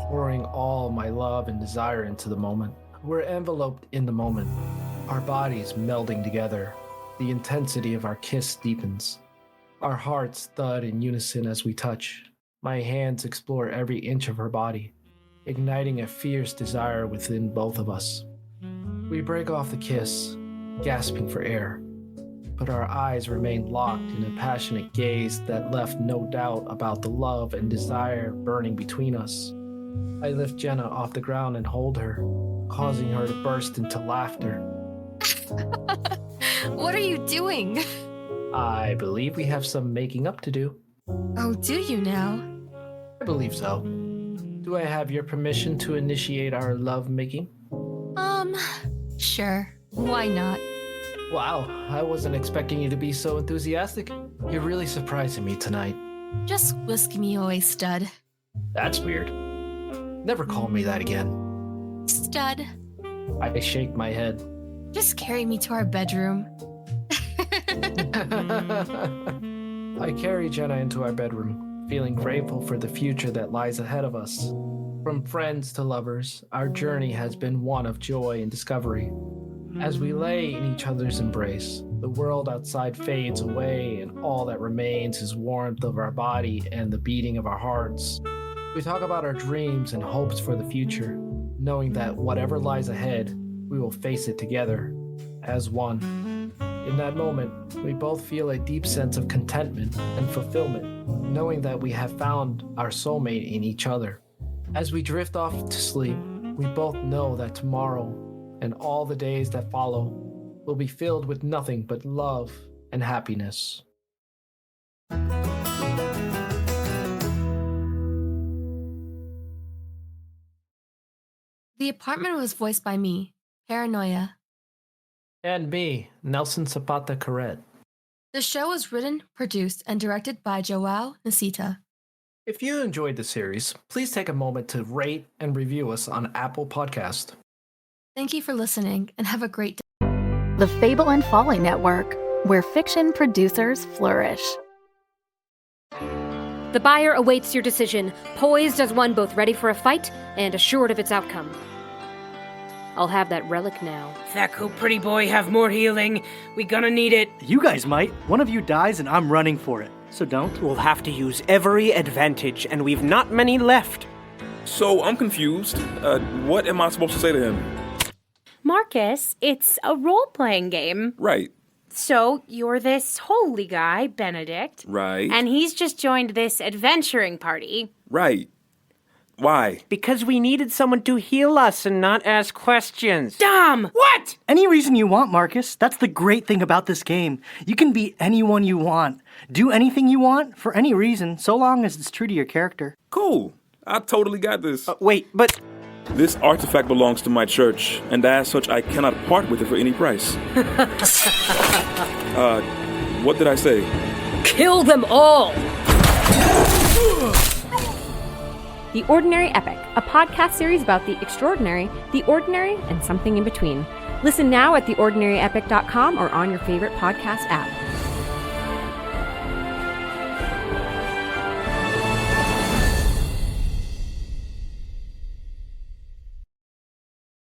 pouring all my love and desire into the moment. We're enveloped in the moment, our bodies melding together. The intensity of our kiss deepens. Our hearts thud in unison as we touch. My hands explore every inch of her body, igniting a fierce desire within both of us. We break off the kiss, gasping for air, but our eyes remain locked in a passionate gaze that left no doubt about the love and desire burning between us. I lift Jenna off the ground and hold her, causing her to burst into laughter. What are you doing? I believe we have some making up to do. Oh, do you now? I believe so. Do I have your permission to initiate our love-making? Sure. Why not? Wow, I wasn't expecting you to be so enthusiastic. You're really surprising me tonight. Just whisk me away, stud. That's weird. Never call me that again. Stud. I shake my head. Just carry me to our bedroom. I carry Jenna into our bedroom, feeling grateful for the future that lies ahead of us. From friends to lovers, our journey has been one of joy and discovery. As we lay in each other's embrace, the world outside fades away and all that remains is warmth of our body and the beating of our hearts. We talk about our dreams and hopes for the future, knowing that whatever lies ahead, we will face it together, as one. In that moment, we both feel a deep sense of contentment and fulfillment, knowing that we have found our soulmate in each other. As we drift off to sleep, we both know that tomorrow and all the days that follow will be filled with nothing but love and happiness. The apartment was voiced by me, Paranoia. And me, Nelson Zapata Carret. The show was written, produced, and directed by Joao Nicita. If you enjoyed the series, please take a moment to rate and review us on Apple Podcast. Thank you for listening, and have a great day. The Fable and Folly Network, where fiction producers flourish. The buyer awaits your decision, poised as one both ready for a fight and assured of its outcome. I'll have that relic now. Thaku, pretty boy, have more healing. We gonna need it. You guys might. One of you dies and I'm running for it. So don't. We'll have to use every advantage, and we've not many left. So, I'm confused. What am I supposed to say to him? Marcus, it's a role-playing game. Right. So, you're this holy guy, Benedict. Right. And he's just joined this adventuring party. Right. Why? Because we needed someone to heal us and not ask questions. Dumb! What? Any reason you want, Marcus. That's the great thing about this game. You can be anyone you want. Do anything you want, for any reason, so long as it's true to your character. Cool. I totally got this. Wait, but... This artifact belongs to my church, and as such, I cannot part with it for any price. What did I say? Kill them all! The Ordinary Epic, a podcast series about the extraordinary, the ordinary, and something in between. Listen now at theordinaryepic.com or on your favorite podcast app.